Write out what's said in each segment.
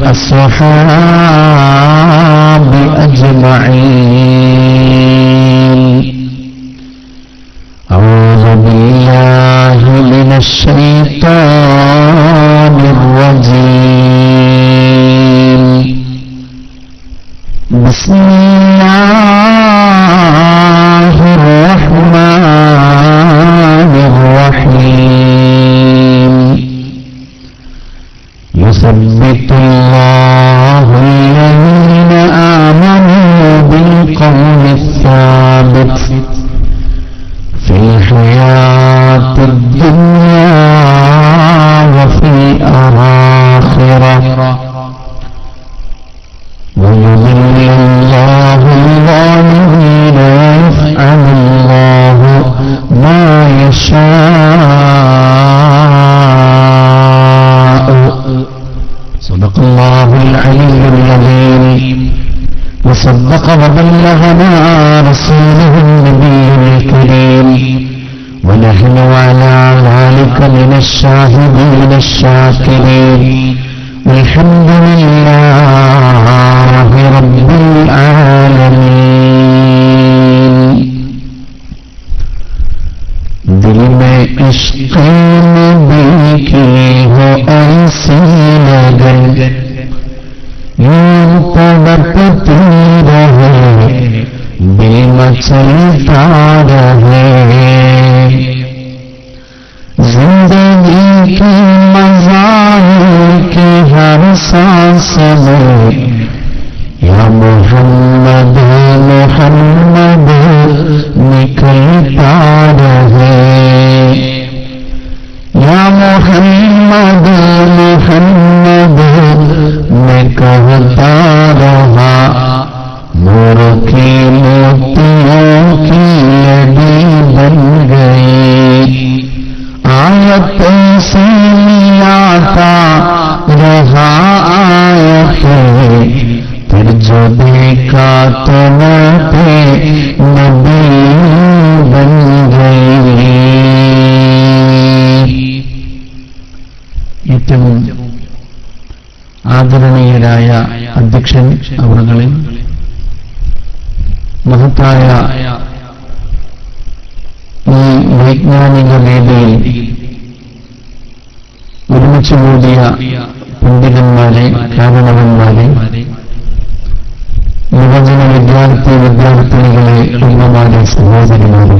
والأصحاب أجمعين. أعوذ بالله من الشيطان الرجيم. بسم الله الرحمن الرحيم. يثبت الله الذين آمنوا بالقول الثابت في الحياة الدنيا وفي الآخرة ويذل الله الظالمين ويفعل الله ما يشاء. صدق الله العلي العظيم. وصدق وبلغنا رسوله النبي الكريم، ونحن على ذلك من الشاهدين الشاكرين. والحمد لله رب العالمين. दिल में इश्क़ नबी की हो ऐसी लगन, यूं तड़पती रहे दिल मचलता रहे। जिंदगी की मज़ाहिर की हर सांस में या मोहम्मद मोहम्मद निकलता रहे। या मोहम्मद मोहम्मद मैं कहता रहा। नूर की मोतियों की लड़ी बन गई। आयतों से मिलाता रहा आयतें, फिर जो देखा तो मैं नबी बन गई. ഏറ്റവും ആദരണീയരായ അധ്യക്ഷൻ അവറുകളെ, മഹത്തായ ഈ വൈജ്ഞാനിക വേദിയിൽ ഒരുമിച്ച് കൂടിയ പണ്ഡിതന്മാരെ, കാരണവന്മാരെ, യുവജന വിദ്യാർത്ഥിനികളെ, ഉമ്മമാരെ, സഹോദരിമാരെ,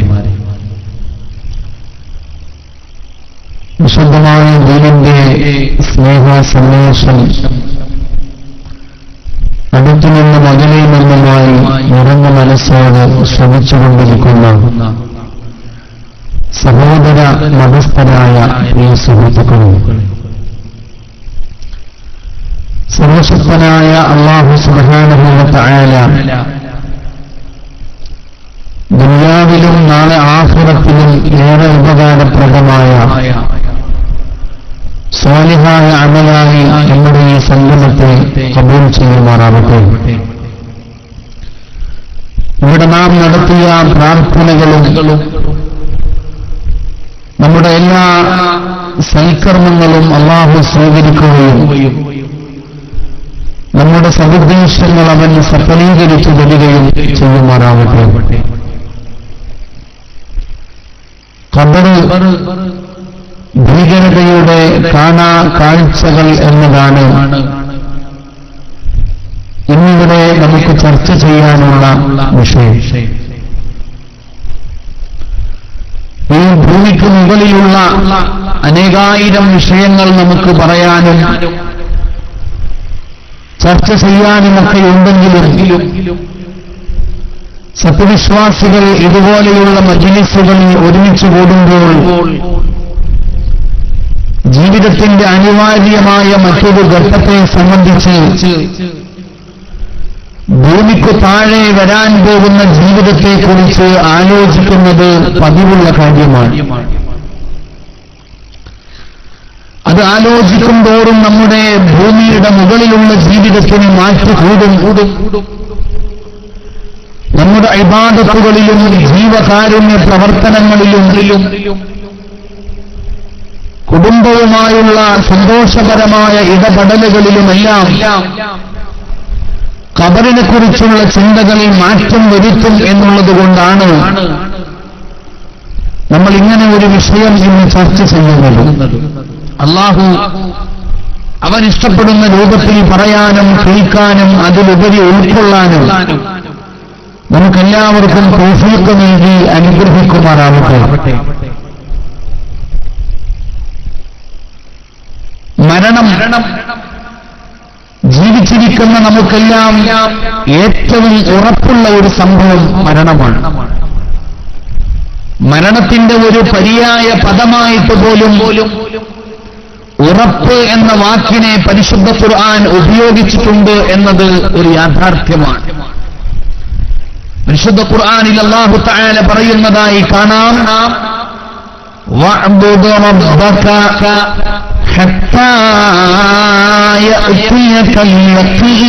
വിശുദ്ധമായ ദീനിന്റെ സ്നേഹ സന്ദേശം അടുത്തുനിന്ന് അകലെയിൽ നിന്നുമായി നിറഞ്ഞ മനസ്സോട് ശ്രമിച്ചുകൊണ്ടിരിക്കുന്ന സഹോദര മതസ്ഥരായ പ്രിയ സുഹൃത്തുക്കളും, സർവശക്തനായ അല്ലാഹു സുബ്ഹാനഹു വ തആല ദുനിയാവിലും നാളെ ആഖിറത്തിലും ഏറെ ഉപകാരപ്രദമായ സ്വാലിഹായ അമലായി നമ്മുടെ ഈ സംഗമത്തെ കബൂൽ ചെയ്യുമാറാവട്ടെ. ഇവിടെ നാം നടത്തിയ പ്രാർത്ഥനകളും നമ്മുടെ എല്ലാ സൽക്കർമ്മങ്ങളും അല്ലാഹു സ്വീകരിക്കുകയും നമ്മുടെ സദുദ്ദേശങ്ങൾ അവൻ സഫലീകരിച്ചു തരികയും ചെയ്യുമാറാവട്ടെ. ഖബർ ഭീകരതയുടെ കാഴ്ചകൾ എന്നതാണ് ഇന്നിവിടെ നമുക്ക് ചർച്ച ചെയ്യാനുള്ള വിഷയം. ഈ ഭൂമിക്ക് മുകളിലുള്ള അനേകായിരം വിഷയങ്ങൾ നമുക്ക് പറയാനും ചർച്ച ചെയ്യാനുമൊക്കെ ഉണ്ടെങ്കിലും സത്യവിശ്വാസികൾ ഇതുപോലെയുള്ള മജ്‌ലിസുകളിൽ ഒരുമിച്ച് കൂടുമ്പോൾ ജീവിതത്തിന്റെ അനിവാര്യമായ മറ്റൊരു ഘട്ടത്തെ സംബന്ധിച്ച് ഭൂമിക്ക് താഴെ വരാൻ പോകുന്ന ജീവിതത്തെക്കുറിച്ച് ആലോചിക്കുന്നത് പതിവുള്ള കാര്യമാണ്. അത് ആലോചിക്കുമ്പോഴും നമ്മുടെ ഭൂമിയുടെ മുകളിലുള്ള ജീവിതത്തിന് മാറ്റു കൂടും. നമ്മുടെ ഇബാദത്തുകളിലും, ജീവകാരുണ്യ പ്രവർത്തനങ്ങളിലും കുടുംബവുമായുള്ള സന്തോഷപരമായ ഇടപെടലുകളിലുമെല്ലാം ഖബറിനെ കുറിച്ചുള്ള ചിന്തകളിൽ മാറ്റം വരുത്തും എന്നുള്ളതുകൊണ്ടാണ് നമ്മൾ ഇങ്ങനെ ഒരു വിഷയം ഇന്ന് ചർച്ച ചെയ്യുന്നത്. അല്ലാഹു അവൻ ഇഷ്ടപ്പെടുന്ന രൂപത്തിൽ പറയാനും കേൾക്കാനും അതിലുപരി ഉൾക്കൊള്ളാനും നമുക്കെല്ലാവർക്കും തൗഫീഖ് നൽകി അനുഗ്രഹിക്കുമാറാവട്ടെ. മരണം ജീവിച്ചിരിക്കുന്ന നമുക്കെല്ലാം ഏറ്റവും ഉറപ്പുള്ള ഒരു സംഭവം മരണമാണ്. മരണത്തിന്റെ ഒരു പര്യായ പദമായിട്ട് പോലും ഉറപ്പ് എന്ന വാക്കിനെ പരിശുദ്ധ ഖുർആൻ ഉപയോഗിച്ചിട്ടുണ്ട് എന്നത് ഒരു യാഥാർത്ഥ്യമാണ്. പരിശുദ്ധ ഖുർആനിൽ അല്ലാഹു തആല പറയുന്നതായി കാണാം, വഅബ്ദു റബ്ബക ഹത്താ യഅതിയകൽ യഖീൻ.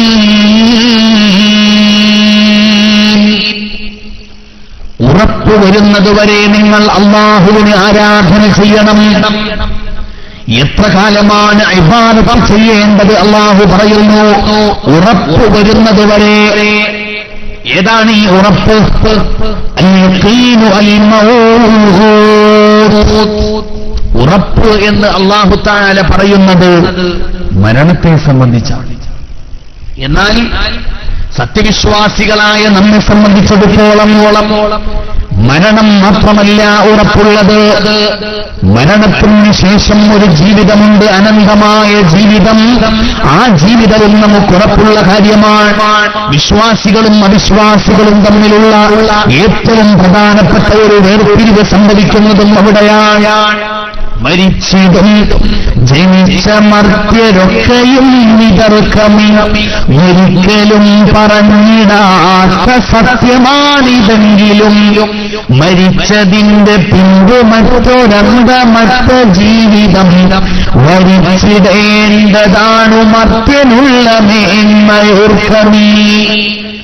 ഉറപ്പ് വരുന്നതുവരെ നിങ്ങൾ അല്ലാഹുവിനെ ആരാധന ചെയ്യണം. എത്ര കാലമാണ് ഇബാദത്ത് ചെയ്യേണ്ടത് അല്ലാഹു പറയുന്നു, ഉറപ്പ് വരുന്നതുവരെ. ഏതാണ് ഈ ഉറപ്പ്? ഉറപ്പ് എന്ന് അല്ലാഹു തആല പറയുന്നത് മരണത്തെ സംബന്ധിച്ചാണ്. എന്നാൽ സത്യവിശ്വാസികളായ നമ്മെ സംബന്ധിച്ചിടത്തോളം മരണം മാത്രമല്ല ഉറപ്പുള്ളത്, മരണത്തിന് ശേഷം ഒരു ജീവിതമുണ്ട്, അനന്തമായ ജീവിതം. ആ ജീവിതവും നമുക്ക് ഉറപ്പുള്ള കാര്യമാണ്. വിശ്വാസികളും അവിശ്വാസികളും തമ്മിലുള്ള ഏറ്റവും പ്രധാനപ്പെട്ട ഒരു വേർതിരിവ് സംഭവിക്കുന്നതും അവിടെയാണ്. മരിച്ചിടും ജനിച്ച മർത്യരൊക്കെയും ഒരിക്കലും പറഞ്ഞിടാത്ത സത്യമാണിതെങ്കിലും മരിച്ചതിന്റെ പിമ്പ് മറ്റൊരന്തമറ്റ ജീവിതം വരിച്ചിടേണ്ടതാണു മർത്യനുള്ള മേന്മയോർക്കമീ.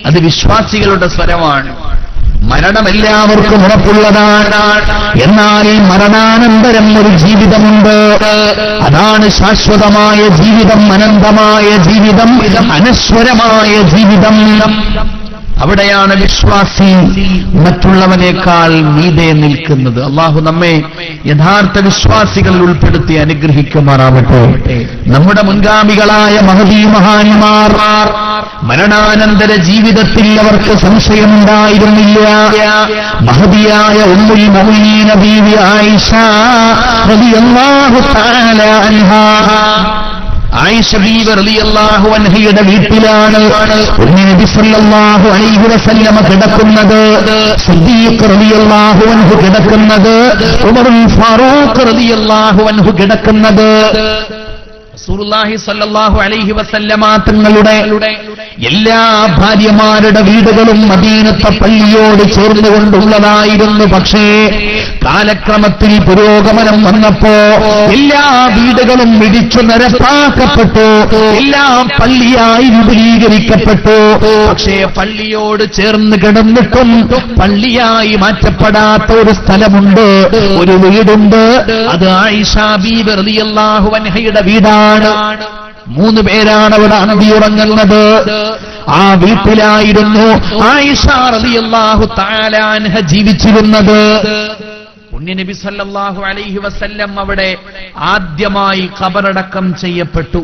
അത് വിശ്വാസികളുടെ സ്വരമാണ്. മരണം എല്ലാവർക്കും ഉറപ്പുള്ളതാണ്. എന്നാൽ മരണാനന്തരം ഒരു ജീവിതമുണ്ട്. അതാണ് ശാശ്വതമായ ജീവിതം, അനന്തമായ ജീവിതം, അനശ്വരമായ ജീവിതം. അവിടെയാണ് വിശ്വാസി മറ്റുള്ളവനേക്കാൾ മീതെ നിൽക്കുന്നത്. അള്ളാഹു നമ്മെ യഥാർത്ഥ വിശ്വാസികളിൽ ഉൾപ്പെടുത്തി അനുഗ്രഹിക്കുമാറാവട്ടെ. നമ്മുടെ മുൻഗാമികളായ മഹദീ മഹാന്മാർ മരണാനന്തര ജീവിതത്തിൽ അവർക്ക് സംശയമുണ്ടായിരുന്നില്ല. മഹദിയായ ഉമ്മുൽ മുഅ്മിനീന ബീവി ആയിഷ റളിയല്ലാഹു തആല അൻഹാ, ആയിഷ ബീവി റളിയല്ലാഹു അൻഹയുടെ വീട്ടിലാണ് നബി സല്ലല്ലാഹു അലൈഹി വസല്ലമ കിടക്കുന്നത്, സിദ്ദീഖ് റളിയല്ലാഹു അൻഹു കിടക്കുന്നത്, ഉമറുൽ ഫാറൂഖ് റളിയല്ലാഹു അൻഹു കിടക്കുന്നത്. റസൂലുള്ളാഹി സ്വല്ലല്ലാഹു അലൈഹി വസല്ലമ തങ്ങളുടെ എല്ലാ ഭാര്യമാരുടെ വീടുകളും മദീനത്തെ പള്ളിയോട് ചേർന്നുകൊണ്ടുള്ളതായിരുന്നു. പക്ഷേ കാലക്രമത്തിൽ പുരോഗമനം വന്നപ്പോ എല്ലാ വീടുകളും ഇടിച്ചു നിരപ്പാക്കപ്പെട്ടു, എല്ലാം പള്ളിയായി വിപുലീകരിക്കപ്പെട്ടു. പക്ഷേ പള്ളിയോട് ചേർന്ന് കിടന്നിട്ടും പള്ളിയായി മാറ്റപ്പെടാത്ത ഒരു സ്ഥലമുണ്ട്, ഒരു വീടുണ്ട്. അത് ആയിഷ ബീവി റളിയല്ലാഹു അൻഹയുടെ വീടാണ്. 3 പേരാണ് അവിടെ അന്തിയുറങ്ങുന്നത്. ആ വീട്ടിലായിരുന്നു ആയിഷ റളിയല്ലാഹു തആല അൻഹ ജീവിച്ചിരുന്നത്. പുണ്യനബി സല്ലല്ലാഹു അലൈഹി വസല്ലം അവിടെ ആദ്യമായി ഖബറടക്കം ചെയ്യപ്പെട്ടു.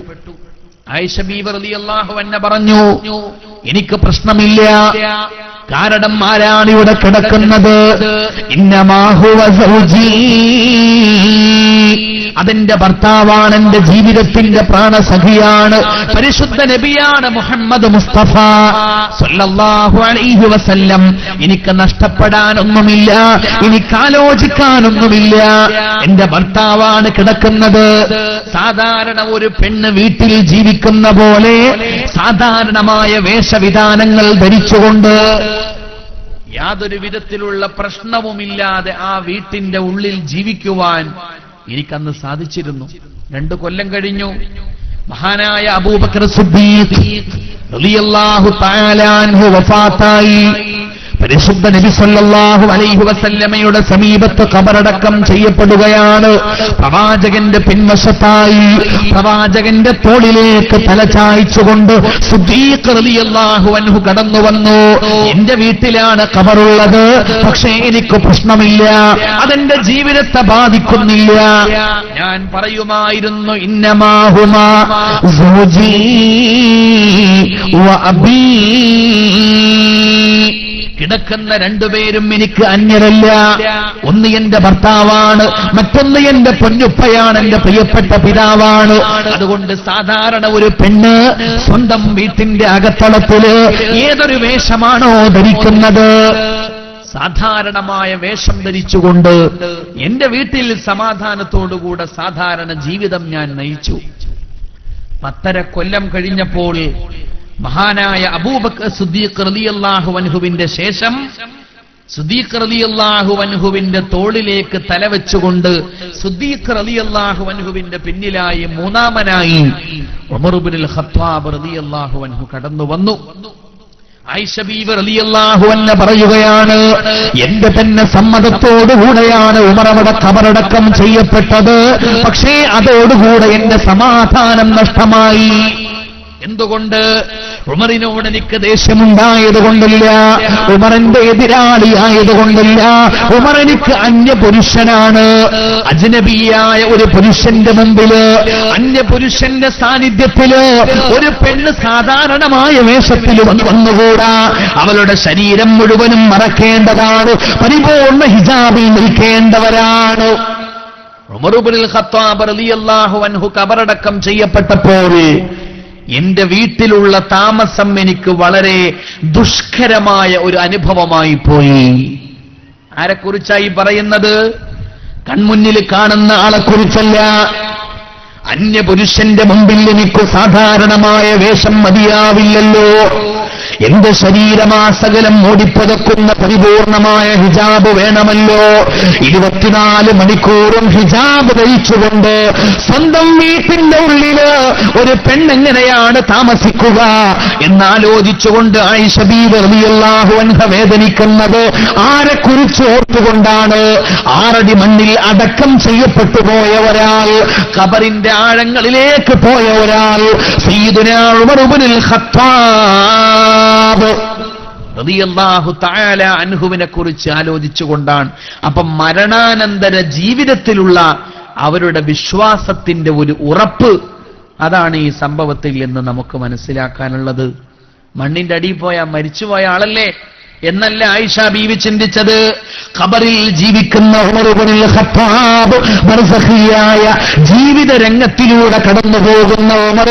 ആയിഷ ബീവി റളിയല്ലാഹു അൻഹ പറഞ്ഞു, എനിക്ക് പ്രശ്നമില്ല, കാരണം ആരാണ് ഇവിടെ കിടക്കുന്നത്? ഇന്നമാ ഹുവ സൗജീ, അതെന്റെ ഭർത്താവാണ്, എന്റെ ജീവിതത്തിന്റെ പ്രാണസഖിയാണ്, പരിശുദ്ധ നബിയാണ് മുഹമ്മദ് മുസ്തഫ സല്ലല്ലാഹു അലൈഹി വസല്ലം. എനിക്ക് നഷ്ടപ്പെടാനൊന്നുമില്ല, എനിക്ക് ആലോചിക്കാനൊന്നുമില്ല. എന്റെ ഭർത്താവാണ് കിടക്കുന്നത്. സാധാരണ ഒരു പെണ്ണ് വീട്ടിൽ ജീവിക്കുന്ന പോലെ സാധാരണമായ വേഷവിധാനങ്ങൾ ധരിച്ചുകൊണ്ട് യാതൊരു വിധത്തിലുള്ള പ്രശ്നവുമില്ലാതെ ആ വീട്ടിന്റെ ഉള്ളിൽ ജീവിക്കുവാൻ എനിക്കന്ന് സാധിച്ചിരുന്നു. 2 കൊല്ലം കഴിഞ്ഞു. മഹാനായ അബൂബക്കർ സിദ്ദീഖ് റളിയല്ലാഹു തആല അൻഹു വഫാത്തായി. പരിശുദ്ധ നബി സല്ലല്ലാഹു അലൈഹി വസല്ലമയുടെ സമീപത്ത് ഖബറടക്കം ചെയ്യപ്പെടുകയാണ്. പ്രവാചകന്റെ പിൻവശത്തായി പ്രവാചകന്റെ തോളിലേക്ക് തല ചായ്ച്ചുകൊണ്ട് സിദ്ദീഖ് റളിയല്ലാഹു അൻഹു കടന്നു വന്നു. എന്റെ വീട്ടിലാണ് ഖബറുള്ളത്, പക്ഷേ എനിക്ക് പ്രശ്നമില്ല, അതെന്റെ ജീവിതത്തെ ബാധിക്കുന്നില്ല. ഞാൻ പറയുമായിരുന്നു, ഇന്നമാഹുമാ സൗജീ വ അബീ, കിടക്കുന്ന രണ്ടുപേരും എനിക്ക് അന്യരല്ല. ഒന്ന് എന്റെ ഭർത്താവാണ്, മറ്റൊന്ന് എന്റെ പൊന്നുപ്പയാണ്, എന്റെ പ്രിയപ്പെട്ട പിതാവാണ്. അതുകൊണ്ട് സാധാരണ ഒരു പെണ്ണ് സ്വന്തം വീട്ടിന്റെ അകത്തളത്തില് ഏതൊരു വേഷമാണോ ധരിക്കുന്നത്, സാധാരണമായ വേഷം ധരിച്ചുകൊണ്ട് എന്റെ വീട്ടിൽ സമാധാനത്തോടുകൂടെ സാധാരണ ജീവിതം ഞാൻ നയിച്ചു. 10 കൊല്ലം കഴിഞ്ഞപ്പോൾ മഹാനായ അബൂബക്കർ സിദ്ദീഖ് റളിയല്ലാഹു അൻഹുവിന്റെ ശേഷം സിദ്ദീഖ് റളിയല്ലാഹു അൻഹുവിന്റെ തോളിലേക്ക് തലവെച്ചുകൊണ്ട് സിദ്ദീഖ് റളിയല്ലാഹു അൻഹുവിന്റെ പിന്നിലായി മൂന്നാമനായി ഉമർ ഇബ്നുൽ ഖത്താബ് റളിയല്ലാഹു അൻഹു കടന്നു വന്നു. ആയിഷ ബീവി റളിയല്ലാഹു അൻഹ പറയുകയാണ്, എന്റെ തന്നെ സമ്മതത്തോടുകൂടെയാണ് ഉമർ അവിടെ ഖബറടക്കം ചെയ്യപ്പെട്ടത്. പക്ഷേ അതോടുകൂടെ എന്റെ സമാധാനം നഷ്ടമായി. എന്തുകൊണ്ട്? ഉമറിനോട് എനിക്ക് ദേഷ്യമുണ്ടായതുകൊണ്ടില്ല, ഉമറിന്റെ എതിരാളിയായതുകൊണ്ടില്ല. ഉമർ എനിക്ക് അന്യപുരുഷനാണ്. അജ്നബിയായ ഒരു പുരുഷന്റെ മുമ്പില്, അന്യപുരുഷന്റെ സാന്നിധ്യത്തില് ഒരു പെണ്ണ് സാധാരണമായ വേഷത്തിൽ വന്നുകൂടാ. അവളുടെ ശരീരം മുഴുവനും മറക്കേണ്ടതാണ്, പരിപൂർണ്ണ ഹിജാബിൽ നിൽക്കേണ്ടവരാണ്. ഉമർ ഇബ്നുൽ ഖത്താബ് റളിയല്ലാഹു അൻഹു ഖബറടക്കം ചെയ്യപ്പെട്ടപ്പോൾ എന്റെ വീട്ടിലുള്ള താമസം എനിക്ക് വളരെ ദുഷ്കരമായ ഒരു അനുഭവമായി പോയി. ആരെക്കുറിച്ചായി പറയുന്നത്? കൺമുന്നിൽ കാണുന്ന ആളെക്കുറിച്ചല്ല. അന്യപുരുഷന്റെ മുമ്പിൽ എനിക്ക് സാധാരണമായ വേഷം മതിയാവില്ലല്ലോ. എന്റെ ശരീരമാസകലം മൂടിപ്പതക്കുന്ന പരിപൂർണമായ ഹിജാബ് വേണമല്ലോ. 24 മണിക്കൂറും ഹിജാബ് ധരിച്ചുകൊണ്ട് സ്വന്തം വീട്ടിന്റെ ഉള്ളില് ഒരു പെണ്ണെങ്ങനെയാണ് താമസിക്കുക എന്നാലോചിച്ചുകൊണ്ട് ആയിഷ ബീവി റളിയല്ലാഹു അൻഹ വേദനിക്കുന്നത് ആരെക്കുറിച്ച് ഓർത്തുകൊണ്ടാണ്? 6 അടി മണ്ണിൽ അടക്കം ചെയ്യപ്പെട്ടു പോയ ഒരാൾ, ഖബറിന്റെ ആഴങ്ങളിലേക്ക് പോയ ഒരാൾ, സയ്യിദുനാ ഉമർ ഇബ്നുൽ ഖത്താബ് റളിയല്ലാഹു തആല അൻഹുവിനെ കുറിച്ച് ആലോചിച്ചുകൊണ്ടാണ്. അപ്പം മരണാനന്തര ജീവിതത്തിലുള്ള അവരുടെ വിശ്വാസത്തിന്റെ ഒരു ഉറപ്പ്, അതാണ് ഈ സംഭവത്തിൽ എന്ന് നമുക്ക് മനസ്സിലാക്കാനുള്ളത്. മണ്ണിന്റെ അടിയിൽ പോയ മരിച്ചുപോയ ആളല്ലേ എന്നല്ല ആയിഷ ബീവി ചിന്തിച്ചത്. ഖബറിൽ ജീവിക്കുന്ന ഉമർ ഇബ്നുൽ ഖത്താബ് ബർസഖിയായ ജീവിത രംഗത്തിലൂടെ കടന്നു പോകുന്ന ഉമർ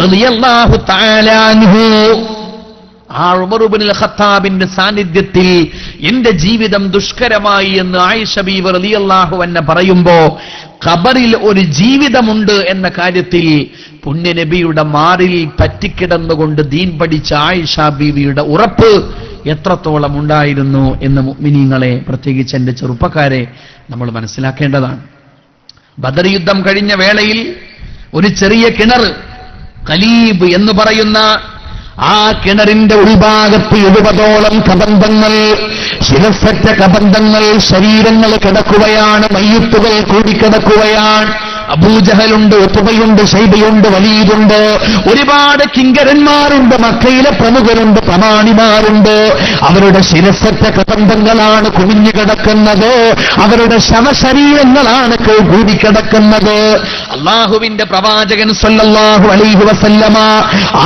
റളിയല്ലാഹു തആല അൻഹു, ആ ഉമർ ഇബ്നുൽ ഖത്താബിന്റെ സാന്നിധ്യത്തിൽ എന്റെ ജീവിതം ദുഷ്കരമായി എന്ന് ആയിഷ ബീവി റളിയല്ലാഹു അൻഹ പറയുമ്പോ, ഖബറിൽ ഒരു ജീവിതമുണ്ട് എന്ന കാര്യത്തിൽ പുണ്യനബിയുടെ മാറിൽ പറ്റിക്കിടന്നുകൊണ്ട് ദീൻ പഠിച്ച ആയിഷ ബീവിയുടെ ഉറപ്പ് എത്രത്തോളം ഉണ്ടായിരുന്നു എന്ന് മുഅ്മിനീങ്ങളെ, പ്രത്യേകിച്ച് എന്റെ ചെറുപ്പക്കാരെ, നമ്മൾ മനസ്സിലാക്കേണ്ടതാണ്. ബദർ യുദ്ധം കഴിഞ്ഞ വേളയിൽ ഒരു ചെറിയ കിണർ, ഖലീബ് എന്ന് പറയുന്ന ആ കിണറിന്റെ ഉൾഭാഗത്ത് 70ഓളം കബന്ധങ്ങൾ, ശിരസ്സറ്റ കബന്ധങ്ങൾ, ശരീരങ്ങൾ കിടക്കുകയാണ്, മയ്യിത്തുകൾ കൂടിക്കിടക്കുകയാണ്. അബൂജഹലുണ്ട്, ഉത്ബയുണ്ട്, ശൈബയുണ്ട്, വലീദുണ്ട്, ഒരുപാട് കിങ്കരന്മാരുണ്ട്, മക്കയിലെ പ്രമുഖരുണ്ട്, പ്രമാണിമാരുണ്ട്. അവരുടെ ശിരസ്സറ്റ കബന്ധങ്ങളാണ് കുമിഞ്ഞു കിടക്കുന്നത്, അവരുടെ ശവശരീരങ്ങളാണ് കൂടിക്കിടക്കുന്നത്. അള്ളാഹുവിന്റെ പ്രവാചകൻ സ്വല്ലല്ലാഹു അലൈഹി വസല്ലമ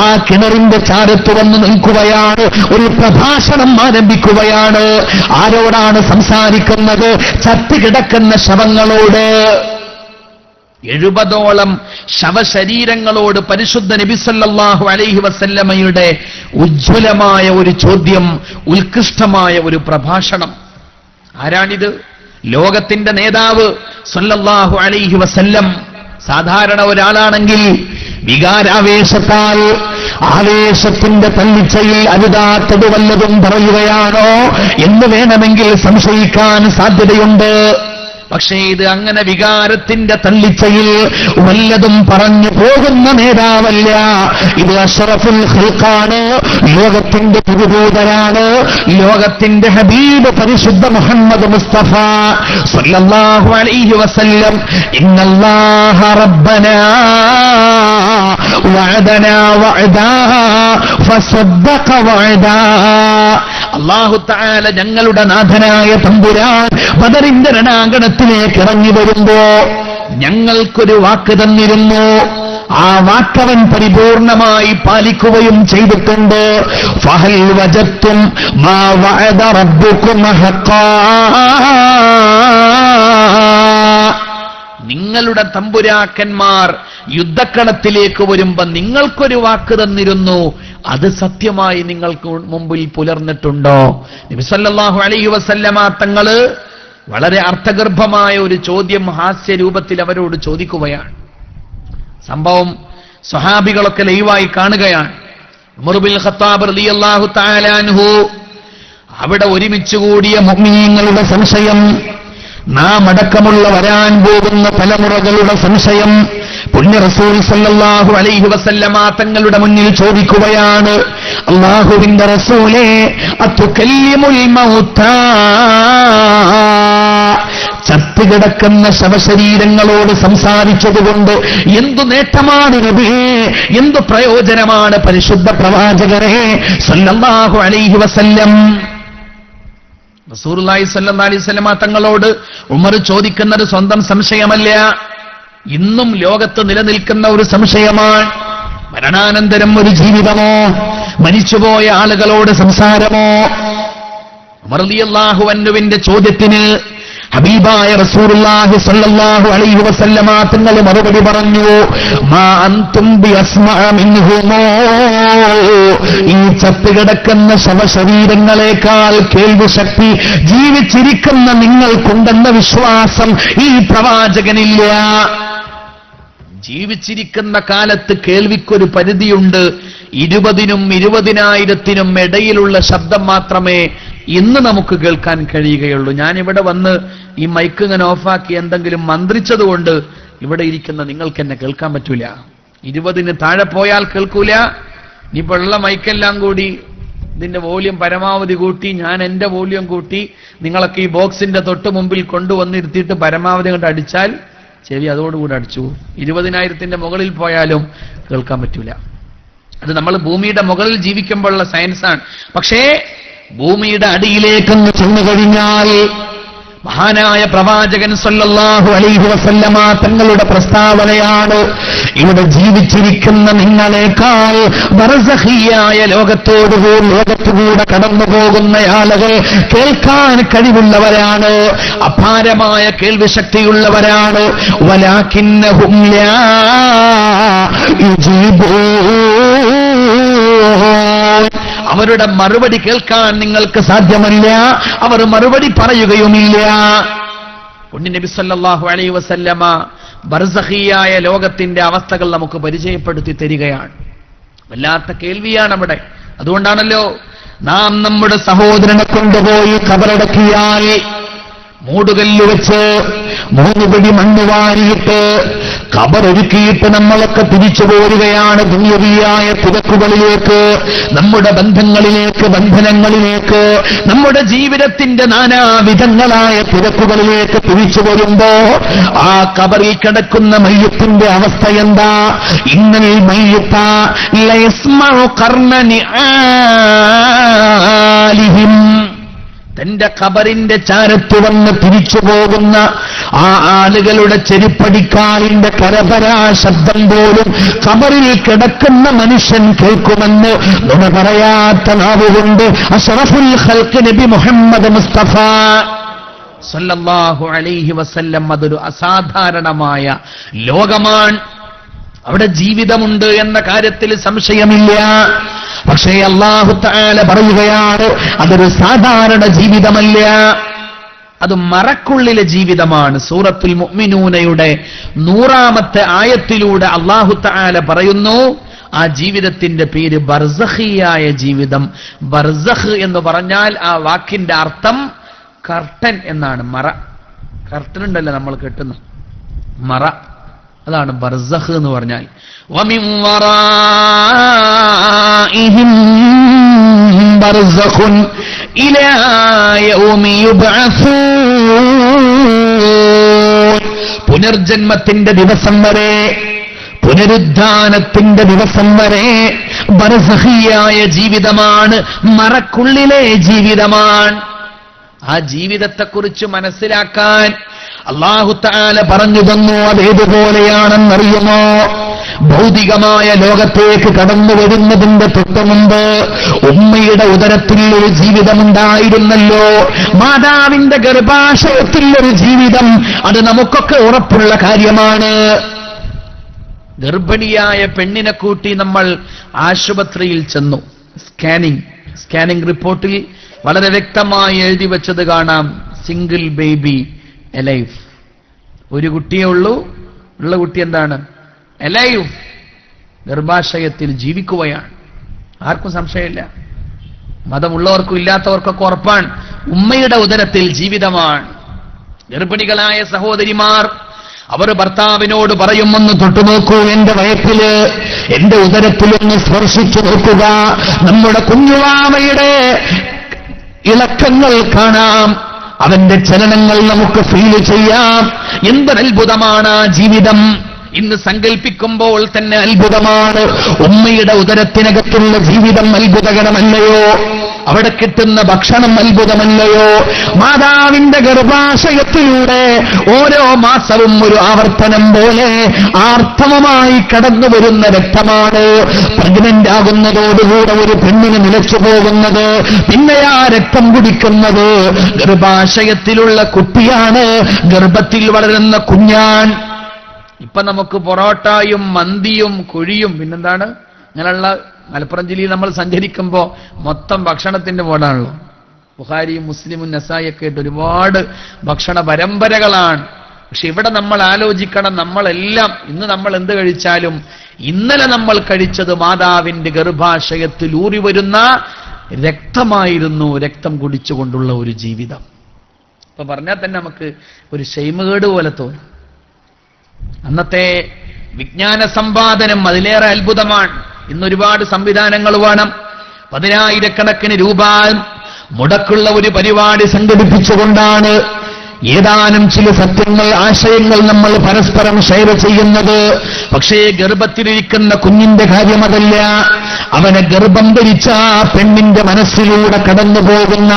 ആ കിണറിന്റെ ചാരത്ത് വന്ന് നിൽക്കുകയാണ്, ഒരു പ്രഭാഷണം ആരംഭിക്കുകയാണ്. ആരോടാണ് സംസാരിക്കുന്നത്? ചത്തുകിടക്കുന്ന ശവങ്ങളോട്. 70ഓളം ശവശരീരങ്ങളോട് പരിശുദ്ധ നബി സല്ലല്ലാഹു അലൈഹി വസല്ലമയുടെ ഉജ്ജ്വലമായ ഒരു ചോദ്യം, ഉത്കൃഷ്ടമായ ഒരു പ്രഭാഷണം. ആരാണിത്? ലോകത്തിന്റെ നേതാവ് സല്ലല്ലാഹു അലൈഹി വസല്ലം. സാധാരണ ഒരാളാണെങ്കിൽ വികാരാവേശത്താൽ, ആവേശത്തിന്റെ തല്ലിച്ചയിൽ അരുതാത്തത് വല്ലതും പറയുകയാണോ എന്ന് വേണമെങ്കിൽ സംശയിക്കാൻ സാധ്യതയുണ്ട്. പക്ഷേ ഇത് അങ്ങനെ വികാരത്തിന്റെ തള്ളിച്ചയിൽ വല്ലതും പറഞ്ഞു പോകുന്ന നേതാവല്ല. ഇത് അഷ്റഫുൽ ഖൽഖാണ്, ലോകത്തിന്റെ പുതുദൂതനാണ്, ലോകത്തിന്റെ ഹബീബ് പരിശുദ്ധ മുഹമ്മദ് മുസ്തഫ സല്ലല്ലാഹു അലൈഹി വസല്ലം. ഇന്നല്ലാഹ റബ്ബനാ വഅദനാ വഅദാ ഫസദ്ദഖ വഅദാ. അല്ലാഹു തആല ഞങ്ങളുടെ നാഥനായ തമ്പുരാൻ ബദറിന്റെ രണാങ്കണത്തിലേക്ക് ഇറങ്ങി വരുമ്പോ ഞങ്ങൾക്കൊരു വാക്ക് തന്നിരുന്നു. ആ വാക്കവൻ പരിപൂർണമായി പാലിക്കുകയും ചെയ്തിട്ടുണ്ട്. ഫഹൽ വജത്തും മാ വഅദ റബ്ബുകും ഹഖാ. നിങ്ങളുടെ തമ്പുരാക്കന്മാർ യുദ്ധക്കളത്തിലേക്ക് വരുമ്പോ നിങ്ങൾക്കൊരു വാക്ക് തന്നിരുന്നു, അത് സത്യമായി നിങ്ങൾക്ക് മുമ്പിൽ പുലർന്നിട്ടുണ്ടോ? നബി സല്ലല്ലാഹു അലൈഹി വസല്ലമ തങ്ങള് വളരെ അർത്ഥഗർഭമായ ഒരു ചോദ്യം ഹാസ്യരൂപത്തിൽ അവരോട് ചോദിക്കുകയാണ്. സംഭവം സ്വഹാബികളൊക്കെ ലൈവായി കാണുകയാണ്. ഉമർ ബിൻ ഖത്താബ് റളിയല്ലാഹു തആല അൻഹു അവിടെ ഒരുമിച്ച് കൂടിയ മുഅ്മിനീങ്ങളുടെ സംശയം, നാം അടക്കമുള്ള വരാൻ പോകുന്ന തലമുറകളുടെ സംശയം പുണ്യ റസൂൽ സല്ലല്ലാഹു അലൈഹി വസല്ലമ തങ്ങളുടെ മുന്നിൽ ചോദിക്കുകയാണ്. അല്ലാഹുവിന്റെ റസൂലേ, അതുകല്ലിമുൽ മൗതാ, ചത്തുകിടക്കുന്ന ശവശരീരങ്ങളോട് സംസാരിച്ചതുകൊണ്ട് എന്തു നേട്ടമാണ് നബിയേ, എന്തു പ്രയോജനമാണ് പരിശുദ്ധ പ്രവാചകരെ സല്ലല്ലാഹു അലൈഹി വസല്ലം? റസൂലുള്ളാഹി സ്വല്ലല്ലാഹു അലൈഹി വസല്ലമ തങ്ങളോട് ഉമർ ചോദിക്കുന്നത് സ്വന്തം സംശയമല്ല, ഇന്നും ലോകത്ത് നിലനിൽക്കുന്ന ഒരു സംശയമാണ്. മരണാനന്തരം ഒരു ജീവിതമോ, മരിച്ചുപോയ ആളുകളോട് സംസാരമോ? ഉമർ റളിയല്ലാഹു അൻഹുവിന്റെ ചോദ്യത്തിന് ഹബീബായ റസൂലുള്ളാഹി സ്വല്ലല്ലാഹു അലൈഹി വസല്ലമ തങ്ങൾ മറുപടി പറഞ്ഞു, മാ അൻതും ബിഅസ്മഅ മിൻഹുമോ. ഈ ചത്തുകിടക്കുന്ന ശവശരീരങ്ങളെക്കാൾ കേൾവിശക്തി ജീവിച്ചിരിക്കുന്ന നിങ്ങൾക്കുണ്ടെന്ന വിശ്വാസം ഈ പ്രവാചകനില്ല. ജീവിച്ചിരിക്കുന്ന കാലത്ത് കേൾവിക്കൊരു പരിധിയുണ്ട്. 20,000-നും 20,000-നും ഇടയിലുള്ള ശബ്ദം മാത്രമേ ഇന്ന് നമുക്ക് കേൾക്കാൻ കഴിയുകയുള്ളൂ. ഞാനിവിടെ വന്ന് ഈ മൈക്ക് ഇങ്ങനെ ഓഫാക്കി എന്തെങ്കിലും മന്ത്രിച്ചതുകൊണ്ട് ഇവിടെ ഇരിക്കുന്ന നിങ്ങൾക്ക് എന്നെ കേൾക്കാൻ പറ്റൂല. 20-ന് താഴെ പോയാൽ കേൾക്കൂല. ഇനിയിപ്പോൾ ഉള്ള മൈക്കെല്ലാം കൂടി ഇതിന്റെ വോള്യം പരമാവധി കൂട്ടി, ഞാൻ എന്റെ വോള്യം കൂട്ടി, നിങ്ങളൊക്കെ ഈ ബോക്സിന്റെ തൊട്ട് മുമ്പിൽ കൊണ്ടുവന്നിരുത്തിയിട്ട് പരമാവധി കൊണ്ട് അടിച്ചാൽ ചെവി അതോടുകൂടി അടിച്ചു. 20,000-ന്റെ മുകളിൽ പോയാലും കേൾക്കാൻ പറ്റൂല. അത് നമ്മൾ ഭൂമിയുടെ മുകളിൽ ജീവിക്കുമ്പോഴുള്ള സയൻസാണ്. പക്ഷേ ഭൂമിയുടെ അടിയിലേക്കൊന്ന് ചെന്നു കഴിഞ്ഞാൽ മഹാനായ പ്രവാചകൻ സല്ലല്ലാഹു അലൈഹി വസല്ലമ തങ്ങളുടെ പ്രസ്താവനയാണ്, ഇവിടെ ജീവിച്ചിരിക്കുന്ന നിങ്ങളെക്കാൾ ബർസഖിയായ ലോകത്തുകൂടെ കടന്നു പോകുന്ന ആളുകൾ കേൾക്കാൻ കഴിവുള്ളവരാണ്, അപാരമായ കേൾവിശക്തിയുള്ളവരാണ്. വലാകിന്നഹും ലാ യുജീബൂൻ. അവരുടെ മറുപടി കേൾക്കാൻ നിങ്ങൾക്ക് സാധ്യമല്ല, അവർ മറുപടി പറയുകയുമില്ല. പുണ്യ നബി സല്ലല്ലാഹു അലൈഹി വസല്ലമ ബർസഖിയായ ലോകത്തിന്റെ അവസ്ഥകൾ നമുക്ക് പരിചയപ്പെടുത്തി തരികയാണ്. വല്ലാത്ത കേൾവിയാണ് അവിടെ. അതുകൊണ്ടാണല്ലോ നാം നമ്മുടെ സഹോദരനെ കൊണ്ടുപോയി ഖബറടക്കിയാൽ മൂടുകല്ല് വെച്ച് 3 പിടി മണ്ണ് വാരിയിട്ട് ഖബറൊരുക്കിയിട്ട് നമ്മളൊക്കെ തിരിച്ചു പോരുകയാണ് ദുനിയവിയായ തിരക്കുകളിലേക്ക്, നമ്മുടെ ബന്ധങ്ങളിലേക്ക്, ബന്ധനങ്ങളിലേക്ക്, നമ്മുടെ ജീവിതത്തിന്റെ നാനാവിധങ്ങളായ തിരക്കുകളിലേക്ക് തിരിച്ചു വരുമ്പോ ആ ഖബറിൽ കിടക്കുന്ന മയ്യത്തിന്റെ അവസ്ഥ എന്താ? ഇന്നൽ മയ്യിത്ത ലയസ്മഉ ഖർന നിആലിഹിം. തന്റെ ഖബറിന്റെ ചാരത്ത് വന്ന് തിരിച്ചു പോകുന്ന ആ ആളുകളുടെ ചെരുപ്പടിക്കാലിന്റെ കരപരാ ശബ്ദം പോലും ഖബറിൽ കിടക്കുന്ന മനുഷ്യൻ കേൾക്കുമെന്ന് നുണ പറയാത്ത നാവുകൊണ്ട് അഷ്റഫുൽ ഖൽഖ് നബി മുഹമ്മദ് മുസ്തഫ സല്ലല്ലാഹു അലൈഹി വസല്ലം അതൊരു അസാധാരണമായ ലോകമാണ്. അവിടെ ജീവിതമുണ്ട് എന്ന കാര്യത്തിൽ സംശയമില്ല. പക്ഷേ അല്ലാഹു തആല പറയുകയാണ്, അതൊരു സാധാരണ ജീവിതമല്ല, അത് മറക്കുള്ളിലെ ജീവിതമാണ്. സൂറത്തുൽ മുഅ്മിനൂനയുടെ 100-ാമത്തെ ആയത്തിലൂടെ അല്ലാഹു തആല പറയുന്നു, ആ ജീവിതത്തിന്റെ പേര് ബർസഖിയായ ജീവിതം. ബർസഖ് എന്ന് പറഞ്ഞാൽ ആ വാക്കിന്റെ അർത്ഥം കർട്ടൻ എന്നാണ്, മറ. കർട്ടനുണ്ടല്ലോ നമ്മൾ കെട്ടുന്ന മറ, അതാണ് ബർസഖ് എന്ന് പറഞ്ഞാൽ. വമിൻ വറാഇഹിം ബർസഖുൻ ഇലാ യൗമി യുബ്അസൂൻ. പുനർജന്മത്തിന്റെ ദിവസം വരെ, പുനരുദ്ധാനത്തിന്റെ ദിവസം വരെ ബർസഖിയായ ജീവിതമാണ്, മറക്കുള്ളിലെ ജീവിതമാണ്. ആ ജീവിതത്തെക്കുറിച്ച് മനസ്സിലാക്കാൻ അല്ലാഹു തആല പറഞ്ഞു തന്നു. അതേതുപോലെയാണെന്നറിയുമോ? ഭൗതികമായ ലോകത്തേക്ക് കടന്നു വരുന്നതിന്റെ തൊട്ടു മുമ്പ് ഉമ്മയുടെ ഉദരത്തിൽ ഒരു ജീവിതമുണ്ടായിരുന്നല്ലോ, മാതാവിന്റെ ഗർഭാശയത്തിൽ ഒരു ജീവിതം. അത് നമുക്കൊക്കെ ഉറപ്പുള്ള കാര്യമാണ്. ഗർഭിണിയായ പെണ്ണിനെ കൂട്ടി നമ്മൾ ആശുപത്രിയിൽ ചെന്നു. സ്കാനിംഗ് റിപ്പോർട്ടിൽ വളരെ വ്യക്തമായി എഴുതി വെച്ചത് കാണാം, സിംഗിൾ ബേബി എലൈവ്. ഒരു കുട്ടിയേ ഉള്ളൂ, ഉള്ള കുട്ടി എന്താണ്? എലൈവ്, ഗർഭാശയത്തിൽ ജീവിക്കുകയാണ്. ആർക്കും സംശയമില്ല, മതമുള്ളവർക്കും ഇല്ലാത്തവർക്കൊക്കെ ഉറപ്പാണ്, ഉമ്മയുടെ ഉദരത്തിൽ ജീവിതമാണ്. ഗർഭിണികളായ സഹോദരിമാർ അവർ ഭർത്താവിനോട് പറയും, ഒന്ന് തൊട്ടുനോക്കൂ, എന്റെ വയറ്റില്, എന്റെ ഉദരത്തിലൊന്ന് സ്പർശിച്ചു നോക്കുക, നമ്മുടെ കുഞ്ഞുവാമയുടെ ഇളക്കങ്ങൾ കാണാം, അവന്റെ ചലനങ്ങൾ നമുക്ക് ഫീൽ ചെയ്യാം. എന്തൊരത്ഭുതമാണ് ആ ജീവിതം! ഇന്ന് സങ്കല്പിക്കുമ്പോൾ തന്നെ അത്ഭുതമാണ്. ഉമ്മയുടെ ഉദരത്തിനകത്തുള്ള ജീവിതം അത്ഭുതകരമല്ലയോ? അവിടെ കിട്ടുന്ന ഭക്ഷണം അത്ഭുതമല്ലയോ? മാതാവിന്റെ ഗർഭാശയത്തിലൂടെ ഓരോ മാസവും ഒരു ആവർത്തനം പോലെ ആർത്തവമായി കടന്നു വരുന്ന രക്തമാണ്. പ്രഗ്നന്റ് ആകുന്നതോടുകൂടെ ഒരു പെണ്ണിന് നിലച്ചു പോകുന്നത്, പിന്നെ ആ രക്തം കുടിക്കുന്നത് ഗർഭാശയത്തിലുള്ള കുട്ടിയാണ്, ഗർഭത്തിൽ വളരുന്ന കുഞ്ഞാൻ. ഇപ്പൊ നമുക്ക് പൊറോട്ടയും മന്തിയും കുഴിയും പിന്നെന്താണ് അങ്ങനെയുള്ള മലപ്പുറം ജില്ലയിൽ നമ്മൾ സഞ്ചരിക്കുമ്പോ മൊത്തം ഭക്ഷണത്തിന്റെ ബോർഡാണല്ലോ. ബുഖാരിയും മുസ്ലിമും നസായി ഒക്കെ ആയിട്ട് ഒരുപാട് ഭക്ഷണ പരമ്പരകളാണ്. പക്ഷെ ഇവിടെ നമ്മൾ ആലോചിക്കണം, നമ്മളെല്ലാം ഇന്ന് നമ്മൾ എന്ത് കഴിച്ചാലും ഇന്നലെ നമ്മൾ കഴിച്ചത് മാതാവിന്റെ ഗർഭാശയത്തിൽ ഊറി വരുന്ന രക്തമായിരുന്നു, രക്തം കുടിച്ചുകൊണ്ടുള്ള ഒരു ജീവിതം. ഇപ്പൊ പറഞ്ഞാൽ തന്നെ നമുക്ക് ഒരു ഷെയ്മകേട് പോലെ തോന്നും. അന്നത്തെ വിജ്ഞാന സമ്പാദനം അതിലേറെ അത്ഭുതമാണ്. ഇന്നൊരുപാട് സംവിധാനങ്ങൾ വേണം. 10,000 രൂപ മുടക്കുള്ള ഒരു പരിപാടി സംഘടിപ്പിച്ചുകൊണ്ടാണ് ഏതാനും ചില സത്യങ്ങൾ, ആശയങ്ങൾ നമ്മൾ പരസ്പരം ഷെയർ ചെയ്യുന്നത്. പക്ഷേ ഗർഭത്തിലിരിക്കുന്ന കുഞ്ഞിന്റെ കാര്യം അതല്ല. അവനെ ഗർഭം ധരിച്ച പെണ്ണിന്റെ മനസ്സിലൂടെ കടന്നു പോകുന്ന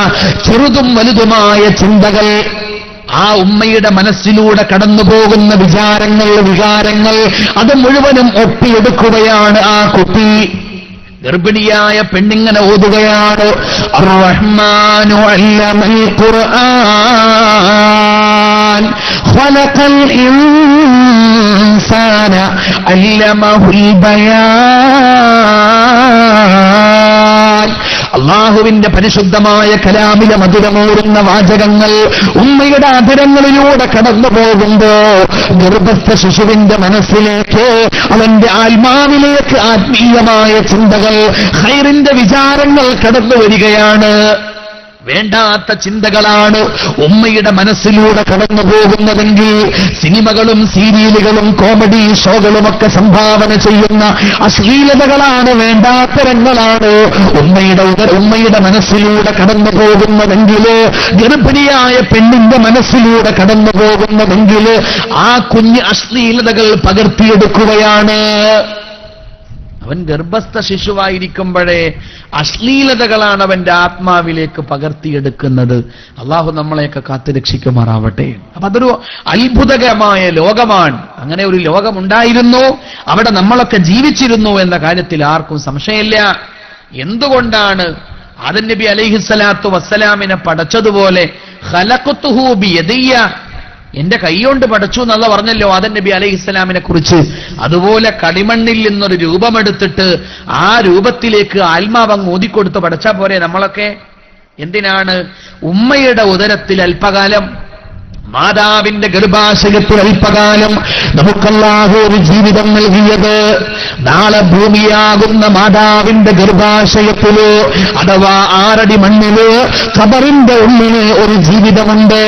ചെറുതും വലുതുമായ ചിന്തകൾ, ആ ഉമ്മയുടെ മനസ്സിലൂടെ കടന്നു പോകുന്ന വിചാരങ്ങൾ, വികാരങ്ങൾ, അത് മുഴുവനും ഒപ്പിയെടുക്കുകയാണ് ആ കുട്ടി. ഗർഭിണിയായ പെണ്ണിങ്ങനെ ഓതുകയാണ്, അർ-റഹ്മാനു അല്ലമൽ ഖുർആൻ ഖലഖൽ ഇൻസാന അല്ലമഹുൽ ബയാൻ. അള്ളാഹുവിന്റെ പരിശുദ്ധമായ കലാമിലെ മധുരമൂറുന്ന വാചകങ്ങൾ ഉമ്മയുടെ അധരങ്ങളിലൂടെ കടന്നു പോകുമ്പോ ഗർഭസ്ഥ ശിശുവിന്റെ മനസ്സിലേക്ക്, അവന്റെ ആത്മാവിലേക്ക് ആത്മീയമായ ചിന്തകൾ, ഖൈറിന്റെ വിചാരങ്ങൾ കടന്നു വരികയാണ്. വേണ്ടാത്ത ചിന്തകളാണ് ഉമ്മയുടെ മനസ്സിലൂടെ കടന്നു പോകുന്നതെങ്കിൽ സിനിമകളും സീരിയലുകളും കോമഡി ഷോകളുമൊക്കെ സംഭാവന ചെയ്യുന്ന അശ്ലീലതകളാണ്, വേണ്ടാത്ത രംഗങ്ങളാണ് ഉമ്മയുടെ മനസ്സിലൂടെ കടന്നു പോകുന്നതെങ്കിൽ, ഗർഭിണിയായ പെണ്ണിന്റെ മനസ്സിലൂടെ കടന്നു പോകുന്നതെങ്കിൽ ആ കുഞ്ഞ് അശ്ലീലതകൾ പകർത്തിയെടുക്കുകയാണ്. അവൻ ഗർഭസ്ഥ ശിശുവായിരിക്കുമ്പോഴേ അശ്ലീലതകളാണ് അവന്റെ ആത്മാവിലേക്ക് പകർത്തിയെടുക്കുന്നത്. അള്ളാഹു നമ്മളെയൊക്കെ കാത്തുരക്ഷിക്കുമാറാവട്ടെ. അപ്പൊ അതൊരു അത്ഭുതകരമായ ലോകമാണ്. അങ്ങനെ ഒരു ലോകമുണ്ടായിരുന്നു, അവിടെ നമ്മളൊക്കെ ജീവിച്ചിരുന്നു എന്ന കാര്യത്തിൽ ആർക്കും സംശയമില്ല. എന്തുകൊണ്ടാണ് ആദം നബി അലൈഹിസ്സലാത്തു വസ്സലാമിനെ പടച്ചതുപോലെ ഖലഖതുഹു ബിയദിയ, എന്റെ കൈകൊണ്ട് പടച്ചു എന്നല്ല പറഞ്ഞല്ലോ ആദം നബി അലൈഹിസ്സലാമിനെ കുറിച്ച്. അതുപോലെ കളിമണ്ണിൽ നിന്നൊരു രൂപമെടുത്തിട്ട് ആ രൂപത്തിലേക്ക് ആത്മാവങ്ങ് ഊതിക്കൊടുത്ത് പടച്ചാ പോരെ നമ്മളൊക്കെ? എന്തിനാണ് ഉമ്മയുടെ ഉദരത്തിൽ അല്പകാലം, മാതാവിന്റെ ഗർഭാശയത്തിൽ അല്പകാലം നമുക്കല്ലാഹു ഒരു ജീവിതം നൽകിയത്? നാളെ ഭൂമിയാകുന്ന മാതാവിന്റെ ഗർഭാശയത്തില് അഥവാ 6 അടി മണ്ണില് ഖബറിന്റെ ഉള്ളില് ഒരു ജീവിതമുണ്ട്.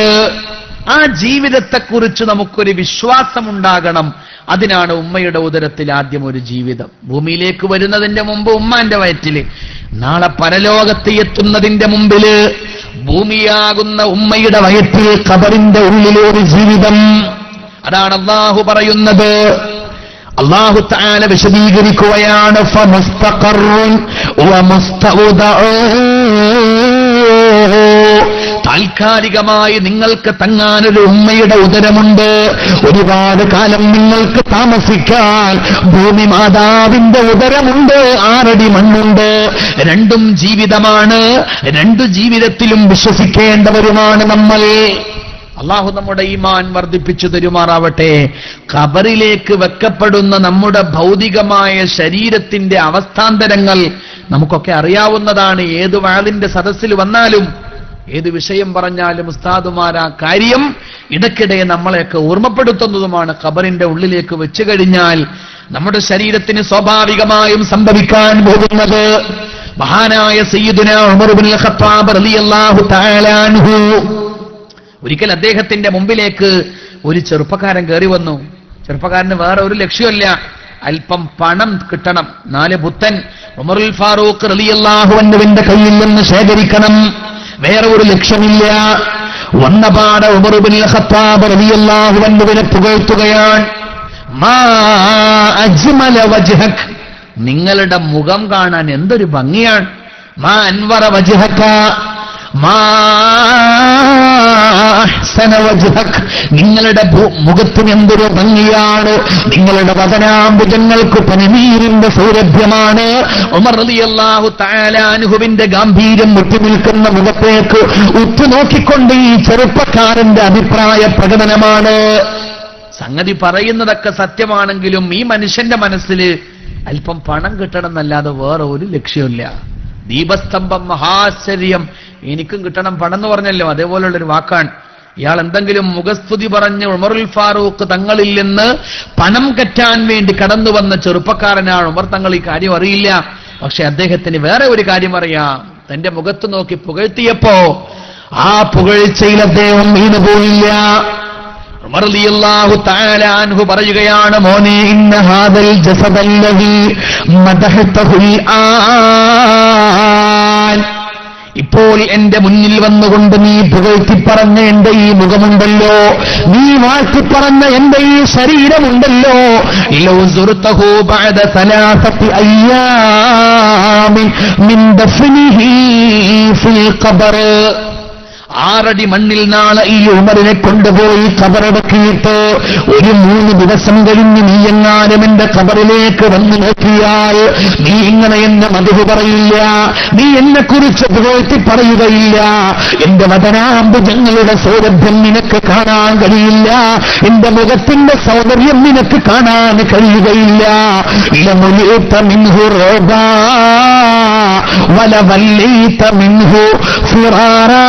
ആ ജീവിതത്തെക്കുറിച്ച് നമുക്കൊരു വിശ്വാസമുണ്ടാകണം. അതിനാണ് ഉമ്മയുടെ ഉദരത്തിൽ ആദ്യം ഒരു ജീവിതം. ഭൂമിയിലേക്ക് വരുന്നതിന്റെ മുമ്പ് ഉമ്മാന്റെ വയറ്റില്, നാളെ പരലോകത്ത് എത്തുന്നതിന്റെ മുമ്പില് ഭൂമിയാകുന്ന ഉമ്മയുടെ വയറ്റിൽ ഖബറിന്റെ ഉള്ളിലെ ഒരു ജീവിതം. അതാണ് അല്ലാഹു പറയുന്നത്. അല്ലാഹു തആല വിശദീകരിക്കുകയാണ്, ഫമുസ്തഖറുൻ വമുസ്തൗദഉ. താൽക്കാലികമായി നിങ്ങൾക്ക് തങ്ങാനൊരു ഉമ്മയുടെ ഉദരമുണ്ട്. ഒരുപാട് കാലം നിങ്ങൾക്ക് താമസിക്കാൻ ഭൂമി മാതാവിന്റെ ഉദരമുണ്ട്, 6 അടി മണ്ണുണ്ട്. രണ്ടും ജീവിതമാണ്. രണ്ടു ജീവിതത്തിലും വിശ്വസിക്കേണ്ടവരുമാണ് നമ്മൾ. അള്ളാഹു നമ്മുടെ ഈമാൻ വർദ്ധിപ്പിച്ചു തരുമാറാവട്ടെ. ഖബറിലേക്ക് വെക്കപ്പെടുന്ന നമ്മുടെ ഭൗതികമായ ശരീരത്തിന്റെ അവസ്ഥാന്തരങ്ങൾ നമുക്കൊക്കെ അറിയാവുന്നതാണ്. ഏത് വാളിന്റെ സദസ്സിൽ വന്നാലും ഏത് വിഷയം പറഞ്ഞാലും ഉസ്താദുമാരാ കാര്യം ഇടയ്ക്കിടെ നമ്മളെയൊക്കെ ഓർമ്മപ്പെടുത്തുന്നതുമാണ്. ഖബറിന്റെ ഉള്ളിലേക്ക് വെച്ചു കഴിഞ്ഞാൽ നമ്മുടെ ശരീരത്തിന് സ്വാഭാവികമായും സംഭവിക്കാൻ പോകുന്നത്. മഹാനായ സയ്യിദുനാ ഉമർ ഇബ്നുൽ ഖത്താബ് റളിയല്ലാഹു തആല അൻഹു, ഒരിക്കൽ അദ്ദേഹത്തിന്റെ മുമ്പിലേക്ക് ഒരു ചെറുപ്പക്കാരൻ കയറി വന്നു. ചെറുപ്പക്കാരന് വേറെ ഒരു ലക്ഷ്യമല്ല, അല്പം പണം കിട്ടണം. 4 പുത്തൻ ഉമറുൽ ഫാറൂഖ് റളിയല്ലാഹു അൻഹുവിന്റെ കയ്യിൽ നിന്ന് ശേഖരിക്കണം. വേറെ ഒരു ലക്ഷ്യമില്ല. വന്നപാട് ഉമർ ഇബ്നുൽ ഖത്താബ് റളിയല്ലാഹു അൻഹുവിനെ പുകഴ്ത്തുകയാണ്. മാ അജ്മല വജ്ഹക്, നിങ്ങളുടെ മുഖം കാണാൻ എന്തൊരു ഭംഗിയാണ്. മാ അൻവറ വജ്ഹക, മാ അഹ്സന വജ്ഹക്, നിങ്ങളുടെ മുഖത്തിന് എന്തൊരു ഭംഗിയാണ്. നിങ്ങളുടെ വദനാംബുജങ്ങൾക്ക് പനിനീരിന്റെ സൗരഭ്യമാണ്. ഉമർ റളിയല്ലാഹു തആല അൻഹുവിന്റെ ഗാംഭീര്യം മുട്ടിനിൽക്കുന്ന മുഖത്തേക്ക് ഉറ്റുനോക്കിക്കൊണ്ട് ഈ ചെറുപ്പക്കാരന്റെ അഭിപ്രായ പ്രകടനമാണ്. സംഗതി പറയുന്നതൊക്കെ സത്യമാണെങ്കിലും ഈ മനുഷ്യന്റെ മനസ്സിൽ അല്പം പണം കിട്ടണം എന്നല്ലാതെ വേറെ ഒരു ലക്ഷ്യമില്ല. ദീപസ്തംഭം മഹാശ്ചര്യം, എനിക്കും കിട്ടണം പണം എന്ന് പറഞ്ഞല്ലോ, അതേപോലുള്ളൊരു വാക്കാണ്. ഇയാൾ എന്തെങ്കിലും മുഖസ്തുതി പറഞ്ഞ് ഉമറുൽ ഫാറൂഖ് തങ്ങളിൽ നിന്ന് പണം കറ്റാൻ വേണ്ടി കടന്നു വന്ന ചെറുപ്പക്കാരനാണ്. ഉമർ തങ്ങൾ ഈ കാര്യം അറിയില്ല. പക്ഷെ അദ്ദേഹത്തിന് വേറെ ഒരു കാര്യം അറിയാം. തന്റെ മുഖത്ത് നോക്കി പുകഴ്ത്തിയപ്പോ ആ പുകഴ്ചയിൽ അദ്ദേഹം വീണുപോയില്ല. ഉമർ റളിയല്ലാഹു തആല അൻഹു പറയുകയാണ്, മോനെ, ഇന്ന ഹാദൽ ജസദല്ലദി മദഹതഹുൽ ആൻ, ഇപ്പോൾ എന്റെ മുന്നിൽ വന്നുകൊണ്ട് നീ പുകഴ്ത്തി പറഞ്ഞ എന്റെ ഈ മുഖമുണ്ടല്ലോ, നീ വാഴ്ത്തി പറഞ്ഞ എന്റെ ഈ ശരീരമുണ്ടല്ലോ, ലൗ സുർതഹു ബഅദ 3 അയ്യാമിൻ മിൻ ദഫ്നിഹി ഫിൽ ഖബർ, 6 അടി മണ്ണിൽ നാളെ ഈ ഉമറിനെ കൊണ്ടുപോയി ഖബറടക്കിയിട്ട് ഒരു 3 ദിവസം കഴിഞ്ഞ് നീ എങ്ങാനും എന്റെ ഖബറിലേക്ക് വന്നു നോക്കിയാൽ നീ ഇങ്ങനെ എന്നെ മധു പറയില്ല, നീ എന്നെ കുറിച്ച് പുകഴ്ത്തി പറയുകയില്ല, എന്റെ വദനാംബുജങ്ങളുടെ സൗരഭ്യം നിനക്ക് കാണാൻ കഴിയില്ല, എന്റെ മുഖത്തിന്റെ സൗന്ദര്യം നിനക്ക് കാണാൻ കഴിയുകയില്ല. ലമുലിത മിൻഹു റോബാ വലവല്ലീത മിൻഹു ഫിറാറാ,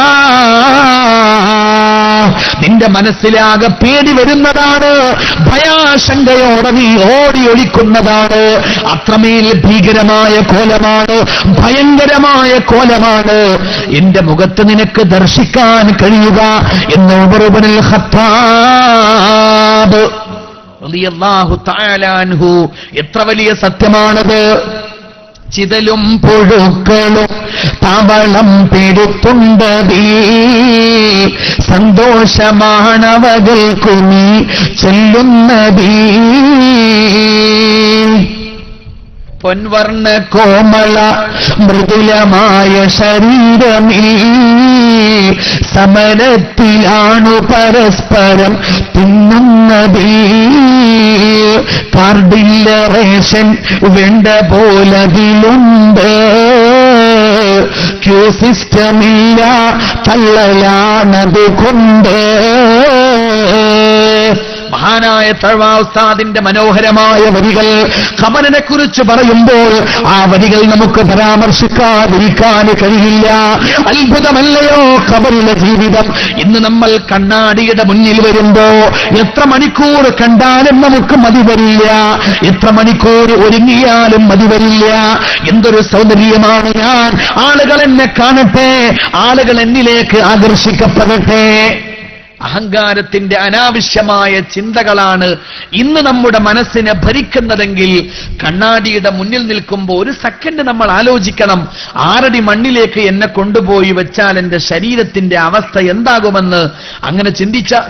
നിന്റെ മനസ്സിലാകെ പേടി വരുന്നതാണ്, ഭയാശങ്കയോടെ നീ ഓടി ഒളിക്കുന്നതാണ്. അത്രമേൽ ഭീകരമായ കോലമാണ്, ഭയങ്കരമായ കോലമാണ് എന്റെ മുഖത്ത് നിനക്ക് ദർശിക്കാൻ കഴിയുക എന്ന് ഉമർ ഇബ്നുൽ ഖത്താബ് റളിയല്ലാഹു തആല അൻഹു. എത്ര വലിയ സത്യമാണത്. ചിതലും പുഴുക്കളും തവളം പിടുത്തുണ്ടതീ, സന്തോഷമാണവകൾക്കു നീ ചെല്ലുന്നതീ. പൊൻവർണ്ണ കോമള മൃദുലമായ ശരീരമീ, സമരത്തിലാണു പരസ്പരം തിന്നുന്നതീ. കാർഡില്ല റേഷൻ വേണ്ട പോലതിലുണ്ട്, ക്യൂ സിസ്റ്റമില്ല തള്ളലാണത് കൊണ്ട്. മഹാനായ തഴവ ഉസ്താദിന്റെ മനോഹരമായ വരികൾ ഖബറിനെ കുറിച്ച് പറയുമ്പോൾ ആ വരികൾ നമുക്ക് പരാമർശിക്കാതിരിക്കാൻ കഴിയില്ല. അത്ഭുതമല്ലയോ ഖബറിലെ ജീവിതം. ഇന്ന് നമ്മൾ കണ്ണാടിയുടെ മുന്നിൽ വരുമ്പോ എത്ര മണിക്കൂർ കണ്ടാലും നമുക്ക് മതി വരില്ല, എത്ര മണിക്കൂർ ഒരുങ്ങിയാലും മതി വരില്ല. എന്തൊരു സൗന്ദര്യമാണ് ഞാൻ, ആളുകൾ എന്നെ കാണട്ടെ, ആളുകൾ എന്നിലേക്ക് ആകർഷിക്കപ്പെടട്ടെ. അഹങ്കാരത്തിന്റെ അനാവശ്യമായ ചിന്തകളാണ് ഇന്ന് നമ്മുടെ മനസ്സിനെ ഭരിക്കുന്നതെങ്കിൽ കണ്ണാടിയുടെ മുന്നിൽ നിൽക്കുമ്പോൾ ഒരു സെക്കൻഡ് നമ്മൾ ആലോചിക്കണം, 6 അടി മണ്ണിലേക്ക് എന്നെ കൊണ്ടുപോയി വെച്ചാൽ എന്റെ ശരീരത്തിന്റെ അവസ്ഥ എന്താകുമെന്ന്. അങ്ങനെ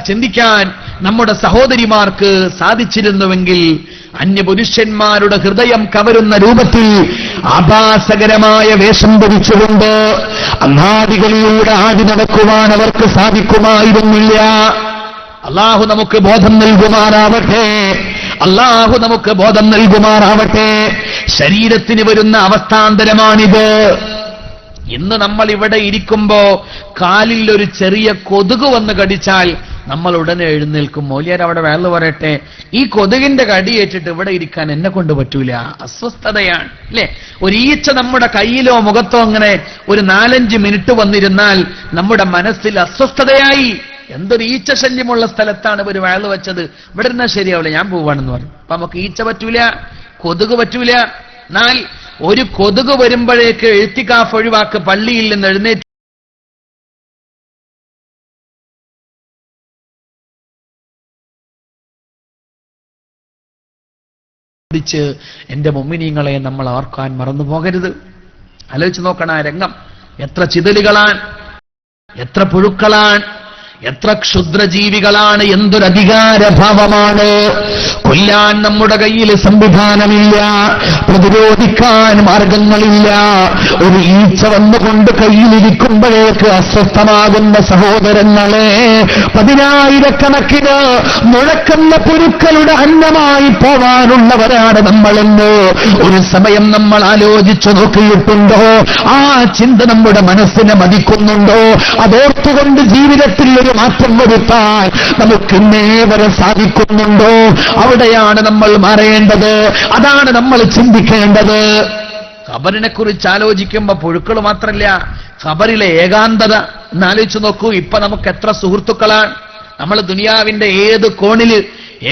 ചിന്തിക്കാൻ നമ്മുടെ സഹോദരിമാർക്ക് സാധിച്ചിരുന്നുവെങ്കിൽ അന്യപുരുഷന്മാരുടെ ഹൃദയം കവരുന്ന രൂപത്തിൽ ആഭാസകരമായ വേഷം ധരിച്ചുകൊണ്ട് അങ്ങാടികളിലൂടെ ആടി നടക്കുവാൻ അവർക്ക് സാധിക്കുമായിരുന്നില്ല. അല്ലാഹു നമുക്ക് ബോധം നൽകുമാറാവട്ടെ. അല്ലാഹു നമുക്ക് ബോധം നൽകുമാറാവട്ടെ. ശരീരത്തിന് വരുന്ന അവസ്ഥാന്തരമാണിത്. ഇന്ന് നമ്മൾ ഇവിടെ ഇരിക്കുമ്പോ കാലിൽ ഒരു ചെറിയ കൊതുക് വന്ന് കടിച്ചാൽ നമ്മൾ ഉടനെ എഴുന്നേൽക്കും. മൗലിയാർ അവിടെ വേള പറയട്ടെ, ഈ കൊതുകിന്റെ കടിയേറ്റിട്ട് ഇവിടെ ഇരിക്കാൻ എന്നെ കൊണ്ട് പറ്റൂല, അസ്വസ്ഥതയാണ് അല്ലെ? ഒരു ഈച്ച നമ്മുടെ കയ്യിലോ മുഖത്തോ അങ്ങനെ ഒരു 4-5 മിനിറ്റ് വന്നിരുന്നാൽ നമ്മുടെ മനസ്സിൽ അസ്വസ്ഥതയായി. എന്തൊരു ഈച്ച ശല്യമുള്ള സ്ഥലത്താണ് ഇവർ വേള വെച്ചത്, ഇവിടെ ഇരുന്നാൽ ശരിയാവില്ല, ഞാൻ പോവാണെന്ന് പറഞ്ഞു. അപ്പൊ നമുക്ക് ഈച്ച പറ്റൂല, കൊതുക് പറ്റൂല. എന്നാൽ ഒരു കൊതുക് വരുമ്പോഴേക്ക് എഴുത്തിക്കാഫ് ഒഴിവാക്ക്, പള്ളിയിൽ നിന്ന് എഴുന്നേറ്റ് എന്റെ മുഅ്മിനീങ്ങളെ നമ്മൾ ഓർക്കാൻ മറന്നു പോകരുത്. ആലോചിച്ച് നോക്കണം ആ രംഗം. എത്ര ചിതലുകളാണ്, എത്ര പുഴുക്കളാണ്, എത്ര ക്ഷുദ്രജീവികളാണ്, എന്തൊരു അധികാരഭാവമാണ്. കൊല്ലാൻ നമ്മുടെ കയ്യിൽ സംവിധാനമില്ല, പ്രതിരോധിക്കാൻ മാർഗങ്ങളില്ല. ഒരു ഈച്ച വന്നുകൊണ്ട് കയ്യിലിരിക്കുമ്പോഴേക്ക് അസ്വസ്ഥമാകുന്ന സഹോദരങ്ങളെ, 10,000-കണക്കിന് മുഴക്കുന്ന പുരുക്കളുടെ അന്നമായി പോവാനുള്ളവരാണ് നമ്മളെന്ന് ഒരു സമയം നമ്മൾ ആലോചിച്ചു നോക്കിയിട്ടുണ്ടോ? ആ ചിന്ത നമ്മുടെ മനസ്സിനെ മതിക്കുന്നുണ്ടോ? അതോർത്തുകൊണ്ട് ജീവിതത്തിൽ ഒരു മാറ്റം വരുത്താൻ നമുക്ക് ഇന്നേ വരെ സാധിക്കുന്നുണ്ടോ? അവിടെയാണ് നമ്മൾ മാറേണ്ടത്. അതാണ് നമ്മൾ ചിന്തിക്കേണ്ടത്. ഖബറിനെ കുറിച്ച് ആലോചിക്കുമ്പോ പുഴുക്കൾ മാത്രമല്ല, ഖബറിലെ ഏകാന്തത എന്നാലോചിച്ച് നോക്കൂ. ഇപ്പൊ നമുക്ക് എത്ര സുഹൃത്തുക്കളാണ്. നമ്മൾ ദുനിയാവിന്റെ ഏത് കോണില്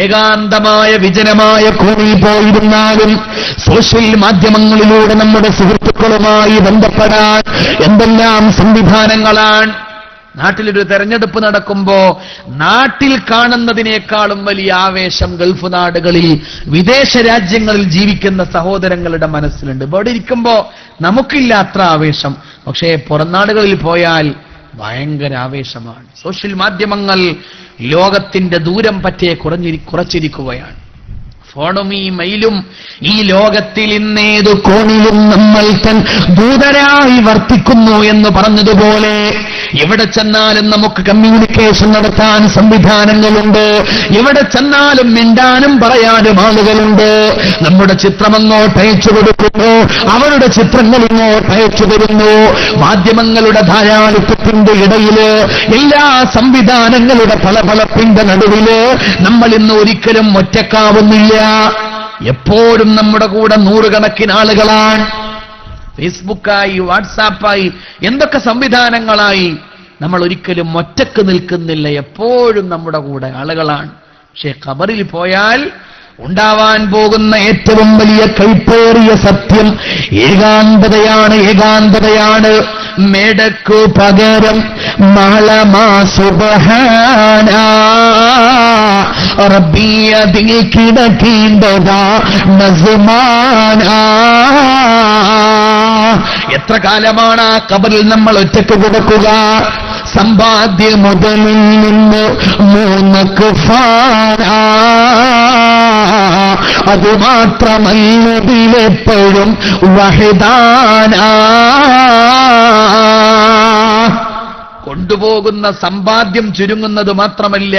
ഏകാന്തമായ വിജനമായ കോണിൽ പോയിരുന്നാലും സോഷ്യൽ മാധ്യമങ്ങളിലൂടെ നമ്മുടെ സുഹൃത്തുക്കളുമായി ബന്ധപ്പെടാൻ എന്തെല്ലാം സംവിധാനങ്ങളാണ്. നാട്ടിലൊരു തെരഞ്ഞെടുപ്പ് നടക്കുമ്പോ നാട്ടിൽ കാണുന്നതിനേക്കാളും വലിയ ആവേശം ഗൾഫ് നാടുകളിൽ, വിദേശ രാജ്യങ്ങളിൽ ജീവിക്കുന്ന സഹോദരങ്ങളുടെ മനസ്സിലുണ്ട്. ഇവിടെ ഇരിക്കുമ്പോ നമുക്കില്ല അത്ര ആവേശം, പക്ഷേ പുറം നാടുകളിൽ പോയാൽ ഭയങ്കര ആവേശമാണ്. സോഷ്യൽ മാധ്യമങ്ങൾ ലോകത്തിന്റെ ദൂരം പറ്റിയെ കുറച്ചിരിക്കുകയാണ്. ഫോണും ഈ മെയിലും ഈ ലോകത്തിൽ ഇന്നേതു കോണിലും നമ്മൾ തൻ ദൂതരായി വർത്തിക്കുന്നു എന്ന് പറഞ്ഞതുപോലെ എവിടെ ചെന്നാലും നമുക്ക് കമ്മ്യൂണിക്കേഷൻ നടത്താൻ സംവിധാനങ്ങളുണ്ട്. എവിടെ ചെന്നാലും മിണ്ടാനും പറയാനും ആളുകളുണ്ട്. നമ്മുടെ ചിത്രം അങ്ങോട്ട് അയച്ചു കൊടുക്കുന്നു, അവരുടെ ചിത്രങ്ങൾ ഇങ്ങോട്ട് അയച്ചു തരുന്നു. മാധ്യമങ്ങളുടെ ധാരാളിത്വത്തിന്റെ ഇടയില്, എല്ലാ സംവിധാനങ്ങളുടെ പളപളപ്പിന്റെ നടുവില് നമ്മൾ ഇന്ന് ഒരിക്കലും ഒറ്റക്കാവുന്നില്ല. എപ്പോഴും നമ്മുടെ കൂടെ 100 കണക്കിന് ആളുകളാണ്. ഫേസ്ബുക്കായി, വാട്സാപ്പായി, എന്തൊക്കെ സംവിധാനങ്ങളായി, നമ്മൾ ഒരിക്കലും ഒറ്റക്ക് നിൽക്കുന്നില്ല. എപ്പോഴും നമ്മുടെ കൂടെ ആളുകളാണ്. പക്ഷേ ഖബറിൽ പോയാൽ ഉണ്ടാവാൻ പോകുന്ന ഏറ്റവും വലിയ കൈപ്പേറിയ സത്യം ഏകാന്തതയാണ്. ഏകാന്തതയാണ്. മേടക്കു പകരം മളമാ സുബ്ഹാന റബ്ബിയതിൽ കിടക്കേണ്ടതാ നസ്മാന. എത്ര കാലമാണ് ആ ഖബറിൽ നമ്മൾ ഒറ്റക്ക് കിടക്കുക? സമ്പാദ്യ മുതലിൽ നിന്ന് 3 കുഫാന. അതുമാത്രമല്ലതിലെപ്പോഴും വഹിദാന. കൊണ്ടുപോകുന്ന സമ്പാദ്യം ചുരുങ്ങുന്നത് മാത്രമല്ല,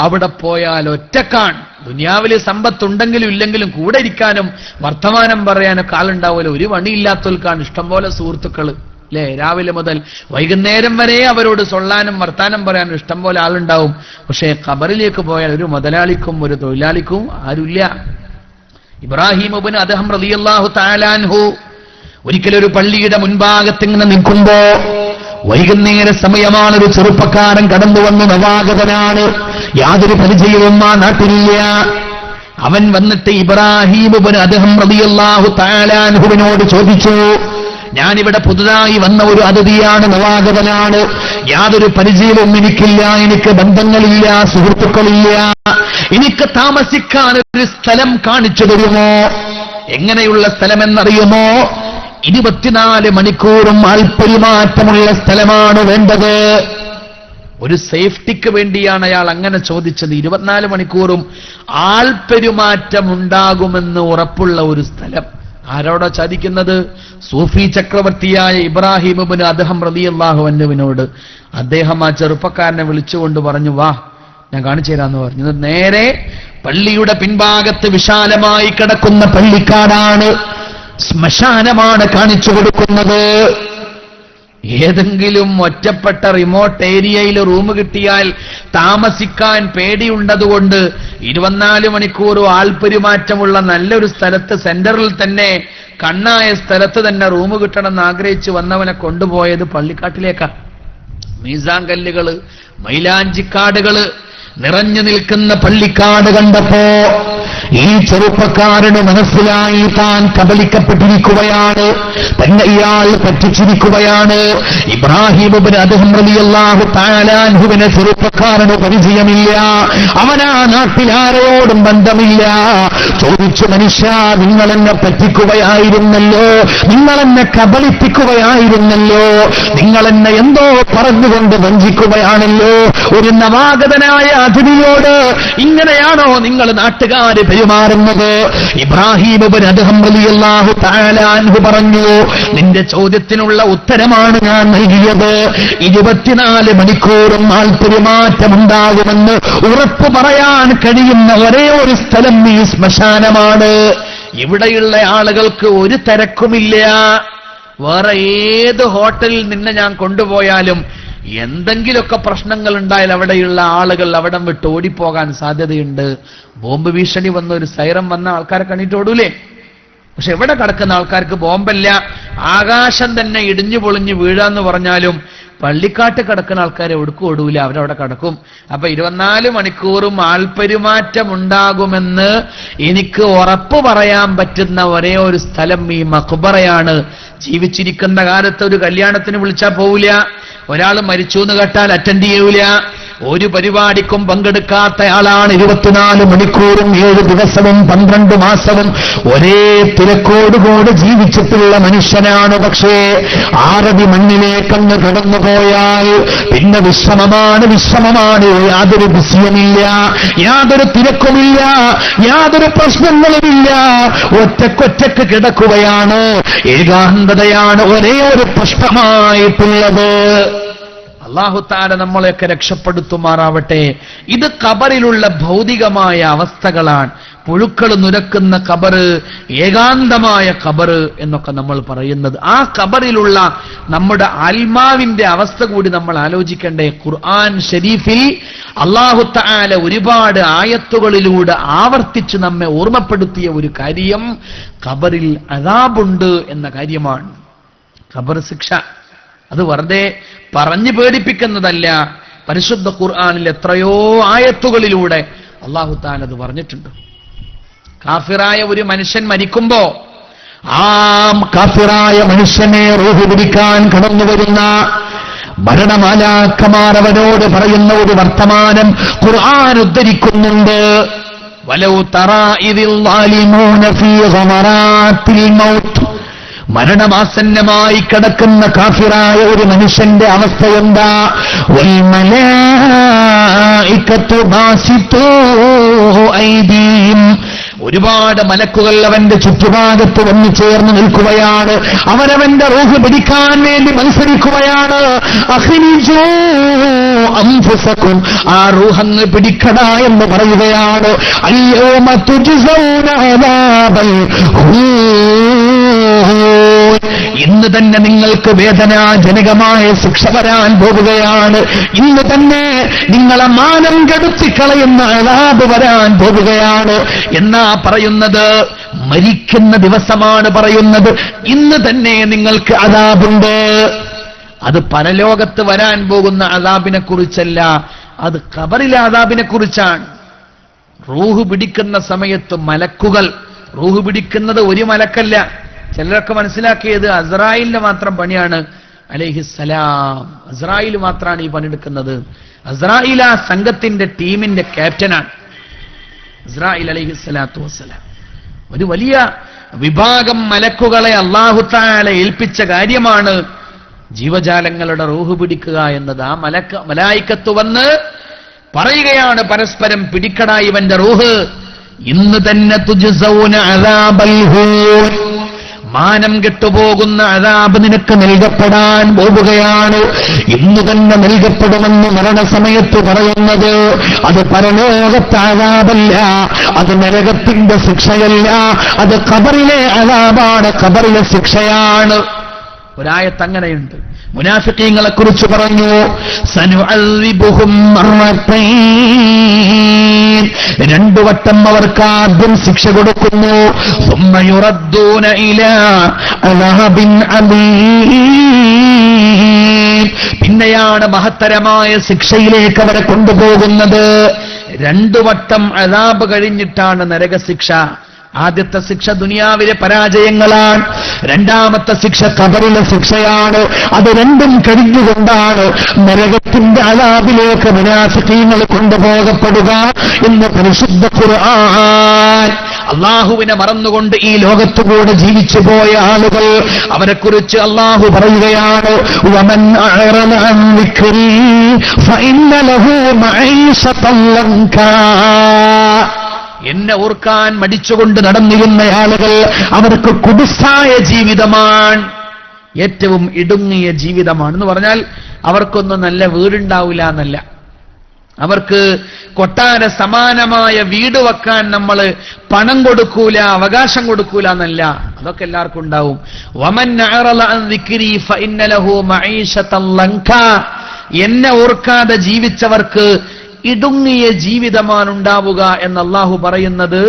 അവിടെ പോയാൽ ഒറ്റക്കാണ്. ദുനിയാവില് സമ്പത്തുണ്ടെങ്കിലും ഇല്ലെങ്കിലും കൂടെ ഇരിക്കാനും വർത്തമാനം പറയാനൊക്കെ ആളുണ്ടാവുമല്ലോ. ഒരു പണിയില്ലാത്തവർക്കാണ് ഇഷ്ടംപോലെ സുഹൃത്തുക്കള് അല്ലേ? രാവിലെ മുതൽ വൈകുന്നേരം വരെ അവരോട് സൊള്ളാനും വർത്താനം പറയാനും ഇഷ്ടംപോലെ ആളുണ്ടാവും. പക്ഷേ ഖബറിലേക്ക് പോയാൽ ഒരു മുതലാളിക്കും ഒരു തൊഴിലാളിക്കും ആരുമില്ല. ഇബ്രാഹിം ഇബ്നു അദ്ഹം റളിയല്ലാഹു തആല അൻഹു ഒരിക്കലൊരു പള്ളിയുടെ മുൻഭാഗത്തിങ്ങനെ നിൽക്കുമ്പോ വൈകുന്നേര സമയമാണ്. ഒരു ചെറുപ്പക്കാരൻ കടന്നു വന്ന് നവാഗതനാണ്. യാതൊരു പരിചയവും ആ നാട്ടിലില്ല. അവൻ വന്നിട്ട് ഇബ്രാഹിം ഇബ്നു അദ്ഹം റളിയല്ലാഹു തആല അൻഹുവിനോട് ചോദിച്ചു, ഞാനിവിടെ പുതുതായി വന്ന ഒരു അതിഥിയാണ്, നവാഗതനാണ്, യാതൊരു പരിചയവും എനിക്കില്ല, എനിക്ക് ബന്ധങ്ങളില്ല, സുഹൃത്തുക്കളില്ല, എനിക്ക് താമസിക്കാൻ ഒരു സ്ഥലം കാണിച്ചു തരുമോ? എങ്ങനെയുള്ള സ്ഥലമെന്നറിയുമോ? 24 മണിക്കൂറും ആൾപെരുമാറ്റമുള്ള സ്ഥലമാണ് വേണ്ടത്. ഒരു സേഫ്റ്റിക്ക് വേണ്ടിയാണ് അയാൾ അങ്ങനെ ചോദിച്ചത്. 24 മണിക്കൂറും ആൾപെരുമാറ്റം ഉണ്ടാകുമെന്ന് ഉറപ്പുള്ള ഒരു സ്ഥലം. ആരോടാ ചോദിക്കുന്നത്? സൂഫി ചക്രവർത്തിയായ ഇബ്രാഹിം ഇബ്നു അദ്ഹം റളിയല്ലാഹു അൻഹുവിനോട്. അദ്ദേഹം ആ ചെറുപ്പക്കാരനെ വിളിച്ചുകൊണ്ട് പറഞ്ഞു, വാ ഞാൻ കാണിച്ചു തരാന്ന് പറഞ്ഞു. നേരെ പള്ളിയുടെ പിൻഭാഗത്ത് വിശാലമായി കിടക്കുന്ന പള്ളിക്കാടാണ്, ശ്മശാനമാണ് കാണിച്ചു കൊടുക്കുന്നത്. ഏതെങ്കിലും ഒറ്റപ്പെട്ട റിമോട്ട് ഏരിയയിൽ റൂം കിട്ടിയാൽ താമസിക്കാൻ പേടിയുണ്ടതുകൊണ്ട് 24 മണിക്കൂറും ആൾപെരുമാറ്റമുള്ള നല്ലൊരു സ്ഥലത്ത്, സെന്ററിൽ തന്നെ, കണ്ണായ സ്ഥലത്ത് തന്നെ റൂം കിട്ടണമെന്ന് ആഗ്രഹിച്ച് വന്നവനെ കൊണ്ടുപോയത് പള്ളിക്കാട്ടിലേക്കാണ്. മീസാൻ കല്ലുകള്, മൈലാഞ്ചിക്കാടുകള് നിറഞ്ഞു നിൽക്കുന്ന പള്ളിക്കാട് കണ്ടപ്പോ ഈ ചെറുപ്പക്കാരന് മനസ്സിലായി താൻ കബളിക്കപ്പെട്ടിരിക്കുകയാണ്, തന്നെ ഇയാൾ പറ്റിച്ചിരിക്കുകയാണ്. ഇബ്രാഹിം ഇബ്നു അദ്ഹം റളിയല്ലാഹു തആല അൻഹുവിനെ ചെറുപ്പക്കാരന് പരിചയമില്ല, അവനാ നാട്ടിൽ ആരോടും ബന്ധമില്ല. ചോദിച്ചു, മനുഷ്യ, നിങ്ങൾ എന്നെ പറ്റിക്കുകയായിരുന്നല്ലോ, നിങ്ങൾ എന്നെ കബളിപ്പിക്കുകയായിരുന്നല്ലോ, നിങ്ങൾ എന്നെ എന്തോ പറഞ്ഞുകൊണ്ട് വഞ്ചിക്കുകയാണല്ലോ. ഒരു നവാഗതനായ അതിഥിയോട് ഇങ്ങനെയാണോ നിങ്ങൾ നാട്ടുകാര് പെരുമാറുന്നത്? ഇബ്രാഹിം ഇബ്നു അദ്ഹം റളിയല്ലാഹു തആല അൻഹു പറഞ്ഞു, നിന്റെ ചോദ്യത്തിനുള്ള ഉത്തരമാണ് ഞാൻ നൽകിയത്. 24 മണിക്കൂറും ആൾപെരുമാറ്റമുണ്ടാകുമെന്ന് ഉറപ്പു പറയാൻ കഴിയുന്ന ഒരേ ഒരു സ്ഥലം ഈ ശ്മശാനമാണ്. ഇവിടെയുള്ള ആളുകൾക്ക് ഒരു തിരക്കുമില്ല. വേറെ ഏത് ഹോട്ടലിൽ നിന്നെ ഞാൻ കൊണ്ടുപോയാലും എന്തെങ്കിലുമൊക്കെ പ്രശ്നങ്ങൾ ഉണ്ടായാൽ അവിടെയുള്ള ആളുകൾ അവിടം വിട്ട് ഓടിപ്പോകാൻ സാധ്യതയുണ്ട്. ബോംബ് ഭീഷണി വന്ന ഒരു സൈറം വന്ന ആൾക്കാരെ കണ്ടിട്ട് ഓടൂലേ? പക്ഷെ എവിടെ കിടക്കുന്ന ആൾക്കാർക്ക് ബോംബല്ല, ആകാശം തന്നെ ഇടിഞ്ഞു പൊളിഞ്ഞു വീഴാന്ന് പറഞ്ഞാലും പള്ളിക്കാട്ട് കിടക്കുന്ന ആൾക്കാരെ എവിടേക്കും ഓടൂല, അവരവിടെ കിടക്കും. അപ്പൊ 24 മണിക്കൂറും ആൾപെരുമാറ്റം ഉണ്ടാകുമെന്ന് എനിക്ക് ഉറപ്പ് പറയാൻ പറ്റുന്ന ഒരേ ഒരു സ്ഥലം ഈ മഖ്ബറയാണ്. ജീവിച്ചിരിക്കുന്ന കാലത്ത് ഒരു കല്യാണത്തിന് വിളിച്ചാൽ പോവില്ല, ഒരാൾ മരിച്ചു എന്ന് കേട്ടാൽ അറ്റൻഡ് ചെയ്യൂല, ഒരു പരിപാടിക്കും പങ്കെടുക്കാത്ത ആളാണ്. 24 മണിക്കൂറും 7 ദിവസവും 12 മാസവും ഒരേ തിരക്കോടുകൂടി ജീവിച്ചിട്ടുള്ള മനുഷ്യനാണ്. പക്ഷേ ആറടി മണ്ണിലേക്കങ്ങ് കടന്നുപോയാൽ പിന്നെ വിശ്രമമാണ്, വിശ്രമമാണ്. യാതൊരു ബിസിയുമില്ല, യാതൊരു തിരക്കുമില്ല, യാതൊരു പ്രശ്നങ്ങളുമില്ല. ഒറ്റക്കൊറ്റക്ക് കിടക്കുകയാണ്. ഏകാന്തതയാണ് ഒരേ ഒരു പ്രശ്നമായിട്ടുള്ളത്. അല്ലാഹു തആല നമ്മളെയൊക്കെ രക്ഷപ്പെടുത്തുമാറാവട്ടെ. ഇത് ഖബറിലുള്ള ഭൗതികമായ അവസ്ഥകളാണ്. പുഴുക്കൾ നുരക്കുന്ന ഖബറ്, ഏകാന്തമായ ഖബറ് എന്നൊക്കെ നമ്മൾ പറയുന്നത്. ആ ഖബറിലുള്ള നമ്മുടെ ആത്മാവിന്റെ അവസ്ഥ കൂടി നമ്മൾ ആലോചിക്കണ്ടേ? ഖുർആൻ ഷരീഫിൽ അല്ലാഹു തആല ഒരുപാട് ആയത്തുകളിലൂടെ ആവർത്തിച്ച് നമ്മെ ഓർമ്മപ്പെടുത്തിയ ഒരു കാര്യം ഖബറിൽ അദാബുണ്ട് എന്ന കാര്യമാണ്. ഖബർ ശിക്ഷ അത് വെറുതെ പറഞ്ഞു പേടിപ്പിക്കുന്നതല്ല. പരിശുദ്ധ ഖുർആനിൽ എത്രയോ ആയത്തുകളിലൂടെ അല്ലാഹു തആല അത് പറഞ്ഞിട്ടുണ്ട്. കാഫിറായ ഒരു മനുഷ്യൻ മരിക്കുമ്പോ ആ കാഫിറായ മനുഷ്യനെ റൂഹ് പിടിക്കാൻ കടന്നു വരുന്ന മരണമാലാഖമാർ അവനോട് പറയുന്ന ഒരു വർത്തമാനം ഖുർആൻ ഉദ്ധരിക്കുന്നുണ്ട്. വലൗ തറാ ഇദിൽ ളാലിമൂന ഫീ ഗമറാത്തിൽ മൗത്ത്, മരണമാസന്നമായി കിടക്കുന്ന കാഫിറായ ഒരു മനുഷ്യന്റെ അവസ്ഥയുണ്ടാ. വൽ മലായികത്തു ബാസിതൂ ഐദീഹിം, ഒരുപാട് മലക്കുകൾ അവന്റെ ചുറ്റുഭാഗത്ത് വന്നു ചേർന്ന് നിൽക്കുകയാണ്. അവനവന്റെ റൂഹ് പിടിക്കാൻ വേണ്ടി മത്സരിക്കുകയാണ്. അഖ്രിജൂ അൻഫുസകും, ആ റൂഹങ്ങ് പിടിക്കടാ എന്ന് പറയുകയാണ്. അൽയൗമ തുജ്സൗന അദാബൽ ഇന്ന് തന്നെ നിങ്ങൾക്ക് വേദനാജനകമായ ശിക്ഷ വരാൻ പോവുകയാണ്. ഇന്ന് തന്നെ നിങ്ങളെ മാനം കെടുത്തിക്കളയുന്ന അദാബ് വരാൻ പോവുകയാണ് എന്നാ പറയുന്നത്. മരിക്കുന്ന ദിവസമാണ് പറയുന്നത്. ഇന്ന് തന്നെ നിങ്ങൾക്ക് അദാബുണ്ട്. അത് പരലോകത്ത് വരാൻ പോകുന്ന അദാബിനെ കുറിച്ചല്ല, അത് ഖബറിലെ അദാബിനെ കുറിച്ചാണ്. റൂഹ് പിടിക്കുന്ന സമയത്ത് മലക്കുകൾ, റൂഹ് പിടിക്കുന്നത് ഒരു മലക്കല്ല, ചിലരൊക്കെ മനസ്സിലാക്കിയത് അസ്രായിലിന്റെ മാത്രം പണിയാണ് അലൈഹിസ്സലാം. അസ്രായിൽ മാത്രമാണ് ഈ പണിയെടുക്കുന്നത്. അസ്രായിൽ ആ സംഘത്തിന്റെ ടീമിന്റെ ക്യാപ്റ്റനാണ്. ഇസ്രായേൽ അലൈഹിസ്സലാത്തു വസ്സലാം ഒരു വലിയ വിഭാഗം മലക്കുകളെ അല്ലാഹു തആല ഏൽപ്പിച്ച കാര്യമാണ് ജീവജാലങ്ങളുടെ റൂഹ് പിടിക്കുക എന്നത്. ആ മലായിക്കത്ത് വന്ന് പറയുകയാണ് പരസ്പരം, പിടിക്കടാ ഇവന്റെ റൂഹ്, ഇന്ന് തന്നെ തുജ്സൗന അദാബൽ ഹൂൻ, മാനം കെട്ടുപോകുന്ന അദാബ് നിനക്ക് നൽകപ്പെടാൻ പോവുകയാണ്. ഇന്ന് തന്നെ നൽകപ്പെടുമെന്ന് മരണസമയത്ത് പറയുന്നത് അത് പരലോകത്തെ അദാബല്ല, അത് നരകത്തിന്റെ ശിക്ഷയല്ല, അത് ഖബറിലെ അദാബാണ്, ഖബറിലെ ശിക്ഷയാണ്. ഒരായത്ത് അങ്ങനെയുണ്ട്. മുനാഫിഖീങ്ങളെ കുറിച്ച് പറഞ്ഞു, സനുഅദ്ദിബുഹും മർറത്തൈൻ, 2 വട്ടം അവർക്ക് ആദ്യം ശിക്ഷ കൊടുക്കുന്നു. സുമ്മ യുറദ്ദൂന ഇലാ അദാബിൻ അലീം, പിന്നെയാണ് മഹത്തരമായ ശിക്ഷയിലേക്ക് അവരെ കൊണ്ടുപോകുന്നത്. 2 വട്ടം അദാബ് കഴിഞ്ഞിട്ടാണ് നരകശിക്ഷ. ആദ്യത്തെ ശിക്ഷ ദുനിയാവിലെ പരാജയങ്ങളാണ്, രണ്ടാമത്തെ ശിക്ഷ ഖബറിലെ ശിക്ഷയാണ്. അത് രണ്ടും കഴിഞ്ഞുകൊണ്ടാണ് നരകത്തിന്റെ അദാബിലേക്ക് മുനാഫിഖീങ്ങൾ കൊണ്ടുപോകപ്പെടുക എന്ന് പരിശുദ്ധ ഖുർആൻ. അള്ളാഹുവിനെ മറന്നുകൊണ്ട് ഈ ലോകത്തുകൂടെ ജീവിച്ചു പോയ ആളുകൾ, അവരെക്കുറിച്ച് അള്ളാഹു പറയുകയാണ്, വമൻ അഅറദ അൻ ദിക്രി ഫഇന്ന ലഹു മഈശതൻ ലൻകാ, എന്നെ ഓർക്കാൻ മടിച്ചുകൊണ്ട് നടന്നിരുന്ന ആളുകൾ അവർക്ക് കുടുസായ ജീവിതമാണ്, ഏറ്റവും ഇടുങ്ങിയ ജീവിതമാണ്. എന്ന് പറഞ്ഞാൽ അവർക്കൊന്നും നല്ല വീടുണ്ടാവില്ല എന്നല്ല, അവർക്ക് കൊട്ടാര സമാനമായ വീട് വെക്കാൻ നമ്മൾ പണം കൊടുക്കൂല, അവകാശം കൊടുക്കൂല എന്നല്ല, അതൊക്കെ എല്ലാവർക്കും ഉണ്ടാവും. വമൻ അഅറദ അൻ ദിക്രി ഫഇന്ന ലഹു മഈശതൻ ലൻകാ, എന്നെ ഓർക്കാതെ ജീവിച്ചവർക്ക് ഇടുങ്ങിയ ജീവിതമാണ് ഉണ്ടാവുക എന്ന് അള്ളാഹു പറയുന്നത്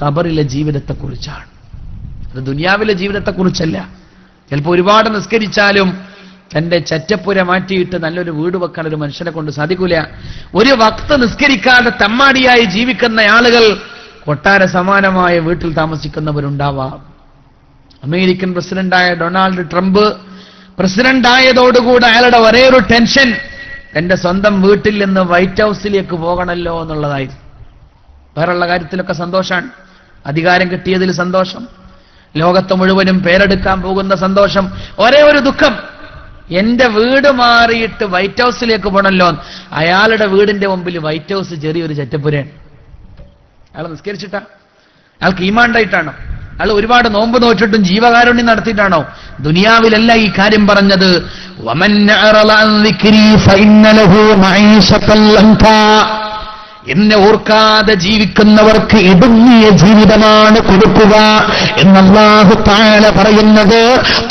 ഖബറിലെ ജീവിതത്തെക്കുറിച്ചാണ്. അത് ദുനിയാവിലെ ജീവിതത്തെക്കുറിച്ചല്ല. ചിലപ്പോൾ ഒരുപാട് നിസ്കരിച്ചാലും തന്റെ ചറ്റപ്പുര മാറ്റിയിട്ട് നല്ലൊരു വീട് വെക്കാൻ ഒരു മനുഷ്യനെ കൊണ്ട് സാധിക്കൂല. ഒരു വക്ത് നിസ്കരിക്കാതെ തമ്മാടിയായി ജീവിക്കുന്ന ആളുകൾ കൊട്ടാര സമാനമായ വീട്ടിൽ താമസിക്കുന്നവരുണ്ടാവാം. അമേരിക്കൻ പ്രസിഡന്റായ ഡൊണാൾഡ് ട്രംപ് പ്രസിഡന്റായതോടുകൂടെ അയാളുടെ ഒരേ ഒരു ടെൻഷൻ എന്റെ സ്വന്തം വീട്ടിൽ നിന്ന് വൈറ്റ് ഹൗസിലേക്ക് പോകണല്ലോ എന്നുള്ളതായിരുന്നു. വേറെയുള്ള കാര്യത്തിലൊക്കെ സന്തോഷമാണ്, അധികാരം കിട്ടിയതിൽ സന്തോഷം, ലോകത്ത് മുഴുവനും പേരെടുക്കാൻ പോകുന്ന സന്തോഷം. ഒരേ ഒരു ദുഃഖം, എന്റെ വീട് മാറിയിട്ട് വൈറ്റ് ഹൗസിലേക്ക് പോകണല്ലോ. അയാളുടെ വീടിന്റെ മുമ്പിൽ വൈറ്റ് ഹൗസ് ചെറിയൊരു ചെറ്റപ്പുരയാണ്. അയാൾ നിസ്കരിച്ചിട്ടാ? അയാൾക്ക് ഈമാണ്ടായിട്ടാണോ? അയാൾ ഒരുപാട് നോമ്പ് നോച്ചിട്ടും ജീവകാരുണ്യം നടത്തിയിട്ടാണോ? ദുനിയാവിലല്ല ഈ കാര്യം പറഞ്ഞത്. വമൻ അഅറദ അൻ ദിക്രി ഫഇന്ന ലഹു മഈശതൻ ലൻകാ, എന്നെ ഓർക്കാതെ ജീവിക്കുന്നവർക്ക് ഇടുങ്ങിയ ജീവിതമാണ് കൊടുക്കുക എന്ന് അല്ലാഹു തആല പറയുന്നത്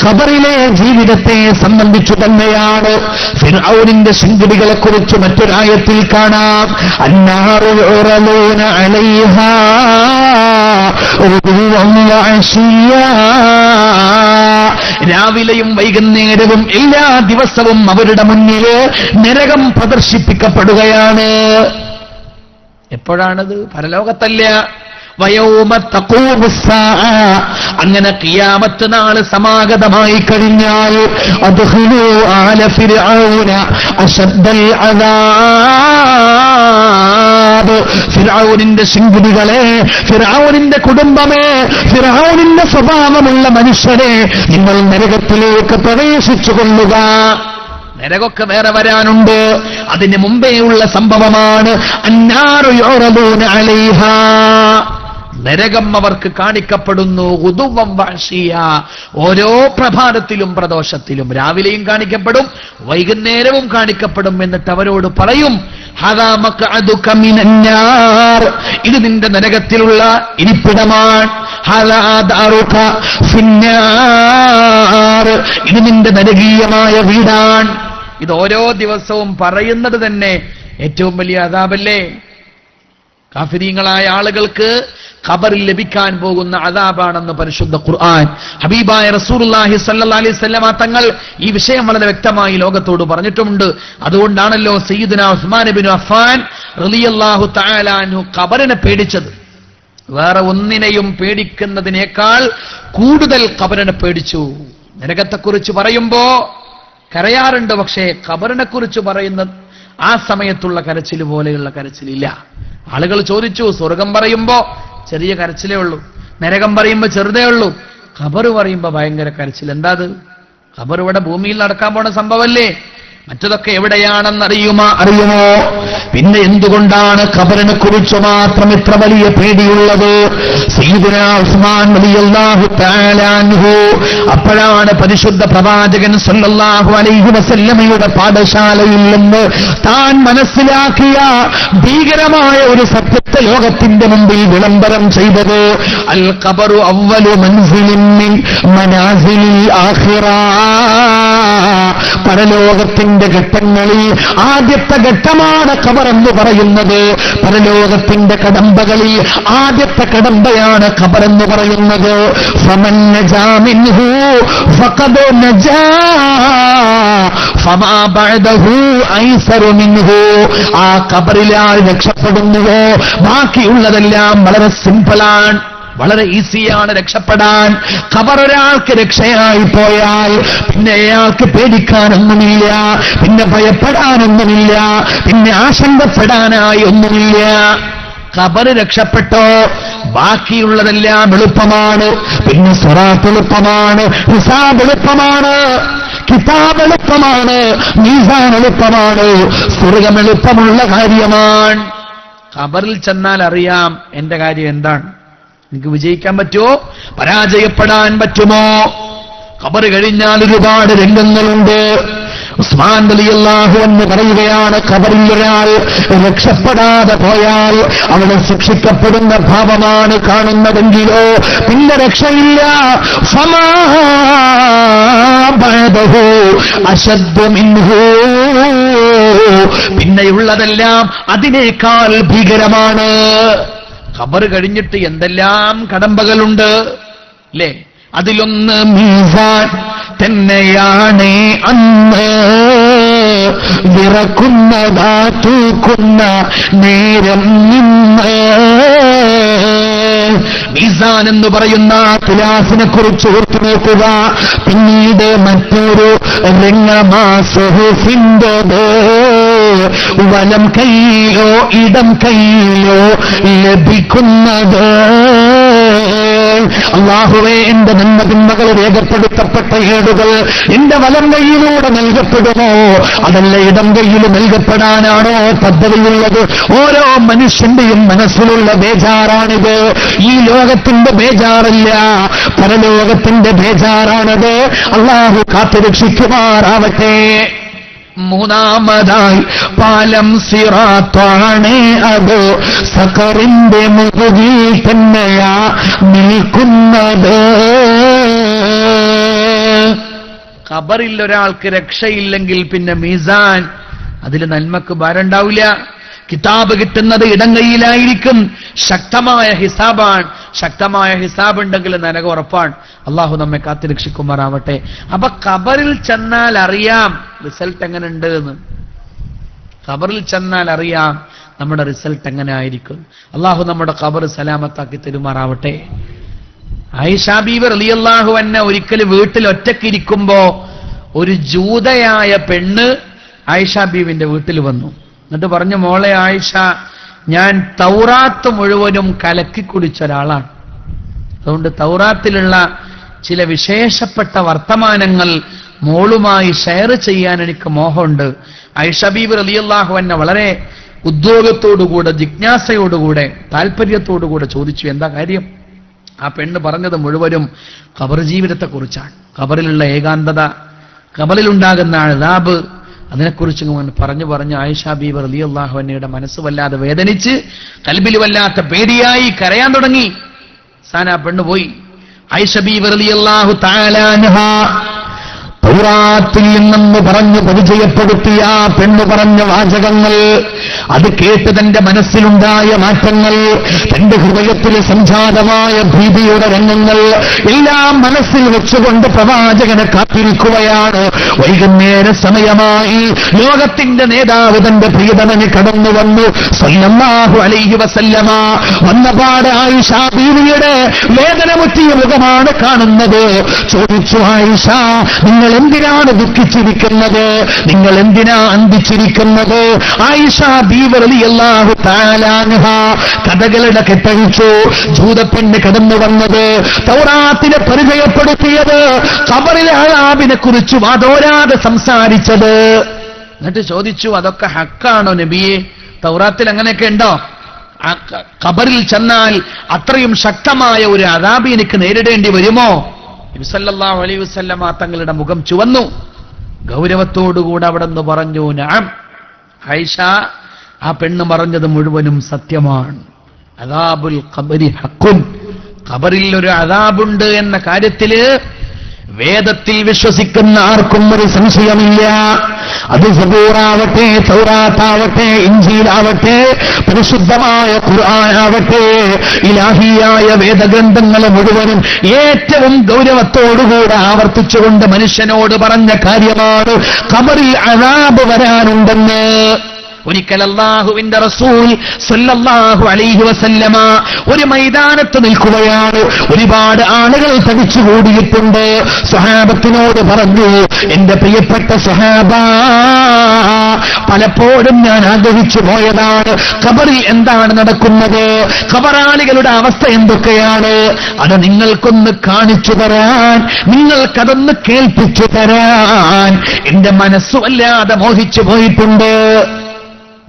ഖബറിലെ ജീവിതത്തെ സംബന്ധിച്ചു തന്നെയാണ്. ഫിർഔനിന്റെ ശിങ്കിടികളെ കുറിച്ച് മറ്റൊരായത്തിൽ കാണാം, അന്നാറു യുറലൂന അലൈഹാ ഉദുവൻ വഅശിയ്യാ, രാവിലെയും വൈകുന്നേരവും എല്ലാ ദിവസവും അവരുടെ മുന്നിൽ നരകം പ്രദർശിപ്പിക്കപ്പെടുകയാണ്. എപ്പോഴാണത്? പരലോകത്തല്ല. വയൗമ തഖൂമു സ്സാഅ, അങ്ങനെ ഖിയാമത്ത് നാൾ സമാഗതമായി കഴിഞ്ഞാൽ അദ്ഖിലൂ ആല ഫിർഔന അശദ്ദൽ അദാബ്, ഫിർഔനിന്റെ ശിങ്കിടികളെ, ഫിർഔനിന്റെ കുടുംബമേ, ഫിർഔനിന്റെ സ്വഭാവമുള്ള മനുഷ്യരെ നിങ്ങൾ നരകത്തിലേക്ക് പ്രവേശിച്ചു കൊള്ളുക. നരകമൊക്കെ വേറെ വരാനുണ്ട്. അതിന് മുമ്പേ ഉള്ള സംഭവമാണ് അന്നാറു യുറദൂന അലൈഹാ, നരകം അവർക്ക് കാണിക്കപ്പെടുന്നു. ഉദുവൻ വഅശിയ, ഓരോ പ്രഭാതത്തിലും പ്രദോഷത്തിലും, രാവിലെയും കാണിക്കപ്പെടും വൈകുന്നേരവും കാണിക്കപ്പെടും. എന്നിട്ട് അവരോട് പറയും, ഹദാ മഖഅദുക മിനന്നാർ, ഇത് നിന്റെ നരകത്തിലുള്ള ഇരിപ്പിടമാണ്. ഹദാ ദാറുക ഫിന്നാർ, ഇത് നിന്റെ നരകീയമായ വീടാണ്. ഇത് ഓരോ ദിവസവും പറയുന്നത് തന്നെ ഏറ്റവും വലിയ അദാബല്ലേ? കാഫിരീങ്ങളായ ആളുകൾക്ക് ഖബറിൽ ലഭിക്കാൻ പോകുന്ന അദാബാണെന്ന് പരിശുദ്ധ ഖുർആൻ. ഹബീബായ റസൂലുള്ളാഹി സ്വല്ലല്ലാഹി അലൈഹി വസല്ലമ തങ്ങൾ ഈ വിഷയം വളരെ വ്യക്തമായി ലോകത്തോട് പറഞ്ഞിട്ടുമുണ്ട്. അതുകൊണ്ടാണല്ലോ സയ്യിദുനാ ഉസ്മാൻ ഇബ്നു അഫ്ഫാൻ റളിയല്ലാഹു തആല അൻഹു ഖബറിനെ പേടിച്ചത്. വേറെ ഒന്നിനെയും പേടിക്കുന്നതിനേക്കാൾ കൂടുതൽ ഖബറിനെ പേടിച്ചു. നരകത്തെക്കുറിച്ച് പറയുമ്പോ കരയാറുണ്ട്, പക്ഷേ ഖബറിനെ കുറിച്ച് പറയുന്ന ആ സമയത്തുള്ള കരച്ചിൽ പോലെയുള്ള കരച്ചിലില്ല. ആളുകൾ ചോദിച്ചു, സ്വർഗം പറയുമ്പോ ചെറിയ കരച്ചിലേ ഉള്ളൂ, നരകം പറയുമ്പോ ചെറുതേ ഉള്ളൂ, ഖബർ പറയുമ്പോ ഭയങ്കര കരച്ചിൽ. എന്താ അത്? ഖബർ ഇവിടെ ഭൂമിയിൽ നടക്കാൻ പോണ സംഭവല്ലേ, മറ്റതൊക്കെ എവിടെയാണെന്നറിയുമോ? പിന്നെ എന്തുകൊണ്ടാണ് ഖബറിനെ കുറിച്ച് മാത്രം ഇത്ര വലിയ പേടിയുള്ളത്? സയ്യിദുനാ ഉസ്മാൻ റളിയല്ലാഹു തആല അൻഹു അപ്പോഴാണ് പരിശുദ്ധ പ്രവാചകൻ സല്ലല്ലാഹു അലൈഹി വസല്ലമയുടെ പാഠശാലയിൽ നിന്ന് താൻ മനസ്സിലാക്കിയ ഭീകരമായ ഒരു സത്യത്തെ ലോകത്തിന്റെ മുമ്പിൽ വിളംബരം ചെയ്തത്. അൽ ഖബറു അവ്വലു മൻസിലിൻ മിൻ മനാസിലിൽ ആഖിറ. പരലോകത്തിന്റെ ഘട്ടങ്ങളിൽ ആദ്യത്തെ ഘട്ടമാണ് ഖബർ എന്ന് പറയുന്നത്. പരലോകത്തിന്റെ കടമ്പകളിൽ ആദ്യത്തെ കടമ്പയാണ് ഖബർ എന്ന് പറയുന്നത്. ഫമൻ നജാ മിൻഹു ഫഖദ് നജാ ഫമാ ബഅദഹു ഐസറു മിൻഹു. ആ ഖബറിലാൽ രക്ഷപ്പെടുന്നുവോ ബാക്കിയുള്ളതെല്ലാം വളരെ സിമ്പിളാണ്, വളരെ ഈസിയാണ് രക്ഷപ്പെടാൻ. ഖബർ ഒരാൾക്ക് രക്ഷയായി പോയാൽ പിന്നെ അയാൾക്ക് പേടിക്കാനൊന്നുമില്ല, പിന്നെ ഭയപ്പെടാനൊന്നുമില്ല, പിന്നെ ആശങ്കപ്പെടാനായി ഒന്നുമില്ല. ഖബർ രക്ഷപ്പെട്ടോ ബാക്കിയുള്ളതെല്ലാം എളുപ്പമാണ്. പിന്നെ സിറാത്ത് എളുപ്പമാണ്, ഹിസാബ് എളുപ്പമാണ്, കിതാബ് എളുപ്പമാണ്, മീസാൻ എളുപ്പമാണ്, സ്വർഗ്ഗം എളുപ്പമുള്ള കാര്യമാണ്. ഖബറിൽ ചെന്നാൽ അറിയാം എന്റെ കാര്യം എന്താണ്, എനിക്ക് വിജയിക്കാൻ പറ്റുമോ പരാജയപ്പെടാൻ പറ്റുമോ. ഖബർ കഴിഞ്ഞാൽ ഒരുപാട് രംഗങ്ങളുണ്ട്. ഉസ്മാൻ റളിയല്ലാഹു അൻഹു പറയുകയാണ്, ഖബറിൽ ഒരാൾ രക്ഷപ്പെടാതെ പോയാൽ അവിടെ ശിക്ഷിക്കപ്പെടുന്ന ഭാവമാണ് കാണുന്നതെങ്കിലോ പിന്നെ രക്ഷയില്ല. ഫമാ ബഅദഹു അശദ്ദു മിൻഹു. പിന്നെയുള്ളതെല്ലാം അതിനേക്കാൾ ഭീകരമാണ്. ഖബർ കഴിഞ്ഞിട്ട് എന്തെല്ലാം കടമ്പകളുണ്ട് അല്ലേ? അതിലൊന്ന് മീസാൻ തന്നെയാണ്. അന്ന് വിറക്കുന്നതാ തൂക്കുന്ന നേരം നിന്ന്. മീസാൻ എന്ന് പറയുന്ന തുലാസിനെ കുറിച്ച് ഓർത്തു നോക്കുക. പിന്നീട് മറ്റൊരു രംഗമാസുഹിന്റേത്. വലം കൈയിലോ ഇടം കൈയിലോ ലഭിക്കുന്നത്. അല്ലാഹുവേ, എന്റെ നന്മതിന്മകൾ രേഖപ്പെടുത്തപ്പെട്ട ഏടുകൾ എന്റെ വലം കൈയിലൂടെ നൽകപ്പെടുമോ അതല്ല ഇടം കൈയിൽ നൽകപ്പെടാനാണോ പദ്ധതിയുള്ളത്? ഓരോ മനുഷ്യന്റെയും മനസ്സിലുള്ള ബേജാറാണിത്. ഈ ലോകത്തിന്റെ ബേജാറല്ല, പരലോകത്തിന്റെ ബേജാറാണത്. അല്ലാഹു കാത്തുരക്ഷിക്കുമാറാവട്ടെ. മൂന്നാമതായി പാലം സിറാത്താണ്. അത് സഖറിന്റെ മുഖിൽ തന്നെയാ നിൽക്കുന്നത്. ഖബറിൽ ഒരാൾക്ക് രക്ഷയില്ലെങ്കിൽ പിന്നെ മീസാൻ, അതിൽ നന്മക്ക് ഭാരമുണ്ടാവില്ല. കിതാബ് കിട്ടുന്നത് ഇടങ്കൈയിലായിരിക്കും. ശക്തമായ ഹിസാബാണ്. ശക്തമായ ഹിസാബ് ഉണ്ടെങ്കിൽ നരകം ഉറപ്പാണ്. അള്ളാഹു നമ്മെ കാത്തുരക്ഷിക്കുമാറാവട്ടെ. അപ്പൊ ഖബറിൽ ചെന്നാൽ അറിയാം റിസൾട്ട് എങ്ങനെ ഉണ്ട് എന്ന്. ഖബറിൽ ചെന്നാൽ അറിയാം നമ്മുടെ റിസൾട്ട് എങ്ങനെ ആയിരിക്കും. അള്ളാഹു നമ്മുടെ ഖബർ സലാമത്താക്കി തരുമാറാവട്ടെ. ആയിഷാ ബീവി റളിയല്ലാഹു അൻഹ ഒരിക്കൽ വീട്ടിൽ ഒറ്റക്കിരിക്കുമ്പോ ഒരു ജൂതയായ പെണ്ണ് ആയിഷാ ബീവിന്റെ വീട്ടിൽ വന്നു. എന്നിട്ട് പറഞ്ഞു, മോളെ ആയിഷ, ഞാൻ തൗറാത്ത് മുഴുവനും കലക്കി കുടിച്ച ഒരാളാണ്. അതുകൊണ്ട് തൗറാത്തിലുള്ള ചില വിശേഷപ്പെട്ട വർത്തമാനങ്ങൾ മോളുമായി ഷെയർ ചെയ്യാൻ എനിക്ക് മോഹമുണ്ട്. ആയിഷ ബീബി റളിയല്ലാഹു അൻഹ വളരെ ഉദ്യോഗത്തോടുകൂടെ, ജിജ്ഞാസയോടുകൂടെ, താല്പര്യത്തോടുകൂടെ ചോദിച്ചു, എന്താ കാര്യം? ആ പെണ്ണ് പറഞ്ഞത് മുഴുവനും ഖബർ ജീവിതത്തെക്കുറിച്ചാണ്. ഖബറിലുള്ള ഏകാന്തത, ഖബറിലുണ്ടാകുന്ന അദാബ്, അതിനെക്കുറിച്ച് പറഞ്ഞു ആയിഷാ ബീബി റളിയല്ലാഹു അൻഹയുടെ മനസ്സ് വല്ലാതെ വേദനിച്ച്, കൽബിൽ വല്ലാത്ത പേടിയായി, കരയാൻ തുടങ്ങി. സാന പെണ്ണ് പോയി. ആയിഷ ബീബി റളിയല്ലാഹു തആല അൻഹ തൗറാത്തിൽ നിന്നെന്ന് പറഞ്ഞു പരിചയപ്പെടുത്തിയ ആ പെണ്ണു പറഞ്ഞ വാചകങ്ങൾ, അത് കേട്ട് തന്റെ മനസ്സിലുണ്ടായ മാറ്റങ്ങൾ, തന്റെ ഹൃദയത്തിൽ സംജാതമായ ഭീതിയുടെ രംഗങ്ങൾ എല്ലാം മനസ്സിൽ വെച്ചുകൊണ്ട് പ്രവാചകനെ കാത്തിരിക്കുകയാണ്. വൈകുന്നേര സമയമായി ലോകത്തിന്റെ നേതാവ് തന്റെ പ്രിയതമന് കടന്നു വന്നു സല്ലല്ലാഹു അലൈഹി വസല്ലമ. വന്നപാട് ആയിഷ ബീവിയുടെ വേദനമുറ്റിയ മുഖമാണ് കാണുന്നത്. ചോദിച്ചു, ആയിഷ, നിങ്ങൾ എന്തിനാണ് ദുഃഖിച്ചിരിക്കുന്നത്? നിങ്ങൾ എന്തിനാ അന്തിച്ചിരിക്കുന്നത്? ആയിഷ ബീവി റളിയല്ലാഹു തആല അൻഹ കഥകളുടെ കെട്ടഴിച്ചു. ജൂതപ്പെണ്ണ് കടന്നു വന്നത്, തൗറാത്തിനെ പരിചയപ്പെടുത്തിയത്, ഖബറിലെ അദാബിനെ കുറിച്ച് വാദോരാതെ സംസാരിച്ചത്. എന്നിട്ട് ചോദിച്ചു, അതൊക്കെ ഹക്കാണോ നബിയെ? തൗറാത്തിൽ അങ്ങനെയൊക്കെ ഉണ്ടോ? ഖബറിൽ ചെന്നാൽ അത്രയും ശക്തമായ ഒരു അദാബ് എനിക്ക് നേരിടേണ്ടി വരുമോ? നബി സല്ലല്ലാഹു അലൈഹി വസല്ലമ തങ്ങളുടെ മുഖം ചുവന്നു. ഗൗരവത്തോടുകൂടെ അവിടെ നിന്ന് പറഞ്ഞു, നഅം. ആയിഷ, ആ പെണ്ണ് പറഞ്ഞത് മുഴുവനും സത്യമാണ്. അദാബുൽ ഖബരി ഹഖുൻ. ഖബറിൽ ഒരു അദാബുണ്ട് എന്ന കാര്യത്തില് വേദത്തിൽ വിശ്വസിക്കുന്ന ആർക്കും ഒരു സംശയമില്ല. അത് സബൂറാവട്ടെ, തൗറാത്താവട്ടെ, ഇൻജീലാവട്ടെ, പരിശുദ്ധമായ ഖുർആനാവട്ടെ, ഇലാഹിയായ വേദഗ്രന്ഥങ്ങൾ മുഴുവനും ഏറ്റവും ഗൗരവത്തോടുകൂടെ ആവർത്തിച്ചുകൊണ്ട് മനുഷ്യനോട് പറഞ്ഞ കാര്യമാണ് ഖബറിൽ അദാബ് വരാനുണ്ടെന്ന്. ഒരിക്കൽ അല്ലാഹുവിന്റെ റസൂൽ സല്ലല്ലാഹു അലൈഹി വസല്ലമ ഒരു മൈതാനത്ത് നിൽക്കുകയാണ്. ഒരുപാട് ആളുകൾ തടിച്ചുകൂടിയിട്ടുണ്ട്. സ്വഹാബത്തിനോട് പറഞ്ഞു, എന്റെ പ്രിയപ്പെട്ട സ്വഹാബ, പലപ്പോഴും ഞാൻ ആഗ്രഹിച്ചു പോയതാണ് ഖബറിൽ എന്താണ് നടക്കുന്നത്, ഖബറാളികളുടെ അവസ്ഥ എന്തൊക്കെയാണ്, അത് നിങ്ങൾക്കൊന്ന് കാണിച്ചു തരാൻ, നിങ്ങൾക്കതൊന്ന് കേൾപ്പിച്ചു തരാൻ എന്റെ മനസ്സുവല്ലാതെ മോഹിച്ചു പോയിട്ടുണ്ട്.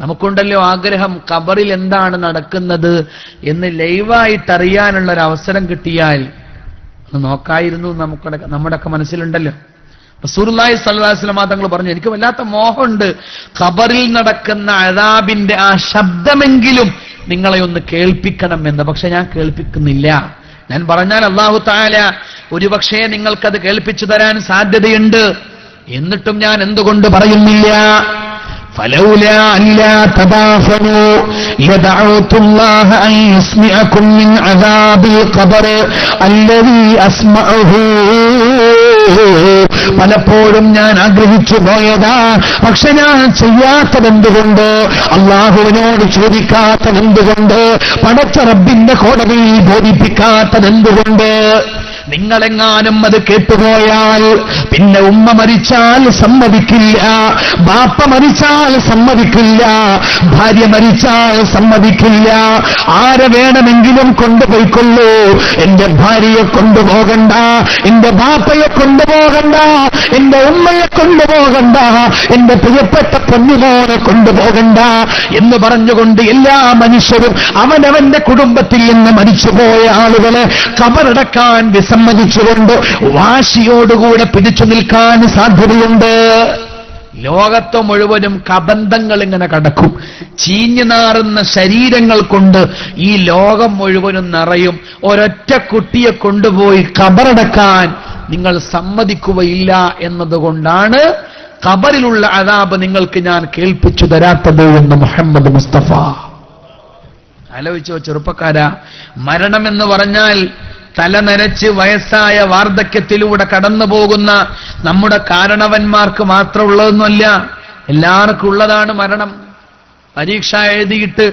നമുക്കുണ്ടല്ലോ ആഗ്രഹം, ഖബറിൽ എന്താണ് നടക്കുന്നത് എന്ന് ലൈവായിട്ട് അറിയാനുള്ള ഒരു അവസരം കിട്ടിയാൽ ഒന്ന് നോക്കായിരുന്നു. നമ്മുടെയൊക്കെ മനസ്സിലുണ്ടല്ലോ. റസൂലുള്ളാഹി സ്വല്ലല്ലാഹു അലൈഹി വസല്ലം തങ്ങൾ പറഞ്ഞു, എനിക്ക് വല്ലാത്ത മോഹമുണ്ട് ഖബറിൽ നടക്കുന്ന അദാബിന്റെ ആ ശബ്ദമെങ്കിലും നിങ്ങളെ ഒന്ന് കേൾപ്പിക്കണം എന്ന്. പക്ഷെ ഞാൻ കേൾപ്പിക്കുന്നില്ല. ഞാൻ പറഞ്ഞാൽ അല്ലാഹു തആല ഒരുപക്ഷേ നിങ്ങൾക്കത് കേൾപ്പിച്ചു തരാൻ സാധ്യതയുണ്ട്. എന്നിട്ടും ഞാൻ എന്തുകൊണ്ട് പറയുന്നില്ല? فلولا ألا تضافنوا لدعوت الله أن يسمعكم من عذاب القبر الذي أسمعه. പലപ്പോഴും ഞാൻ ആഗ്രഹിച്ചു പോയതാ, പക്ഷെ ഞാൻ ചെയ്യാത്തതെന്തുകൊണ്ട്, അള്ളാഹുവിനോട് ചോദിക്കാത്തതെന്തുകൊണ്ട്, പടച്ച റബ്ബിന്റെ കോടതിയിൽ ബോധിപ്പിക്കാത്തതെന്തുകൊണ്ട്? നിങ്ങളെങ്ങാനും അത് കേട്ടുപോയാൽ പിന്നെ ഉമ്മ മരിച്ചാൽ സമ്മതിക്കില്ല, ബാപ്പ മരിച്ചാൽ സമ്മതിക്കില്ല, ഭാര്യ മരിച്ചാൽ സമ്മതിക്കില്ല. ആരെ വേണമെങ്കിലും കൊണ്ടുപോയിക്കൊള്ളൂ, എന്റെ ഭാര്യയെ കൊണ്ടുപോകണ്ട, എന്റെ ബാപ്പയെ കൊണ്ടുപോകണ്ട, എന്റെ ഉമ്മയെ കൊണ്ടുപോകണ്ട, എന്റെ പ്രിയപ്പെട്ട പൊന്നുമോനെ കൊണ്ടുപോകണ്ട എന്ന് പറഞ്ഞുകൊണ്ട് എല്ലാ മനുഷ്യരും അവനവന്റെ കുടുംബത്തിൽ നിന്ന് മരിച്ചുപോയ ആളുകളെ ഖബറടക്കാൻ വിസമ്മതിച്ചുകൊണ്ട് വാശിയോടുകൂടെ പിടിച്ചു നിൽക്കാൻ സാധ്യതയുണ്ട്. ലോകത്ത് മുഴുവനും കബന്ധങ്ങൾ ഇങ്ങനെ കടക്കും. ചീഞ്ഞു നാറുന്ന ശരീരങ്ങൾ കൊണ്ട് ഈ ലോകം മുഴുവനും നിറയും. ഒരൊറ്റ കുട്ടിയെ കൊണ്ടുപോയി ഖബറടക്കാൻ നിങ്ങൾ സമ്മതിക്കുകയില്ല എന്നതുകൊണ്ടാണ് ഖബറിലുള്ള അദാബ് നിങ്ങൾക്ക് ഞാൻ കേൾപ്പിച്ചു തരാത്തത് എന്ന് മുഹമ്മദ് മുസ്തഫ. ആലോചിച്ചോ ചെറുപ്പക്കാരാ, മരണമെന്ന് പറഞ്ഞാൽ തലനരച്ച് വയസ്സായ വാർദ്ധക്യത്തിലൂടെ കടന്നു പോകുന്ന നമ്മുടെ കാരണവന്മാർക്ക് മാത്രമുള്ളതൊന്നുമല്ല, എല്ലാവർക്കും ഉള്ളതാണ് മരണം. പരീക്ഷ എഴുതിയിട്ട്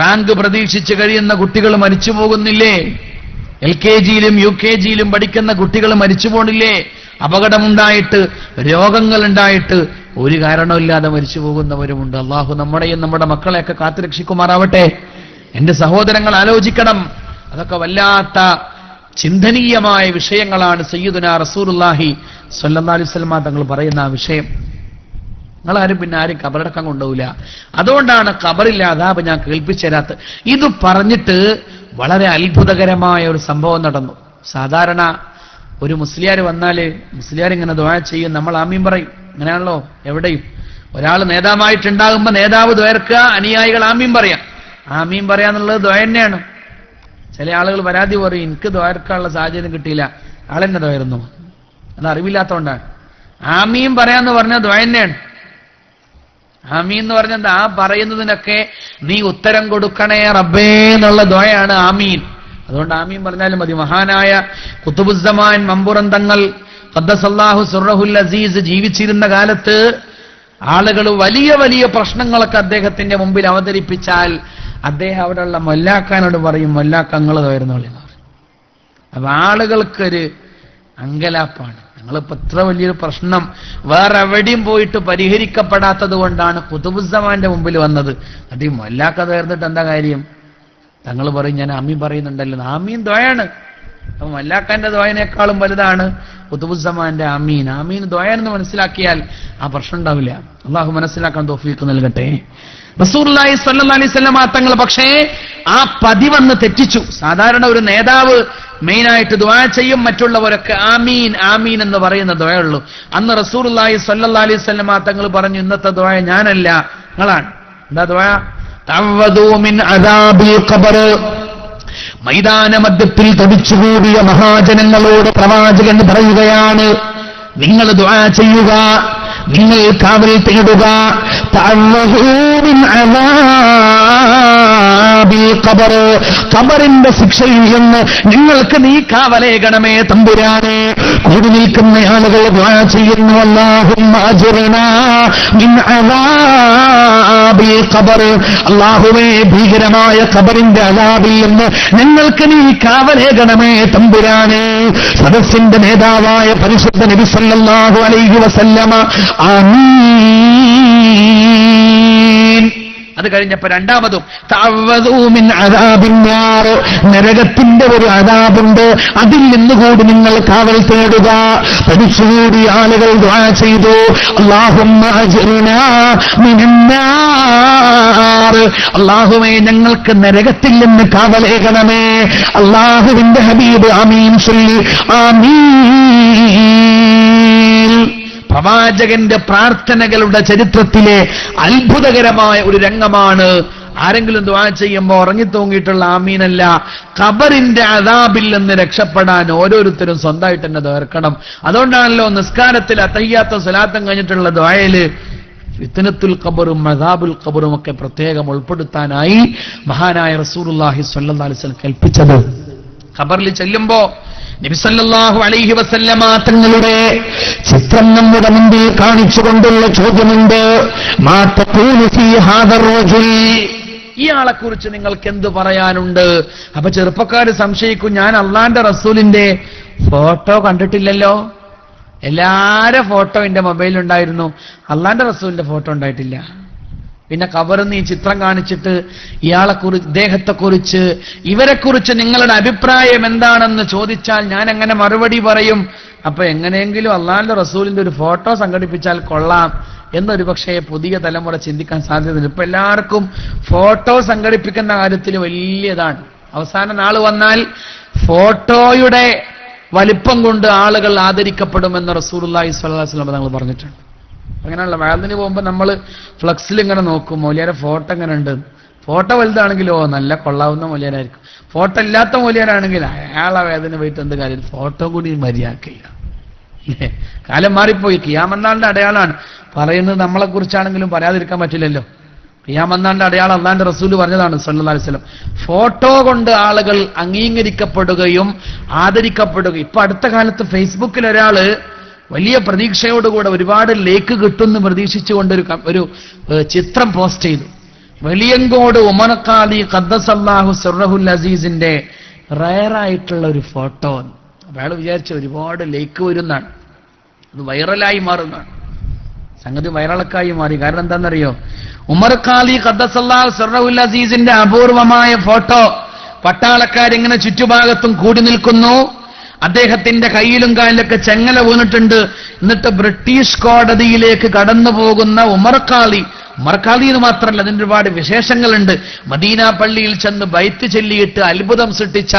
റാങ്ക് പ്രതീക്ഷിച്ച് കഴിയുന്ന കുട്ടികൾ മരിച്ചു പോകുന്നില്ലേ? LKGയിലും UKGയിലും പഠിക്കുന്ന കുട്ടികൾ മരിച്ചു പോണില്ലേ? അപകടമുണ്ടായിട്ട്, രോഗങ്ങളുണ്ടായിട്ട് ഒരു കാരണമില്ലാതെ മരിച്ചു പോകുന്നവരുമുണ്ട്. അള്ളാഹു നമ്മുടെയും നമ്മുടെ മക്കളെയൊക്കെ കാത്തുരക്ഷിക്കുമാറാവട്ടെ. എന്റെ സഹോദരങ്ങൾ ആലോചിക്കണം, അതൊക്കെ വല്ലാത്ത ചിന്തനീയമായ വിഷയങ്ങളാണ്. സയ്യിദുനാ റസൂലുള്ളാഹി സ്വല്ലല്ലാഹു അലൈഹി വസല്ലം തങ്ങൾ പറയുന്ന ആ വിഷയം നിങ്ങളാരും പിന്നെ ആരും ഖബറടക്കം കൊണ്ടുപോകില്ല. അതുകൊണ്ടാണ് ഖബറിലെ അദാബ് ഞാൻ കേൾപ്പിച്ചു തരാത്തത്. ഇത് പറഞ്ഞിട്ട് വളരെ അത്ഭുതകരമായ ഒരു സംഭവം നടന്നു. സാധാരണ ഒരു മുസ്ലിയാർ വന്നാല് മുസ്ലിയാർ ഇങ്ങനെ ദുആ ചെയ്യും, നമ്മൾ ആമീൻ പറയും. അങ്ങനെയാണല്ലോ എവിടെയും. ഒരാൾ നേതാവായിട്ടുണ്ടാകുമ്പോ നേതാവ് ദ്വയർക്കുക, അനുയായികൾ ആമീൻ പറയാം. ആമീൻ പറയാന്നുള്ളത് ദ്വയ തന്നെയാണ്. ചില ആളുകൾ പരാതി പറയും, എനിക്ക് ദ്വയർക്കാനുള്ള സാഹചര്യം കിട്ടിയില്ല, ആളെന്നെ ദ്വയർന്നു. അത് അറിവില്ലാത്തതുകൊണ്ടാണ്. ആമീൻ പറയാന്ന് പറഞ്ഞ ദുആ തന്നെയാണ്. ആമീൻ എന്ന് പറഞ്ഞത് ആ പറയുന്നതിനൊക്കെ നീ ഉത്തരം കൊടുക്കണേ റബ്ബേ എന്നുള്ള ദുആയാണ് ആമീൻ. അതുകൊണ്ട് ആമീൻ പറഞ്ഞാലും മതി. മഹാനായ ഖുതുബുസ്സമാൻ മമ്പുറം തങ്ങൾ ഖദ്ദസല്ലാഹു സിർറഹുൽ അസീസ് ജീവിച്ചിരുന്ന കാലത്ത് ആളുകൾ വലിയ വലിയ പ്രശ്നങ്ങളൊക്കെ അദ്ദേഹത്തിന്റെ മുമ്പിൽ അവതരിപ്പിച്ചാൽ അദ്ദേഹം അവിടെയുള്ള മൊല്ലാക്കാനോട് പറയും, മൊല്ലാക്ക നിങ്ങൾ വരുന്നോളി എന്ന് പറയും. അപ്പൊ ആളുകൾക്കൊരു അങ്കലാപ്പാണ്. ഞങ്ങളിപ്പോ ഇത്ര വലിയൊരു പ്രശ്നം വേറെ എവിടെയും പോയിട്ട് പരിഹരിക്കപ്പെടാത്തത് കൊണ്ടാണ് ഖുതുബുസ്സമാന്റെ മുമ്പിൽ വന്നത്. അത് ഈ മൊല്ലാക്ക തീർന്നിട്ട് എന്താ കാര്യം? തങ്ങൾ പറയും ഞാൻ ആമീൻ പറയുന്നുണ്ടല്ലോ. ആമീൻ ദുആയാണ്. അപ്പൊ മല്ലാക്കാന്റെ ദുആയിനേക്കാളും വലുതാണ് ഖുതുബുസ്സമാന്റെ ആമീൻ. ആമീൻ ദുആയെന്ന് മനസ്സിലാക്കിയാൽ ആ പ്രശ്നം ഉണ്ടാവില്ല. അള്ളാഹു മനസ്സിലാക്കാൻ തൗഫീഖ് നൽകട്ടെ. റസൂലുള്ളാഹി സ്വല്ലല്ലാഹി അലൈഹി വസല്ലം തങ്ങൾ പക്ഷേ ആ പതിവന്ന് തെറ്റിച്ചു. സാധാരണ ഒരു നേതാവ് മെയിനായിട്ട് ദുആ ചെയ്യും, മറ്റുള്ളവരൊക്കെ ആമീൻ ആമീൻ എന്ന് പറയുന്ന ദുആയുള്ളൂ. അന്ന് റസൂലുള്ളാഹി സ്വല്ലല്ലാഹി അലൈഹി വസല്ലം തങ്ങൾ പറഞ്ഞു, ഇന്നത്തെ ദുആ ഞാനല്ല, നിങ്ങളാണ്. എന്താ ദുആ? തഅവ്വദൂ മിൻ അദാബിൽ ഖബർ. മൈതാന മധ്യത്തിൽ തടിച്ചുകൂടിയ മഹാജനങ്ങളോട് പ്രവാചകൻ പറയുകയാണ്, നിങ്ങൾ ദുആ ചെയ്യുക, നിങ്ങൾ കാവൽ തേടുക. തഅവ്വദൂ മിൻ അദാബിൽ ഖബർ. ഖബറിന്റെ ശിക്ഷയിൽ നിന്ന് നിങ്ങൾക്ക് നീ കാവലേകണമേ തമ്പുരാനെ. കൂടി നിൽക്കുന്ന ആളുകൾ ദുആ ചെയ്യുന്നു, അല്ലാഹുമ്മ അജ്റിനാ മിൻ അദാബിൽ ഖബർ. അല്ലാഹുവേ, ഭീകരമായ ഖബറിന്റെ അദാബിൽ നിന്ന് ഞങ്ങൾക്ക് നീ കാവലേകണമേ തമ്പുരാനെ. സദസ്സിന്റെ നേതാവായ പരിശുദ്ധ നബി സല്ലല്ലാഹു അലൈഹി വസല്ലമ ആമീൻ. അത് കഴിഞ്ഞപ്പോ രണ്ടാമതും തഅവ്വദൂ മിൻ അദാബിൻ നാർ. നരകത്തിന്റെ ഒരു അദാബുണ്ട്, അതിൽ നിന്നുകൂടി നിങ്ങൾ കാവൽ തേടുക. പഠിച്ചുകൂടി ആളുകൾ ദുആ ചെയ്തു, അല്ലാഹുമ്മ അജ്റിനാ മിനൻ നാർ. അല്ലാഹുവേ, ഞങ്ങൾക്ക് നരകത്തിൽ നിന്ന് കാവലേകണമേ. അല്ലാഹുവിന്റെ ഹബീബ് ആമീൻ ചൊല്ലി. ആമീൻ. പ്രവാചകന്റെ പ്രാർത്ഥനകളുടെ ചരിത്രത്തിലെ അത്ഭുതകരമായ ഒരു രംഗമാണ്. ആരെങ്കിലും ദുആ ചെയ്യുമ്പോൾ ഉറങ്ങിത്തൂങ്ങിയിട്ടുള്ള ആമീനല്ല, ഖബറിന്റെ അദാബിൽ നിന്ന് രക്ഷപ്പെടാൻ ഓരോരുത്തരും സ്വന്തമായിട്ട് തന്നെ തീർക്കണം. അതുകൊണ്ടാണല്ലോ നിസ്കാരത്തിൽ അത്തഹിയ്യാത്തും സ്വലാത്തും കഴിഞ്ഞിട്ടുള്ള ദുആയില് ഫിത്നത്തുൽ ഖബറും അദാബുൽ ഖബറും ഒക്കെ പ്രത്യേകം ഉൾപ്പെടുത്താനായി മഹാനായ റസൂലുള്ളാഹി സ്വല്ലല്ലാഹി അലൈഹി വസല്ലം കൽപ്പിച്ചത്. ഖബറിൽ ചെല്ലുമ്പോ നബി സല്ലല്ലാഹു അലൈഹി വസല്ലമ തങ്ങളുടെ ചിത്രം നമ്മുടെ മുമ്പിൽ കാണിച്ചുകൊണ്ടുള്ള ചോദ്യമുണ്ട്, മാ തഖൂലു ഫീ ഹാദർ റജുൽ. ഇയാളെ കുറിച്ച് നിങ്ങൾക്ക് എന്ത് പറയാനുണ്ട്? അപ്പൊ ചെറുപ്പക്കാര് സംശയിക്കും, ഞാൻ അള്ളാന്റെ റസൂലിന്റെ ഫോട്ടോ കണ്ടിട്ടില്ലല്ലോ. എല്ലാരെ ഫോട്ടോ എന്റെ മൊബൈലുണ്ടായിരുന്നു, അള്ളാന്റെ റസൂലിന്റെ ഫോട്ടോ ഉണ്ടായിട്ടില്ല. പിന്നെ ഖബറിന്ന് ഈ ചിത്രം കാണിച്ചിട്ട് ഇയാളെക്കുറിച്ച്, ഇദ്ദേഹത്തെക്കുറിച്ച്, ഇവരെക്കുറിച്ച് നിങ്ങളുടെ അഭിപ്രായം എന്താണെന്ന് ചോദിച്ചാൽ ഞാൻ എങ്ങനെ മറുപടി പറയും? അപ്പൊ എങ്ങനെയെങ്കിലും അള്ളാഹുവിന്റെ റസൂലിന്റെ ഒരു ഫോട്ടോ സംഘടിപ്പിച്ചാൽ കൊള്ളാം എന്നൊരു പക്ഷേ പുതിയ തലമുറ ചിന്തിക്കാൻ സാധ്യതയുണ്ട്. ഇപ്പൊ എല്ലാവർക്കും ഫോട്ടോ സംഘടിപ്പിക്കുന്ന കാര്യത്തിൽ വലിയതാണ്. അവസാന നാൾ വന്നാൽ ഫോട്ടോയുടെ വലിപ്പം കൊണ്ട് ആളുകൾ ആദരിക്കപ്പെടുമെന്ന് റസൂലുള്ളാഹി സ്വല്ലല്ലാഹി അലൈഹി വസല്ലം തങ്ങൾ പറഞ്ഞിട്ടുണ്ട്. അങ്ങനെയുള്ള വയലിന് പോകുമ്പോൾ നമ്മൾ ഫ്ലക്സിൽ ഇങ്ങനെ നോക്കും, മൗലിയാരെ ഫോട്ടോ എങ്ങനെ ഉണ്ട്. ഫോട്ടോ വലുതാണെങ്കിലോ നല്ല കൊള്ളാവുന്ന മൗലിയാരായിരിക്കും. ഫോട്ടോ ഇല്ലാത്ത മൗലിയാരാണെങ്കിൽ അയാളെ വേദന പോയിട്ട് എന്ത് കാര്യം, ഫോട്ടോ കൂടി മര്യാദക്കില്ല. കാലം മാറിപ്പോയി. ഖിയാമത്ത് അടയാളാണ് പറയുന്നത്. നമ്മളെ കുറിച്ചാണെങ്കിലും പറയാതിരിക്കാൻ പറ്റില്ലല്ലോ. ഖിയാമത്ത് അടയാളം അല്ലാഹുവിന്റെ റസൂൽ പറഞ്ഞതാണ് സല്ലല്ലാഹു അലൈഹി വസല്ലം. ഫോട്ടോ കൊണ്ട് ആളുകൾ അംഗീകരിക്കപ്പെടുകയും ആദരിക്കപ്പെടുകയും. ഇപ്പൊ അടുത്ത കാലത്ത് ഫേസ്ബുക്കിൽ ഒരാള് വലിയ പ്രതീക്ഷയോടുകൂടെ ഒരുപാട് ലേക്ക് കിട്ടുമെന്ന് പ്രതീക്ഷിച്ചുകൊണ്ട് ഒരു ചിത്രം പോസ്റ്റ് ചെയ്തു. വെളിയങ്കോട് ഉമർ ഖാദി ഖദ്ദസല്ലാഹു സിർറഹുൽ അസീസിന്റെ റയറായിട്ടുള്ള ഒരു ഫോട്ടോ. അയാൾ വിചാരിച്ച ഒരുപാട് ലേക്ക് വരുന്നതാണ്, അത് വൈറലായി മാറുന്നതാണ്. സംഗതി വൈറലക്കായി മാറി. കാരണം എന്താണെന്നറിയോ? ഉമർ ഖാദി ഖദ്ദസല്ലാഹു സിർറഹുൽ അസീസിന്റെ അപൂർവമായ ഫോട്ടോ. പട്ടാളക്കാരിങ്ങനെ ചുറ്റുഭാഗത്തും കൂടി നിൽക്കുന്നു. അദ്ദേഹത്തിന്റെ കയ്യിലും കാലിലൊക്കെ ചെങ്ങല വീണിട്ടുണ്ട്. എന്നിട്ട് ബ്രിട്ടീഷ് കോടതിയിലേക്ക് കടന്നു പോകുന്ന ഉമർ ഖാദി എന്ന് മാത്രമല്ല, അതിന് ഒരുപാട് വിശേഷങ്ങളുണ്ട്. മദീന പള്ളിയിൽ ചെന്ന് ബൈത്ത് ചൊല്ലിയിട്ട് അത്ഭുതം സൃഷ്ടിച്ച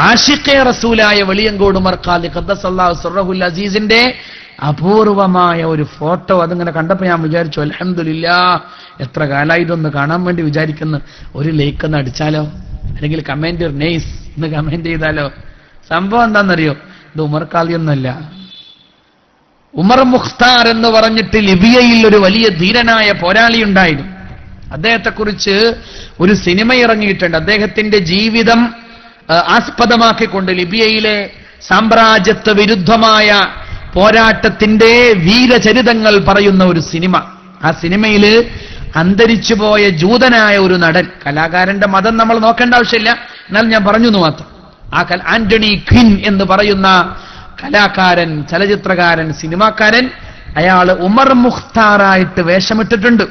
ആശിഖെ റസൂലായ വെളിയങ്കോട് ഉമർ ഖാദി ഖദ്ദസല്ലാഹു സിർറഹുൽ അസീസിന്റെ അപൂർവമായ ഒരു ഫോട്ടോ. അതിങ്ങനെ കണ്ടപ്പോ ഞാൻ വിചാരിച്ചു, അൽഹംദുലില്ലാഹ്, എത്ര കാലമായി ഇതൊന്ന് കാണാൻ വേണ്ടി വിചാരിക്കുന്നു. ഒരു ലൈക്ക് ഒന്ന് അടിച്ചാലോ, അല്ലെങ്കിൽ കമന്റ് നൈസ് എന്ന് കമന്റ് ചെയ്താലോ. സംഭവം എന്താണെന്നറിയോ? ഇത് ഉമർ ഖാദി ഒന്നല്ല, ഉമർ മുഖ്താർ എന്ന് പറഞ്ഞിട്ട് ലിബിയയിൽ ഒരു വലിയ ധീരനായ പോരാളി ഉണ്ടായിരുന്നു. അദ്ദേഹത്തെക്കുറിച്ച് ഒരു സിനിമ ഇറങ്ങിയിട്ടുണ്ട്. അദ്ദേഹത്തിന്റെ ജീവിതം ആസ്പദമാക്കിക്കൊണ്ട് ലിബിയയിലെ സാമ്രാജ്യത്വ വിരുദ്ധമായ പോരാട്ടത്തിന്റെ വീരചരിതങ്ങൾ പറയുന്ന ഒരു സിനിമ. ആ സിനിമയില് അന്തരിച്ചുപോയ ജൂതനായ ഒരു നടൻ, കലാകാരന്റെ മതം നമ്മൾ നോക്കേണ്ട ആവശ്യമില്ല, എന്നാൽ ഞാൻ പറഞ്ഞു എന്ന് മാത്രം. ആ ആന്റണി ക്വിൻ എന്ന് പറയുന്ന കലാകാരൻ, ചലച്ചിത്രകാരൻ, സിനിമാക്കാരൻ, അയാള് ഉമർ മുഖ്താറായിട്ട് വേഷമിട്ടിട്ടുണ്ട്.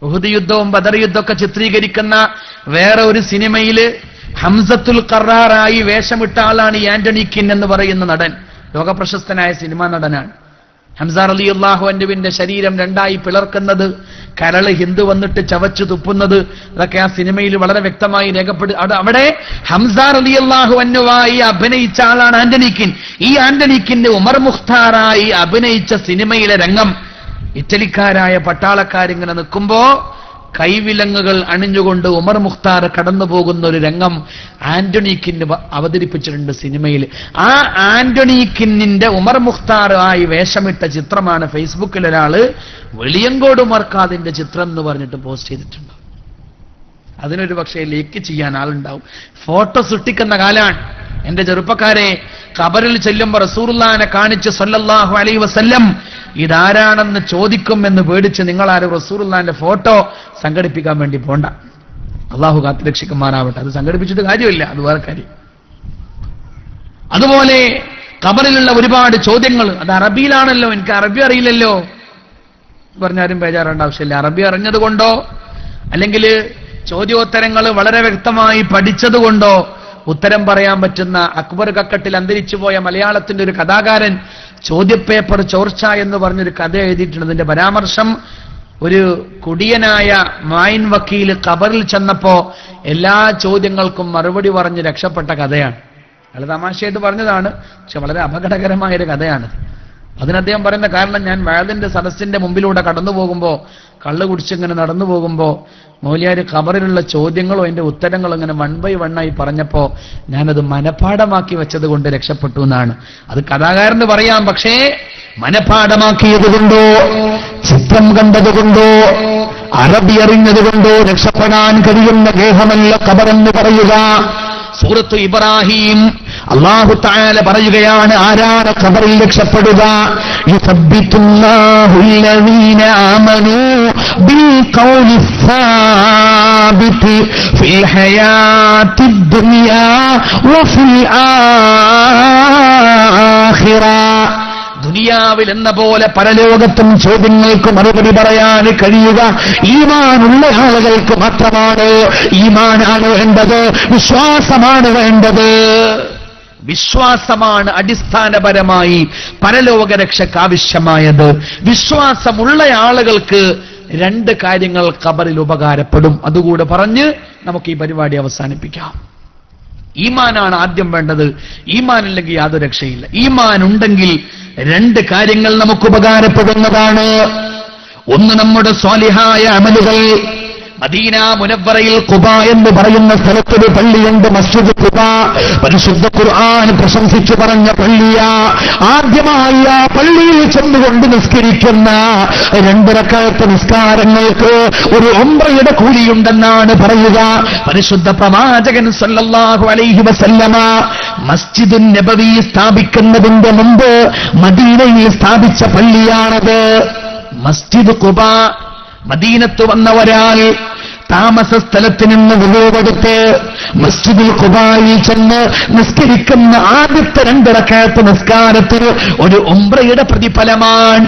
ഉഹുദ് യുദ്ധവും ബദർ യുദ്ധമൊക്കെ ചിത്രീകരിക്കുന്ന വേറെ ഒരു സിനിമയില് ഹംസത്തുൽ ഖറാറായി വേഷമിട്ട ആളാണ് ഈ ആന്റണി ക്വിൻ എന്ന് പറയുന്ന നടൻ. ലോകപ്രശസ്തനായ സിനിമാ നടനാണ്. ഹംസ റളിയല്ലാഹു അൻഹുവിന്റെ ശരീരം രണ്ടായി പിളർക്കുന്നത്, കരള് ഹിന്ദു വന്നിട്ട് ചവച്ചു തുപ്പുന്നത്, അതൊക്കെ ആ സിനിമയിൽ വളരെ വ്യക്തമായി അവിടെ ഹംസ റളിയല്ലാഹു അൻഹുവായി അഭിനയിച്ച ആളാണ് ആന്റണി ക്വിൻ. ഈ ആന്റണി ക്വിൻ ഉമർ മുഖ്താറായി അഭിനയിച്ച സിനിമയിലെ രംഗം, ഇറ്റലിക്കാരായ പട്ടാളക്കാരിങ്ങനെ നിൽക്കുമ്പോ കൈവിലങ്ങുകൾ അണിഞ്ഞുകൊണ്ട് ഉമർ മുഖ്താർ കടന്നു പോകുന്ന ഒരു രംഗം ആന്റണി ക്വിൻ അവതരിപ്പിച്ചിട്ടുണ്ട് സിനിമയിൽ. ആ ആന്റണി ക്വിന്നിന്റെ ഉമർ മുഖ്താറായി വേഷമിട്ട ചിത്രമാണ് ഫേസ്ബുക്കിൽ ഒരാള് വെളിയങ്കോട് മർക്കാദിന്റെ ചിത്രം എന്ന് പറഞ്ഞിട്ട് പോസ്റ്റ് ചെയ്തിട്ടുണ്ട്. അതിനൊരു പക്ഷേ ലൈക്ക് ചെയ്യാൻ ആളുണ്ടാവും. ഫോട്ടോ സൃഷ്ടിക്കുന്ന കാലാണ്. എന്റെ ചെറുപ്പക്കാരെ, ഖബറിൽ ചെല്ലുമ്പോ റസൂലുള്ളാഹിനെ കാണിച്ച് സല്ലല്ലാഹു അലൈഹി വസല്ലം ഇതാരാണെന്ന് ചോദിക്കുമെന്ന് പേടിച്ച് നിങ്ങളാരും റസൂലുള്ളാഹിന്റെ ഫോട്ടോ സംഘടിപ്പിക്കാൻ വേണ്ടി പോണ്ട. അള്ളാഹു കാത്തുരക്ഷിക്കുമാറാവട്ടെ. അത് സംഘടിപ്പിച്ചിട്ട് കാര്യമില്ല, അത് വേറെ കാര്യം. അതുപോലെ ഖബറിലുള്ള ഒരുപാട് ചോദ്യങ്ങൾ, അത് അറബിയിലാണല്ലോ, എനിക്ക് അറബി അറിയില്ലല്ലോ പറഞ്ഞാലും ബേജാറേണ്ട ആവശ്യമില്ല. അറബി അറിഞ്ഞതുകൊണ്ടോ അല്ലെങ്കിൽ ചോദ്യോത്തരങ്ങൾ വളരെ വ്യക്തമായി പഠിച്ചതുകൊണ്ടോ ഉത്തരം പറയാൻ പറ്റുന്ന അക്ബർ കക്കട്ടിൽ അന്തരിച്ചുപോയ മലയാളത്തിന്റെ ഒരു കഥാകാരൻ ചോദ്യപേപ്പർ ചോർച്ച എന്ന് പറഞ്ഞൊരു കഥ എഴുതിയിട്ടുണ്ട്. അതിന്റെ പരാമർശം ഒരു കുടിയനായ മായിൻ വക്കീൽ ഖബറിൽ ചെന്നപ്പോ എല്ലാ ചോദ്യങ്ങൾക്കും മറുപടി പറഞ്ഞ് രക്ഷപ്പെട്ട കഥയാണ്. വളരെ തമാശയായിട്ട് പറഞ്ഞതാണ്, പക്ഷെ വളരെ അപകടകരമായ ഒരു കഥയാണ്. അതിന് അദ്ദേഹം പറയുന്ന കാരണം, ഞാൻ വഅദിന്റെ സദസ്സിന്റെ മുമ്പിലൂടെ കടന്നു പോകുമ്പോ, കള്ള് കുടിച്ചിങ്ങനെ നടന്നു പോകുമ്പോ മൗലിയാര് ഖബറിലുള്ള ചോദ്യങ്ങളും അതിന്റെ ഉത്തരങ്ങളും ഇങ്ങനെ 1 by 1 ആയി പറഞ്ഞപ്പോ ഞാനത് മനഃപ്പാഠമാക്കി വെച്ചത് കൊണ്ട് രക്ഷപ്പെട്ടു എന്നാണ്. അത് കഥാകാരന് പറയാം, പക്ഷേ മനഃപ്പാഠമാക്കിയത് കൊണ്ടോ ചിത്രം കണ്ടതുകൊണ്ടോ അറബി അറിഞ്ഞതുകൊണ്ടോ രക്ഷപ്പെടാൻ കഴിയുന്ന ഗേഹമല്ല ഖബറെന്ന് പറയുക. സൂറത്ത് ഇബ്രാഹിം അല്ലാഹു തആല പറയുകയാണ്, ആരാണ് ഖബറിൽ രക്ഷപ്പെടുക? യുസബ്ബിതുല്ലാഹു അല്ലദീന ആമനൂ ബിൽ ഖൗലി സാബിതി ഫിൽ ഹയാത്തിദ് ദുനിയാ വഫിൽ ആഖിറ. ദുനിയാവിൽ എന്ന പോലെ പരലോകത്തും ചോദ്യങ്ങൾക്ക് മറുപടി പറയാൻ കഴിയുക ഈമാനുള്ള ആളുകൾക്ക് മാത്രമാണ്. ഈമാനാണ് വേണ്ടത്, വിശ്വാസമാണ് വേണ്ടത്. വിശ്വാസമാണ് അടിസ്ഥാനപരമായി പരലോക രക്ഷയ്ക്ക് ആവശ്യമായത്. വിശ്വാസമുള്ള ആളുകൾക്ക് 2 കാര്യങ്ങൾ ഖബറിൽ ഉപകാരപ്പെടും. അതുകൂടെ പറഞ്ഞ് നമുക്ക് ഈ പരിപാടി അവസാനിപ്പിക്കാം. ഈമാനാണ് ആദ്യം വേണ്ടത്. ഈമാൻ ഇല്ലെങ്കിൽ യാതൊരു രക്ഷയില്ല. ഈമാൻ ഉണ്ടെങ്കിൽ 2 കാര്യങ്ങൾ നമുക്ക് ഉപകാരപ്പെടുന്നതാണ്. ഒന്ന്, നമ്മുടെ സ്വാലിഹായ അമലുകൾ. മദീന മുനവ്വറയിൽ ഖുബ എന്ന് പറയുന്ന സ്ഥലത്തൊരു പള്ളിയുണ്ട്, മസ്ജിദ് ഖുബ. പരിശുദ്ധ ഖുർആൻ പ്രശംസിച്ചു പറഞ്ഞ പള്ളിയാ. ആദ്യമായി ആ പള്ളിയിൽ ചെന്നുകൊണ്ട് നിസ്കരിക്കുന്ന 2 റക്അത്ത് നിസ്കാരങ്ങൾക്ക് ഒരു ഉംറയുടെ കൂലിയുണ്ടെന്നാണ് പറയുക. പരിശുദ്ധ പ്രവാചകൻ സല്ലല്ലാഹു അലൈഹി വസല്ലമ മസ്ജിദുൻ നബവി സ്ഥാപിക്കുന്നതിന്റെ മുമ്പ് മദീനയിൽ സ്ഥാപിച്ച പള്ളിയാണത്, മസ്ജിദ് ഖുബ. മദീനത്ത് വന്ന ഒരാൾ താമസ സ്ഥലത്ത് നിന്ന് വിളവെടുത്ത് മസ്ജിദുൽ ഖുബായിൽ ചെന്ന് നിസ്കരിക്കുന്ന ആദ്യത്തെ 2 റക്അത്ത് നിസ്കാരത്തിന് ഒരു ഉംറയുടെ പ്രതിഫലമാണ്.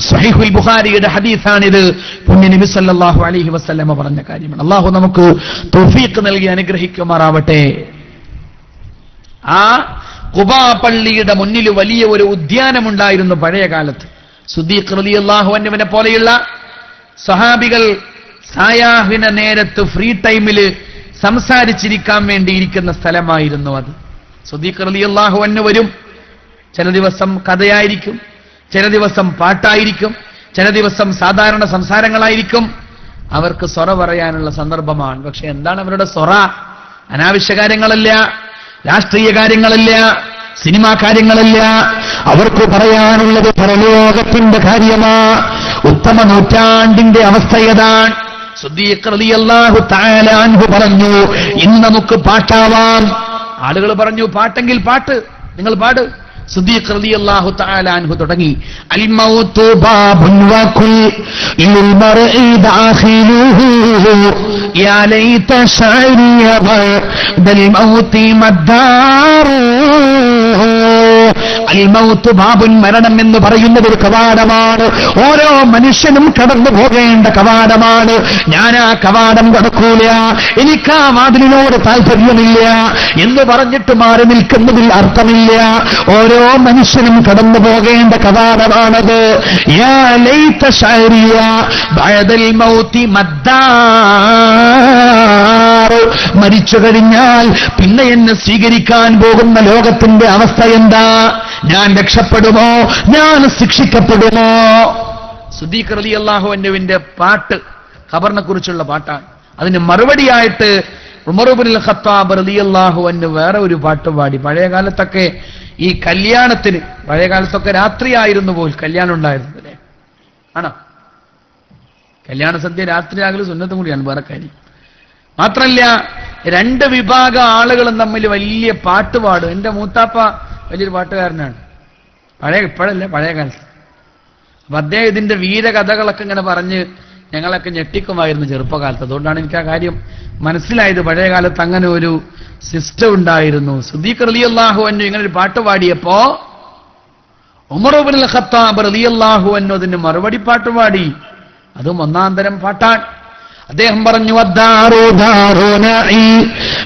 സ്വഹീഹുൽ ബുഖാരിയുടെ ഹദീസാണിത്. പുണ്യ നബി സല്ലല്ലാഹു അലൈഹി വസല്ലമ പറഞ്ഞ കാര്യമാണ്. അല്ലാഹു നമുക്ക് തൗഫീഖ് നൽകി അനുഗ്രഹിക്കുമാറാവട്ടെ. ആ ഖുബാ പള്ളിയുടെ മുന്നിൽ വലിയ ഒരു ഉദ്യാനമുണ്ടായിരുന്നു പഴയ കാലത്ത്. സിദ്ദീഖ് റളിയല്ലാഹു അൻഹുവിനെ പോലെയുള്ള സഹാബികൾ സായാഹ്ന നേരത്ത് ഫ്രീ ടൈമില് സംസാരിച്ചിരിക്കാൻ വേണ്ടി ഇരിക്കുന്ന സ്ഥലമായിരുന്നു അത്. സിദ്ദീഖ് റളിയല്ലാഹു അൻഹു വരും. ചില ദിവസം കഥയായിരിക്കും, ചില ദിവസം പാട്ടായിരിക്കും, ചില ദിവസം സാധാരണ സംസാരങ്ങളായിരിക്കും. അവർക്ക് സൊറ പറയാനുള്ള സന്ദർഭമാണ്. പക്ഷെ എന്താണ് അവരുടെ സൊറ? അനാവശ്യ കാര്യങ്ങളല്ല, രാഷ്ട്രീയ കാര്യങ്ങളല്ല, സിനിമാ കാര്യങ്ങളല്ല. അവർക്ക് പറയാനുള്ളത് പരലോകത്തിന്റെ കാര്യമാ. ഉത്തമ നൂറ്റാണ്ടിന്റെ അവസ്ഥയതാണ്. സിദ്ദീഖ് റളിയല്ലാഹു തആല അൻഹു പറഞ്ഞു, ഇന്ന് നമുക്ക് പാട്ടാവാം. ആളുകൾ പറഞ്ഞു, പാട്ടെങ്കിൽ പാട്ട്, നിങ്ങൾ പാട്. സിദ്ദീഖ് റളിയല്ലാഹു തആല അൻഹു തുടങ്ങി, അൽ മൗതു ബാബുൻ വകുൽ ലിൽ മർഇ ദാഖിലുഹു യാ ലൈത ശഅരിയ ബൽ മൗതി മദ്ദാറു. അൽ മൗതു ബാബുൻ, മരണം എന്ന് പറയുന്നത് ഒരു കവാടമാണ്. ഓരോ മനുഷ്യനും കടന്നു പോകേണ്ട കവാടമാണ്. ഞാൻ ആ കവാടം കടക്കൂല, എനിക്ക് ആ വാതിലിനോട് താല്പര്യമില്ല എന്ന് പറഞ്ഞിട്ട് മാറി നിൽക്കുന്നതിൽ അർത്ഥമില്ല. ഓരോ മനുഷ്യനും കടന്നു പോകേണ്ട കവാടമാണത്. യാ ലൈത ശഅരിയ ബഅദൽ മൗതി മദ്ദാർ. മരിച്ചു കഴിഞ്ഞാൽ പിന്നെ എന്നെ സ്വീകരിക്കാൻ പോകുന്ന ലോകത്തിന്റെ അവസ്ഥ എന്താ? ഞാൻ രക്ഷപ്പെടുമോ? ഞാൻ ശിക്ഷിക്കപ്പെടുമോ? സിദ്ദീഖ് റളിയല്ലാഹു അൻഹുവിന്റെ പാട്ട് ഖബറിനെ കുറിച്ചുള്ള പാട്ടാണ്. അതിന് മറുപടിയായിട്ട് ഉമർ ഇബ്നുൽ ഖത്താബ് റളിയല്ലാഹു അൻഹു വേറെ ഒരു പാട്ട് പാടി. പഴയ കാലത്തൊക്കെ ഈ കല്യാണത്തിന്, പഴയ കാലത്തൊക്കെ രാത്രിയായിരുന്നു പോൽ കല്യാണം ഉണ്ടായിരുന്നു, അല്ലേ? ആണോ? കല്യാണ സദ്യ രാത്രിയാകലും സുന്നത്തും കൂടിയാണ്, വേറെ കാര്യം. മാത്രല്ല രണ്ട് വിഭാഗം ആളുകളും തമ്മിൽ വലിയ പാട്ട് പാടും. എന്റെ മൂത്താപ്പ വലിയൊരു പാട്ടുകാരനാണ്, ഇപ്പോഴല്ല, പഴയ കാലത്ത്. അപ്പൊ അദ്ദേഹം ഇതിന്റെ വീരകഥകളൊക്കെ ഇങ്ങനെ പറഞ്ഞ് ഞങ്ങളൊക്കെ ഞെട്ടിക്കുമായിരുന്നു ചെറുപ്പകാലത്ത്. അതുകൊണ്ടാണ് എനിക്ക് ആ കാര്യം മനസ്സിലായത്. പഴയ കാലത്ത് അങ്ങനെ ഒരു സിസ്റ്റം ഉണ്ടായിരുന്നു. സിദ്ദീഖ് റളിയല്ലാഹു അൻഹു ഇങ്ങനെ ഒരു പാട്ട് പാടിയപ്പോ ഉമർ ഇബ്നുൽ ഖത്താബ് റളിയല്ലാഹു അൻഹു അതിന് മറുപടി പാട്ട് പാടി. അതും ഒന്നാം തരം പാട്ടാണ്. അദ്ദേഹം പറഞ്ഞു, അദ്ദാറു ദാറു നഈ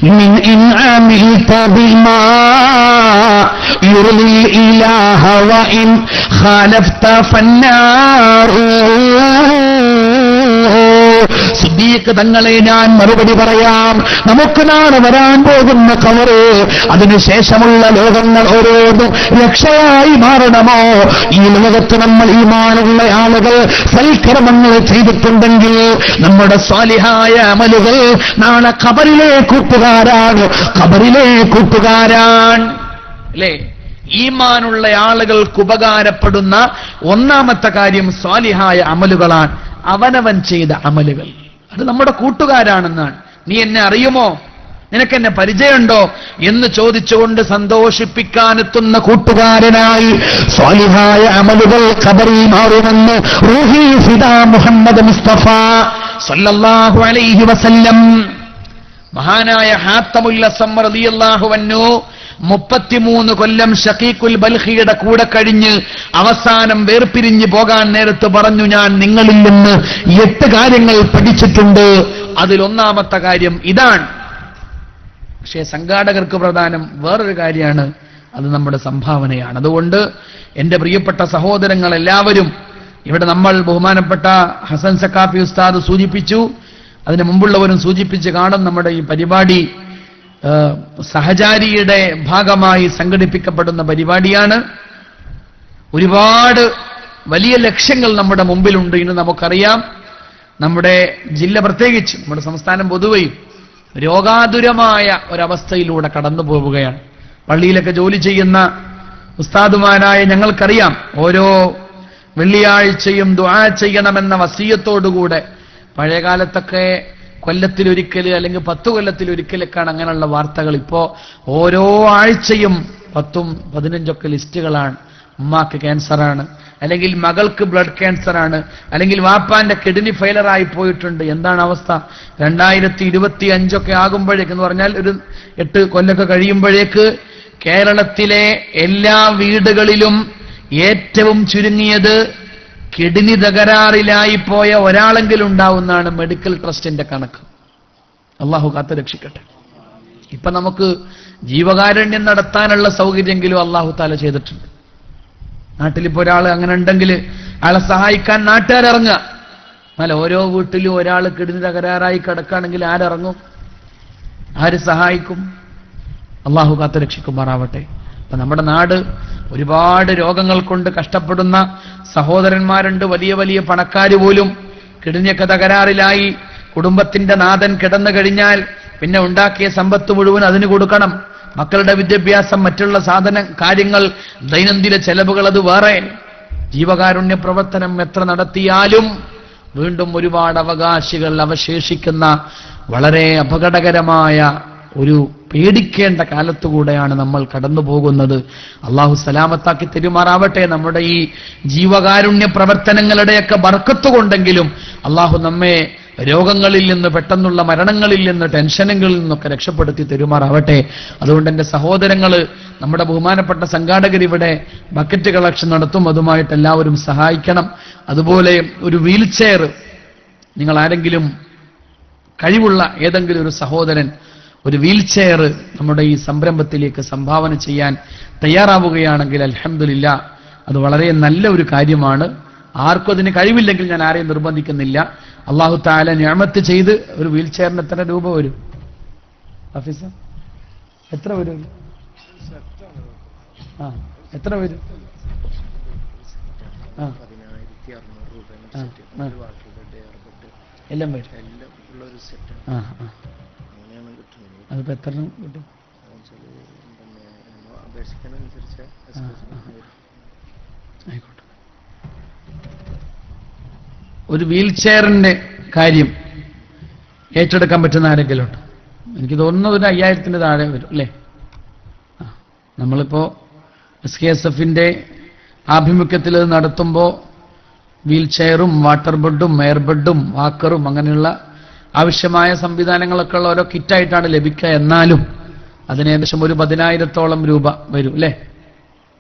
മിൻ ഇൻ അമിൽത ബിമാ യുർലിൽ ഇലാഹ വ ഇൻ ഖാലഫ്ത ഫന്നാറു. സിദ്ദീഖ് തങ്ങളെ ഞാൻ മറുപടി പറയാം. നമുക്ക് നാളെ വരാൻ പോകുന്ന ഖബറ്, അതിനുശേഷമുള്ള ലോകങ്ങൾ ഓരോന്നും രക്ഷയായി മാറണമോ? ഈ ലോകത്ത് നമ്മൾ ഈമാനുള്ള ആളുകൾ സൽക്കർമ്മങ്ങൾ ചെയ്തിട്ടുണ്ടെങ്കിൽ നമ്മുടെ സ്വാലിഹായ അമലുകൾ നാളെ ഖബറിലെ കൂട്ടുകാരാണ്, ഖബറിലെ കൂട്ടുകാരാണ്, അല്ലേ? ഈമാനുള്ള ആളുകൾക്ക് ഉപകാരപ്പെടുന്ന ഒന്നാമത്തെ കാര്യം സ്വാലിഹായ അമലുകളാണ്, അവനവൻ ചെയ്ത അമലുകൾ. അത് നമ്മുടെ കൂട്ടുകാരാണെന്നാണ്. നീ എന്നെ അറിയുമോ, നിനക്കെന്നെ പരിചയമുണ്ടോ എന്ന് ചോദിച്ചുകൊണ്ട് സന്തോഷിപ്പിക്കാനെത്തുന്ന കൂട്ടുകാരനായി സ്വാലിഹായ അമലുകൾ ഖബറിൽ മാറുമെന്ന് റൂഹി ഫിദാ മുഹമ്മദ് മുസ്തഫ സല്ലല്ലാഹു അലൈഹി വസല്ലം. മഹാനായ ഹാത്തമുൽ അസ്സം റളിയല്ലാഹു അൻഹു 33 കൊല്ലം ഷഖീഖുൽ ബൽഖിയുടെ കൂടെ കഴിഞ്ഞ് അവസാനം വേർപിരിഞ്ഞു പോകാൻ നേരത്ത് പറഞ്ഞു, ഞാൻ നിങ്ങളിൽ നിന്ന് 8 കാര്യങ്ങൾ പഠിച്ചിട്ടുണ്ട്. അതിലൊന്നാമത്തെ കാര്യം ഇതാണ്. പക്ഷേ സംഘാടകർക്ക് പ്രധാനം വേറൊരു കാര്യമാണ്, അത് നമ്മുടെ സംഭാവനയാണ്. അതുകൊണ്ട് എന്റെ പ്രിയപ്പെട്ട സഹോദരങ്ങൾ എല്ലാവരും, ഇവിടെ നമ്മൾ ബഹുമാനപ്പെട്ട ഹസൻ സക്കാഫി ഉസ്താദ് സൂചിപ്പിച്ചു, അതിന് മുമ്പുള്ളവരും സൂചിപ്പിച്ച് കാണും, നമ്മുടെ ഈ പരിപാടി സഹചാരിയുടെ ഭാഗമായി സംഘടിപ്പിക്കപ്പെടുന്ന പരിപാടിയാണ്. ഒരുപാട് വലിയ ലക്ഷ്യങ്ങൾ നമ്മുടെ മുമ്പിലുണ്ട്. ഇന്ന് നമുക്കറിയാം, നമ്മുടെ ജില്ല പ്രത്യേകിച്ച് നമ്മുടെ സംസ്ഥാനം പൊതുവെയും രോഗാതുരമായ ഒരവസ്ഥയിലൂടെ കടന്നു പോവുകയാണ്. പള്ളിയിലൊക്കെ ജോലി ചെയ്യുന്ന ഉസ്താദുമാരായ ഞങ്ങൾക്കറിയാം, ഓരോ വെള്ളിയാഴ്ചയും ദുആ ചെയ്യണമെന്ന വസിയത്തോടുകൂടെ പഴയ കാലത്തൊക്കെ കൊല്ലത്തിലൊരിക്കൽ അല്ലെങ്കിൽ 10 കൊല്ലത്തിലൊരിക്കലൊക്കെയാണ് അങ്ങനെയുള്ള വാർത്തകൾ. ഇപ്പോ ഓരോ ആഴ്ചയും 10ഉം 15ഒക്കെ ലിസ്റ്റുകളാണ്. ഉമ്മാക്ക് ക്യാൻസറാണ്, അല്ലെങ്കിൽ മകൾക്ക് ബ്ലഡ് ക്യാൻസറാണ്, അല്ലെങ്കിൽ വാപ്പാന്റെ കിഡ്നി ഫെയിലറായി പോയിട്ടുണ്ട്. എന്താണ് അവസ്ഥ? 2025ഒക്കെ ആകുമ്പോഴേക്ക് എന്ന് പറഞ്ഞാൽ ഒരു 8 കൊല്ലമൊക്കെ കഴിയുമ്പോഴേക്ക് കേരളത്തിലെ എല്ലാ വീടുകളിലും ഏറ്റവും ചുരുങ്ങിയത് കിഡ്നി തകരാറിലായി പോയ ഒരാളെങ്കിലും ഉണ്ടാവുന്നതാണ് മെഡിക്കൽ ട്രസ്റ്റിന്റെ കണക്ക്. അള്ളാഹു കാത്ത് രക്ഷിക്കട്ടെ. ഇപ്പൊ നമുക്ക് ജീവകാരുണ്യം നടത്താനുള്ള സൗകര്യമെങ്കിലും അള്ളാഹു താല ചെയ്തിട്ടുണ്ട്. നാട്ടിലിപ്പോ ഒരാൾ അങ്ങനെ ഉണ്ടെങ്കിൽ അയാളെ സഹായിക്കാൻ നാട്ടുകാരിറങ്ങുക. എന്നാൽ ഓരോ വീട്ടിലും ഒരാൾ കിഡ്നി തകരാറായി കിടക്കുകയാണെങ്കിൽ ആരിറങ്ങും? ആര് സഹായിക്കും? അള്ളാഹു കാത്ത് രക്ഷിക്കുമാറാവട്ടെ. അപ്പൊ നമ്മുടെ നാട് ഒരുപാട് രോഗങ്ങൾ കൊണ്ട് കഷ്ടപ്പെടുന്ന സഹോദരന്മാരുണ്ട്. വലിയ വലിയ പണക്കാര് പോലും കിഡ്നിയൊക്കെ തകരാറിലായി കുടുംബത്തിന്റെ നാഥൻ കിടന്നു കഴിഞ്ഞാൽ പിന്നെ ഉണ്ടാക്കിയ സമ്പത്ത് മുഴുവൻ അതിന് കൊടുക്കണം. മക്കളുടെ വിദ്യാഭ്യാസം, മറ്റുള്ള കാര്യങ്ങൾ, ദൈനംദിന ചെലവുകൾ, അത് വേറെ. ജീവകാരുണ്യ പ്രവർത്തനം എത്ര നടത്തിയാലും വീണ്ടും ഒരുപാട് അവകാശികൾ അവശേഷിക്കുന്ന വളരെ അപകടകരമായ ഒരു പേടിക്കേണ്ട കാലത്തുകൂടെയാണ് നമ്മൾ കടന്നു പോകുന്നത്. അള്ളാഹു സലാമത്താക്കി തെരുമാറാവട്ടെ. നമ്മുടെ ഈ ജീവകാരുണ്യ പ്രവർത്തനങ്ങളുടെയൊക്കെ ബർക്കത്ത് കൊണ്ടെങ്കിലും അള്ളാഹു നമ്മെ രോഗങ്ങളിൽ നിന്ന്, പെട്ടെന്നുള്ള മരണങ്ങളിൽ നിന്ന്, ടെൻഷനുകളിൽ നിന്നൊക്കെ രക്ഷപ്പെടുത്തി തെരുമാറാവട്ടെ. അതുകൊണ്ട് എൻ്റെ സഹോദരങ്ങൾ, നമ്മുടെ ബഹുമാനപ്പെട്ട സംഘാടകർ ഇവിടെ ബക്കറ്റ് കളക്ഷൻ നടത്തും, അതുമായിട്ട് എല്ലാവരും സഹായിക്കണം. അതുപോലെ ഒരു വീൽ ചെയർ, നിങ്ങൾ ആരെങ്കിലും കഴിവുള്ള ഏതെങ്കിലും ഒരു സഹോദരൻ ഒരു വീൽ ചെയർ നമ്മുടെ ഈ സംരംഭത്തിലേക്ക് സംഭാവന ചെയ്യാൻ തയ്യാറാവുകയാണെങ്കിൽ അൽഹംദുലില്ലാ, അത് വളരെ നല്ല ഒരു കാര്യമാണ്. ആർക്കും അതിന് കഴിവില്ലെങ്കിൽ ഞാൻ ആരെയും നിർബന്ധിക്കുന്നില്ല. അല്ലാഹു തആല നിഅമത്ത് ചെയ്ത് ഒരു വീൽ ചെയറിന് എത്ര രൂപ വരും? ഹഫീസ, എത്ര വരും? എത്ര വരും? എല്ലാം വരും. അതിപ്പോ എത്ര കിട്ടും? ആയിക്കോട്ടെ. ഒരു വീൽ ചെയറിന്റെ കാര്യം ഏറ്റെടുക്കാൻ പറ്റുന്ന ആരെങ്കിലും ഉണ്ട്? എനിക്ക് തോന്നുന്നത് ഒരു 5000 താഴെ വരും അല്ലേ? നമ്മളിപ്പോ SKSF-ന്റെ ആഭിമുഖ്യത്തിൽ ഇത് നടത്തുമ്പോൾ വീൽ ചെയറും വാട്ടർ ബെഡും എയർ ബെഡും വാക്കറും അങ്ങനെയുള്ള ആവശ്യമായ സംവിധാനങ്ങളൊക്കെ ഉള്ള ഓരോ കിറ്റായിട്ടാണ് ലഭിക്കുക. എന്നാലും അതിന് ഏകദേശം ഒരു 10,000-ഓളം രൂപ വരും അല്ലേ?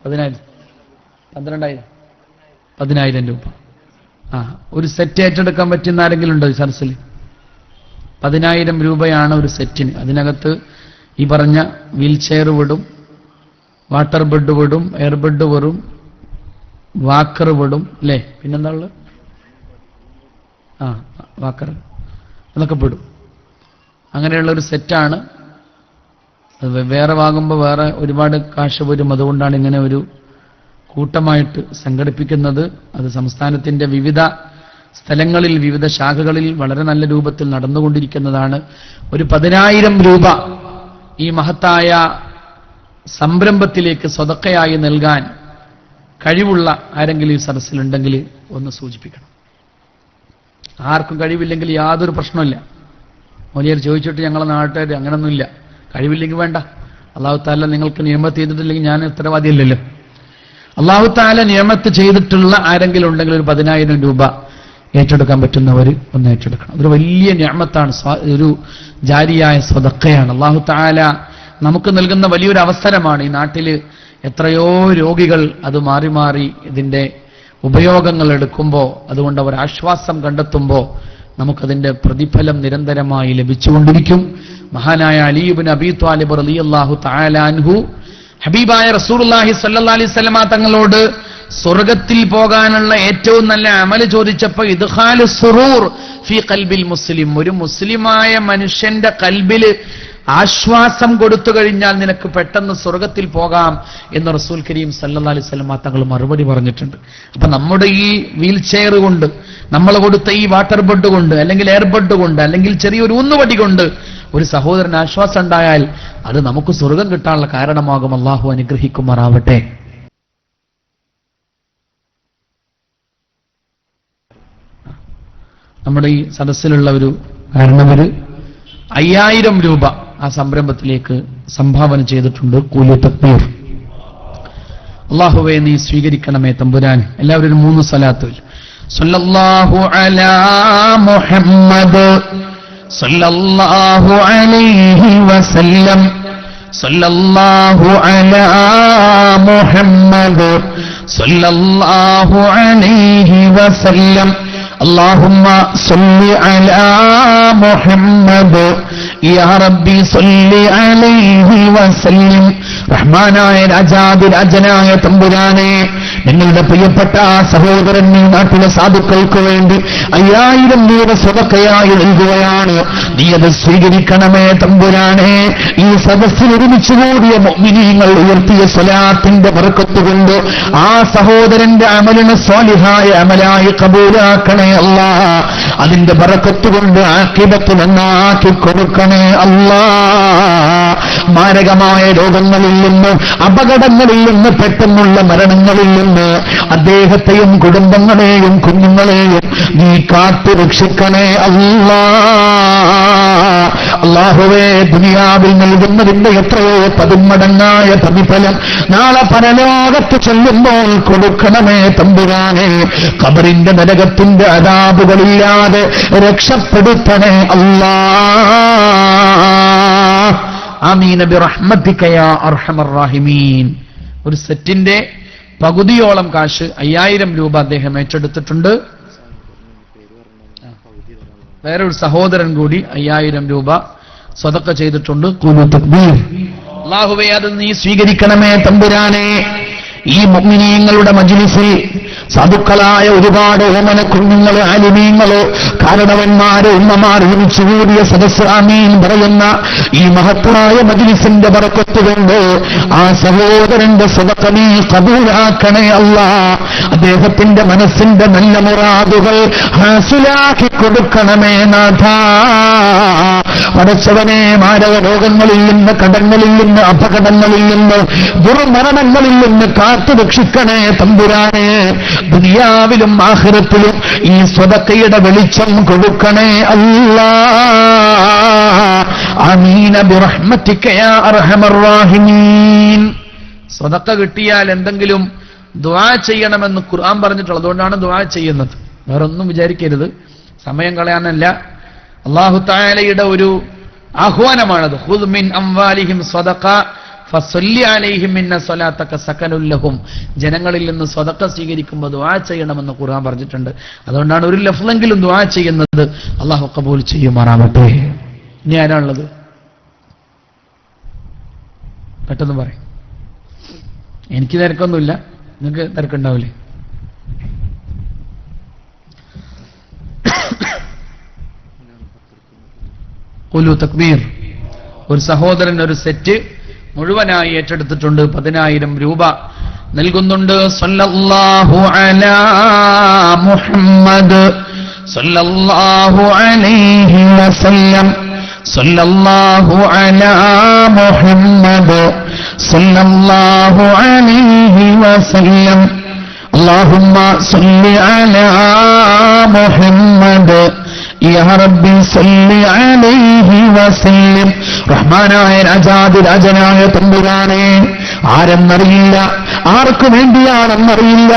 10,000, 12,000, 10,000 രൂപ. ഒരു സെറ്റ് ഏറ്റെടുക്കാൻ പറ്റുന്ന ആരെങ്കിലും ഉണ്ടോ ഈ സദസ്സിൽ? 10,000 രൂപയാണ് ഒരു സെറ്റിന്. അതിനകത്ത് ഈ പറഞ്ഞ വീൽ ചെയർ വിടും, വാട്ടർ ബെഡ് വിടും, എയർ ബെഡ് വരും, വാക്കർ വിടും അല്ലേ? പിന്നെന്താ ഉള്ളത്? വാക്കർ, അതൊക്കെ പെടും. അങ്ങനെയുള്ള ഒരു സെറ്റാണ്. അത് വേറെ വാങ്ങുമ്പോൾ വേറെ ഒരുപാട് കാശ് വരും. അതുകൊണ്ടാണ് ഇങ്ങനെ ഒരു കൂട്ടമായിട്ട് സംഘടിപ്പിക്കുന്നത്. അത് സംസ്ഥാനത്തിന്റെ വിവിധ സ്ഥലങ്ങളിൽ, വിവിധ ശാഖകളിൽ വളരെ നല്ല രൂപത്തിൽ നടന്നുകൊണ്ടിരിക്കുന്നതാണ്. ഒരു 10,000 രൂപ ഈ മഹത്തായ സംരംഭത്തിലേക്ക് സ്വതക്കയായി നൽകാൻ കഴിവുള്ള ആരെങ്കിലും ഈ സദസ്സിലുണ്ടെങ്കിൽ ഒന്ന് സൂചിപ്പിക്കണം. ആർക്കും കഴിവില്ലെങ്കിൽ യാതൊരു പ്രശ്നമില്ല. മൗലിയർ ചോദിച്ചിട്ട് ഞങ്ങളെ നാട്ടുകാർ അങ്ങനൊന്നുമില്ല, കഴിവില്ലെങ്കിൽ വേണ്ട. അല്ലാഹു തആല നിങ്ങൾക്ക് നിയമത്ത് ചെയ്തിട്ടില്ലെങ്കിൽ ഞാൻ ഉത്തരവാദിയല്ലല്ലോ. അല്ലാഹു തആല നിയമത്ത് ചെയ്തിട്ടുള്ള ആരെങ്കിലും ഉണ്ടെങ്കിൽ ഒരു 10,000 രൂപ ഏറ്റെടുക്കാൻ പറ്റുന്നവർ ഒന്ന് ഏറ്റെടുക്കണം. അതൊരു വലിയ നിഅമത്താണ്, ഒരു ജാരിയായ സ്വതക്കയാണ്. അല്ലാഹു തആല നമുക്ക് നൽകുന്ന വലിയൊരു അവസരമാണ്. ഈ നാട്ടിൽ എത്രയോ രോഗികൾ അത് മാറി മാറി ഇതിന്റെ ഉപയോഗങ്ങൾ എടുക്കുമ്പോൾ, അതുകൊണ്ട് അവർ ആശ്വാസം കണ്ടെത്തുമ്പോൾ നമുക്കതിന്റെ പ്രതിഫലം നിരന്തരമായി ലഭിച്ചുകൊണ്ടിരിക്കും. മഹാനായ അലി ഇബ്നു അബീ ത്വാലിബ് റളിയല്ലാഹു തആല അൻഹു ഹബീബായ റസൂലുള്ളാഹി സ്വല്ലല്ലാഹി അലൈഹി വസല്ലമ തങ്ങളോട് സ്വർഗ്ഗത്തിൽ പോകാനുള്ള ഏറ്റവും നല്ല അമല് ചോദിച്ചപ്പോൾ ഇദ്ഖാലു സുറൂർ ഫീ ഖൽബിൽ മുസ്ലിം, ഒരു മുസ്ലിമായ മനുഷ്യന്റെ കൽബില് ആശ്വാസം കൊടുത്തു കഴിഞ്ഞാൽ നിനക്ക് പെട്ടെന്ന് സ്വർഗത്തിൽ പോകാം എന്ന് റസൂൽ കരീം സല്ലല്ലാഹു അലൈഹി വസല്ലം തങ്ങൾ മറുപടി പറഞ്ഞിട്ടുണ്ട്. അപ്പൊ നമ്മുടെ ഈ വീൽ ചെയർ കൊണ്ട്, നമ്മൾ കൊടുത്ത ഈ വാട്ടർ ബെഡ് കൊണ്ട്, അല്ലെങ്കിൽ എയർ ബെഡ് കൊണ്ട്, അല്ലെങ്കിൽ ചെറിയൊരു ഊന്നുവടി കൊണ്ട് ഒരു സഹോദരന് ആശ്വാസം ഉണ്ടായാൽ അത് നമുക്ക് സ്വർഗം കിട്ടാനുള്ള കാരണമാകും. അള്ളാഹു അനുഗ്രഹിക്കുമാറാവട്ടെ. നമ്മുടെ ഈ സദസ്സിലുള്ള ഒരു കാരണവര് 5000 രൂപ ആ സംരംഭത്തിലേക്ക് സംഭാവന ചെയ്തിട്ടുണ്ട്. കൂലി തക്ബീർ. അല്ലാഹുവേ നീ സ്വീകരിക്കണമേ തമ്പുരാൻ. എല്ലാവരും ഒരു 3 സ്വലാത്ത്. സല്ലല്ലാഹു അലാ മുഹമ്മദ് സല്ലല്ലാഹു അലൈഹി വസല്ലം, സല്ലല്ലാഹു അലാ മുഹമ്മദ് സല്ലല്ലാഹു അലൈഹി വസല്ലം. اللهم صل على محمد يا ربي صل عليه وسلم. റഹ്മാനായ രാജാതിരാജനായ തമ്പുരാനെ, നിങ്ങളുടെ പ്രിയപ്പെട്ട സഹോദരൻ ഈ നാട്ടിലെ സാധുക്കൾക്ക് വേണ്ടി 5000 രൂപ സ്വതക്കയായി നൽകുകയാണ്. നീ അത് സ്വീകരിക്കണമേ തമ്പുരാനെ. ഈ സദസ്സിൽ ഒരുമിച്ച് കൂടിയ മുഅ്മിനീങ്ങൾ ഉയർത്തിയ സ്വലാത്തിന്റെ ബർക്കത്ത് കൊണ്ട് ആ സഹോദരന്റെ അമലിനെ സ്വാലിഹായ അമലായി കബൂലാക്കണേ കൊടുക്കണേ അല്ലാ. അതിന്റെ ബറക്കത്ത് കൊണ്ട് ആഖിബത്ത് നന്നാക്കി കൊടുക്കണേ അല്ലാ. മാരകമായ രോഗങ്ങളിൽ നിന്ന്, അപകടങ്ങളിൽ നിന്ന്, പെട്ടെന്നുള്ള മരണങ്ങളിൽ നിന്ന് അദ്ദേഹത്തെയും കുടുംബങ്ങളെയും കുഞ്ഞുങ്ങളെയും നീ കാത്തു രക്ഷിക്കണേ അല്ലാ. അല്ലാഹുവേ, ദുനിയാവിൽ നൽകുന്നതിന്റെ എത്രയോ 10 മടങ്ങായ പ്രതിഫലം നാളെ പരലോകത്ത് ചെല്ലുമ്പോൾ കൊടുക്കണമേ തമ്പുരാനെ. ഖബറിന്റെ നരകത്തിന്റെ അദാബുകളില്ലാതെ രക്ഷപ്പെടുത്തണേ അല്ലാ. ആമീൻ ബിറഹ്മതിക യാ അർഹമർ റഹീമീൻ. ഒരു സെറ്റിന്റെ പകുതിയോളം കാശ് 5000 രൂപ അദ്ദേഹം ഏറ്റെടുത്തിട്ടുണ്ട്. വേറെ ഒരു സഹോദരൻ കൂടി 5000 രൂപ സ്വതക്ക ചെയ്തിട്ടുണ്ട്. ഖുലു തക്ബീർ. അല്ലാഹുവേ, അത് നീ സ്വീകരിക്കണമേ തമ്പുരാനെ. ഈ മുഅ്മിനീങ്ങളുടെ മജ്ലിസിൽ സാധുക്കളായ ഒരുപാട് ഓമന കുഞ്ഞുങ്ങള്, ആലിമീങ്ങള്, കാരണവന്മാര്, ഉമ്മമാർ ഒരുമിച്ച് കൂടിയ സദസ്സ് ആമീൻ പറയുന്ന ഈ മഹത്തായ മജ്ലിസിന്റെ ബറക്കത്ത് കൊണ്ട് ആ സഹോദരന്റെ സ്വതക്ക നീ ഖബൂലാക്കണേ അല്ലാ. അദ്ദേഹത്തിന്റെ മനസ്സിന്റെ നല്ല മുറാദുകൾ ഹാസിലാക്കി കൊടുക്കണമേ നാഥാ. പടച്ചവനെ, മാരക രോഗങ്ങളിൽ നിന്ന്, കടങ്ങളിൽ നിന്ന്, അപകടങ്ങളിൽ നിന്ന്, ദുർമരണങ്ങളിൽ നിന്ന് കാത്തു രക്ഷിക്കണേ തമ്പുരാനെ. ദുനിയാവിലും ആഖിറത്തിലും ഈ സ്വതക്കയുടെ വെളിച്ചം കൊടുക്കണേ അല്ലാ. ആമീൻ ബിറഹ്മതിക യാ അർഹമർ റഹീമീൻ. സ്വതക്ക കിട്ടിയാൽ എന്തെങ്കിലും ദുആ ചെയ്യണമെന്ന് ഖുർആൻ പറഞ്ഞിട്ടുള്ളത്. അതുകൊണ്ടാണ് ദുആ ചെയ്യുന്നത്. വേറൊന്നും വിചാരിക്കരുത്, സമയം കളയാനല്ല. അല്ലാഹു തആലയുടെ ഒരു ആഹ്വാനമാണത്. ഖുദ് മിൻ അംവാലിഹിം സ്വദഖ ഫസല്ലി അലൈഹിം ഇന്ന സ്വലാത്തക സകനുൽ ലഹും. ജനങ്ങളിൽ നിന്ന് സ്വതക്ക സ്വീകരിക്കുമ്പോൾ ദുആ ചെയ്യണമെന്ന് ഖുർആൻ പറഞ്ഞിട്ടുണ്ട്. അതുകൊണ്ടാണ് ഒരു ലഫ്ലെങ്കിലും ദുആ ചെയ്യുന്നത്. അല്ലാഹു ഖബൂൽ ചെയ്യുമാറാവട്ടെ. ഇനി ആരാണുള്ളത്? പെട്ടെന്ന് പറയും. എനിക്ക് തിരക്കൊന്നുമില്ല, നിങ്ങൾക്ക് തിരക്കുണ്ടാവില്ലേ? ഖുലു തക്ബീർ. ഒരു സഹോദരൻ ഒരു സെറ്റ് മുഴുവനായി ഏറ്റെടുത്തിട്ടുണ്ട്. 10000 രൂപ നൽകുന്നുണ്ട്. സല്ലല്ലാഹു അലാ മുഹമ്മദ് സല്ലല്ലാഹു അലൈഹി വസല്ലം. സല്ലല്ലാഹു അലാ മുഹമ്മദ് സല്ലല്ലാഹു അലൈഹി വസല്ലം. അല്ലാഹുമ്മ സല്ലി അലാ മുഹമ്മദ് യാ റബ്ബി സല്ലി അലൈഹി വസല്ലം. റഹ്മാനായ രാജാതിരാജനായ തമ്പുരാനെ, ആരെന്നറിയില്ല, ആർക്കു വേണ്ടിയാണെന്നറിയില്ല,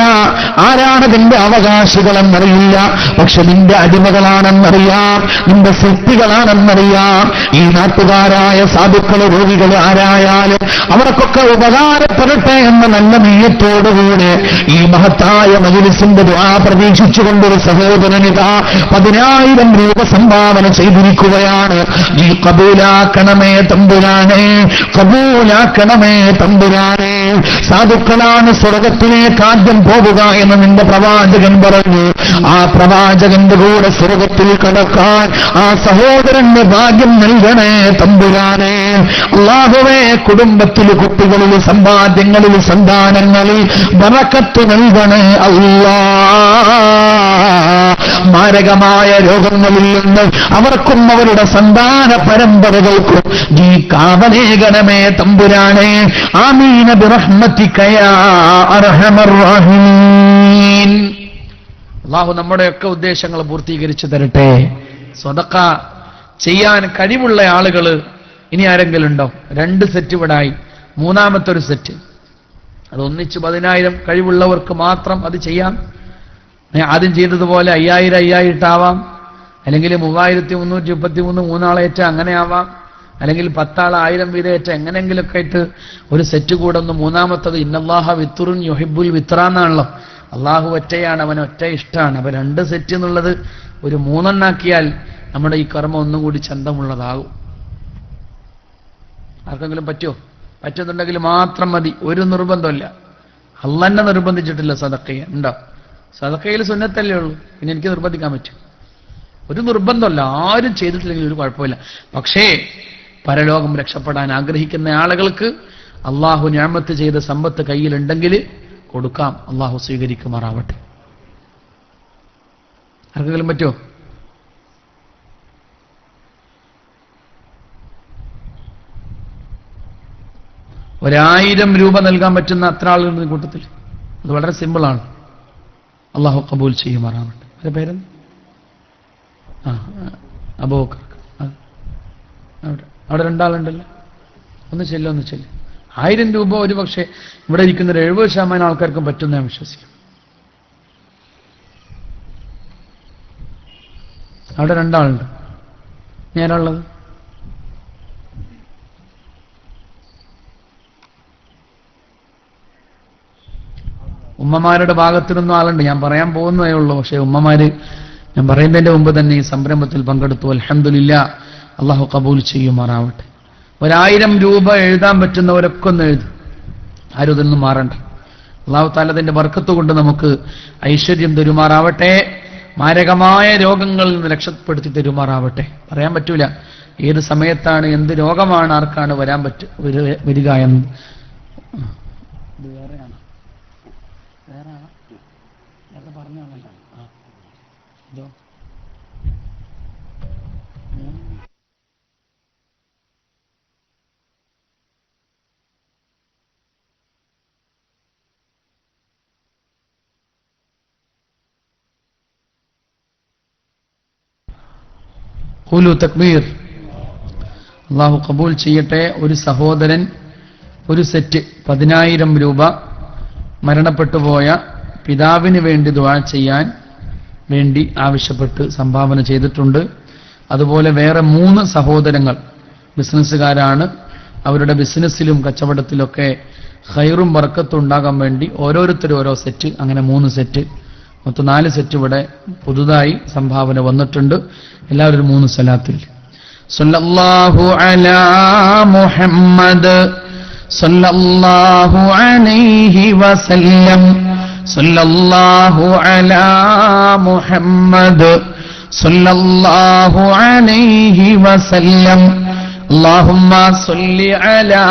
ആരാണതിന്റെ അവകാശികളെന്നറിയില്ല. പക്ഷെ നിന്റെ അടിമകളാണെന്നറിയാം, നിന്റെ സൃഷ്ടികളാണെന്നറിയാം. ഈ നാട്ടുകാരായ സാധുക്കള്, രോഗികൾ ആരായാലും അവർക്കൊക്കെ ഉപകാരപ്പെടട്ടെ എന്ന നല്ല നെയ്യത്തോടുകൂടെ ഈ മഹത്തായ മജ്ലിസിന്റെ ദുആ പ്രതീക്ഷിച്ചുകൊണ്ടൊരു സഹോദരനിതാ 10000 രൂപ സംഭാവന ചെയ്തിരിക്കുകയാണ്. നീ കബൂലാക്കണമേ തമ്പുരാനെ, കബൂലാക്കണമേ തമ്പുരാനെ. സാധുക്കളാണ് സ്വർഗത്തിലേക്ക് ആദ്യം പോവുക എന്ന് നിന്റെ പ്രവാചകൻ പറഞ്ഞു. ആ പ്രവാചകന്റെ കൂടെ സ്വർഗത്തിൽ കടക്കാൻ ആ സഹോദരന് ഭാഗ്യം നൽകണേ തമ്പുരാനെ. അല്ലാഹുവേ, കുടുംബത്തിൽ, കുട്ടികളിൽ, സമ്പാദ്യങ്ങളിൽ, സന്താനങ്ങളിൽ ബറക്കത്ത് നൽകണേ അല്ലാ. മാരകമായ രോഗങ്ങളിൽ നിന്ന് അവർക്കും അവരുടെ സന്താന പരമ്പരകൾക്കും നീ കാവലേകണമേ തമ്പുരാനെ. ആമീൻ ബിറഹ്മതിക യാ അർഹമർ റഹീമീൻ. അല്ലാഹു നമ്മുടെയൊക്കെ ഉദ്ദേശങ്ങൾ പൂർത്തീകരിച്ചു തരട്ടെ. സ്വതക്ക ചെയ്യാൻ കഴിവുള്ള ആളുകൾ ഇനി ആരെങ്കിലും ഉണ്ടോ? 2 സെറ്റ് ഇവിടായി, മൂന്നാമത്തെ ഒരു സെറ്റ്. അത് ഒന്നിച്ച് 10000 കഴിവുള്ളവർക്ക് മാത്രം അത് ചെയ്യാം. ആദ്യം ചെയ്തതുപോലെ 5000 ഇട്ടാവാം, അല്ലെങ്കിൽ 3333 മൂന്നാളേറ്റ അങ്ങനെ ആവാം, അല്ലെങ്കിൽ 10 ആൾ 1000 വീതേറ്റ എങ്ങനെയെങ്കിലൊക്കെ ആയിട്ട് ഒരു സെറ്റ് കൂടെ ഒന്ന്. മൂന്നാമത്തത് ഇന്നല്ലാഹ വിത്തുറുൻ യുഹിബ്ബുൽ വിത്രാന്നാണല്ലോ. അള്ളാഹു ഒറ്റയാണ്, അവൻ ഒറ്റ ഇഷ്ടമാണ്. അപ്പൊ 2 സെറ്റ് എന്നുള്ളത് ഒരു 3 എണ്ണാക്കിയാൽ നമ്മുടെ ഈ കർമ്മം ഒന്നും കൂടി ചന്തമുള്ളതാകും. ആർക്കെങ്കിലും പറ്റുമോ? പറ്റുന്നുണ്ടെങ്കിൽ മാത്രം മതി, ഒരു നിർബന്ധമില്ല. അള്ളാഹ് നിർബന്ധിച്ചിട്ടില്ല സദഖയെ. ഉണ്ടോ? സദഖയിൽ സുന്നത്തല്ലേ ഉള്ളൂ, പിന്നെ എനിക്ക് നിർബന്ധിക്കാൻ പറ്റും? ഒരു നിർബന്ധമല്ല, ആരും ചെയ്തിട്ടില്ലെങ്കിൽ ഒരു കുഴപ്പമില്ല. പക്ഷേ പരലോകം രക്ഷപ്പെടാൻ ആഗ്രഹിക്കുന്ന ആളുകൾക്ക് അള്ളാഹു നിഅമത്ത് ചെയ്ത സമ്പത്ത് കയ്യിലുണ്ടെങ്കിൽ കൊടുക്കാം. അള്ളാഹു സ്വീകരിക്കുമാറാവട്ടെ. ആർക്കെങ്കിലും പറ്റുമോ? ₹1000 നൽകാൻ പറ്റുന്ന അത്ര ആളുകളുടെ കൂട്ടത്തിൽ. അത് വളരെ സിമ്പിളാണ്. അള്ളാഹു കബൂൽ ചെയ്യുമാറാവട്ടെ. അതിന്റെ പേരെന്ത്? അബൂബക്കർ. അവിടെ 2 ആളുണ്ടല്ലോ. ഒന്ന് ചെല്ല്. 1000 രൂപ ഒരു പക്ഷേ ഇവിടെ ഇരിക്കുന്ന 70% ആൾക്കാർക്കും പറ്റുന്ന ഞാൻ വിശ്വസിക്കും. അവിടെ 2 ആളുണ്ട്. ഞാനുള്ളത് ഉമ്മമാരുടെ ഭാഗത്തുനിന്നും ആളുണ്ട്. ഞാൻ പറയാൻ പോകുന്നതേ ഉള്ളൂ. പക്ഷേ ഉമ്മമാര് ഞാൻ പറയുന്നതിന്റെ മുമ്പ് തന്നെ ഈ സംരംഭത്തിൽ പങ്കെടുത്തു. അൽഹംദുലില്ലാ, അള്ളാഹു കബൂൽ ചെയ്യുമാറാവട്ടെ. 1000 രൂപ എഴുതാൻ പറ്റുന്നവരൊക്കെ ഒന്ന് എഴുതും. ആരും ഇതിൽ നിന്നും മാറണ്ട. അള്ളാഹു താല അതിന്റെ ബർക്കത്ത് കൊണ്ട് നമുക്ക് ഐശ്വര്യം തരുമാറാവട്ടെ. മാരകമായ രോഗങ്ങളിൽ നിന്ന് രക്ഷപ്പെടുത്തി തരുമാറാവട്ടെ. പറയാൻ പറ്റൂല ഏത് സമയത്താണ് എന്ത് രോഗമാണ് ആർക്കാണ് വരിക എന്ന്. ഖൂലു തക്ബീർ. അള്ളാഹു കബൂൽ ചെയ്യട്ടെ. ഒരു സഹോദരൻ ഒരു സെറ്റ് 10,000 രൂപ മരണപ്പെട്ടുപോയ പിതാവിന് വേണ്ടി ദുആ ചെയ്യാൻ വേണ്ടി ആവശ്യപ്പെട്ട് സംഭാവന ചെയ്തിട്ടുണ്ട്. അതുപോലെ വേറെ 3 സഹോദരങ്ങൾ ബിസിനസ്സുകാരാണ്. അവരുടെ ബിസിനസ്സിലും കച്ചവടത്തിലൊക്കെ ഖൈറും ബർക്കത്തും ഉണ്ടാകാൻ വേണ്ടി ഓരോരുത്തരും ഓരോ സെറ്റ്, അങ്ങനെ 3 സെറ്റ്, മൊത്തം 4 സെറ്റ് ഇവിടെ പുതുതായി സംഭാവന വന്നിട്ടുണ്ട്. എല്ലാവരും 3 സ്വലാത്തിൽ സല്ലല്ലാഹു അലാ മുഹമ്മദ് സല്ലല്ലാഹു അലൈഹി വസല്ലം സല്ലല്ലാഹു അലാ മുഹമ്മദ് സല്ലല്ലാഹു അലൈഹി വസല്ലം അല്ലാഹുമ്മ സല്ലി അലാ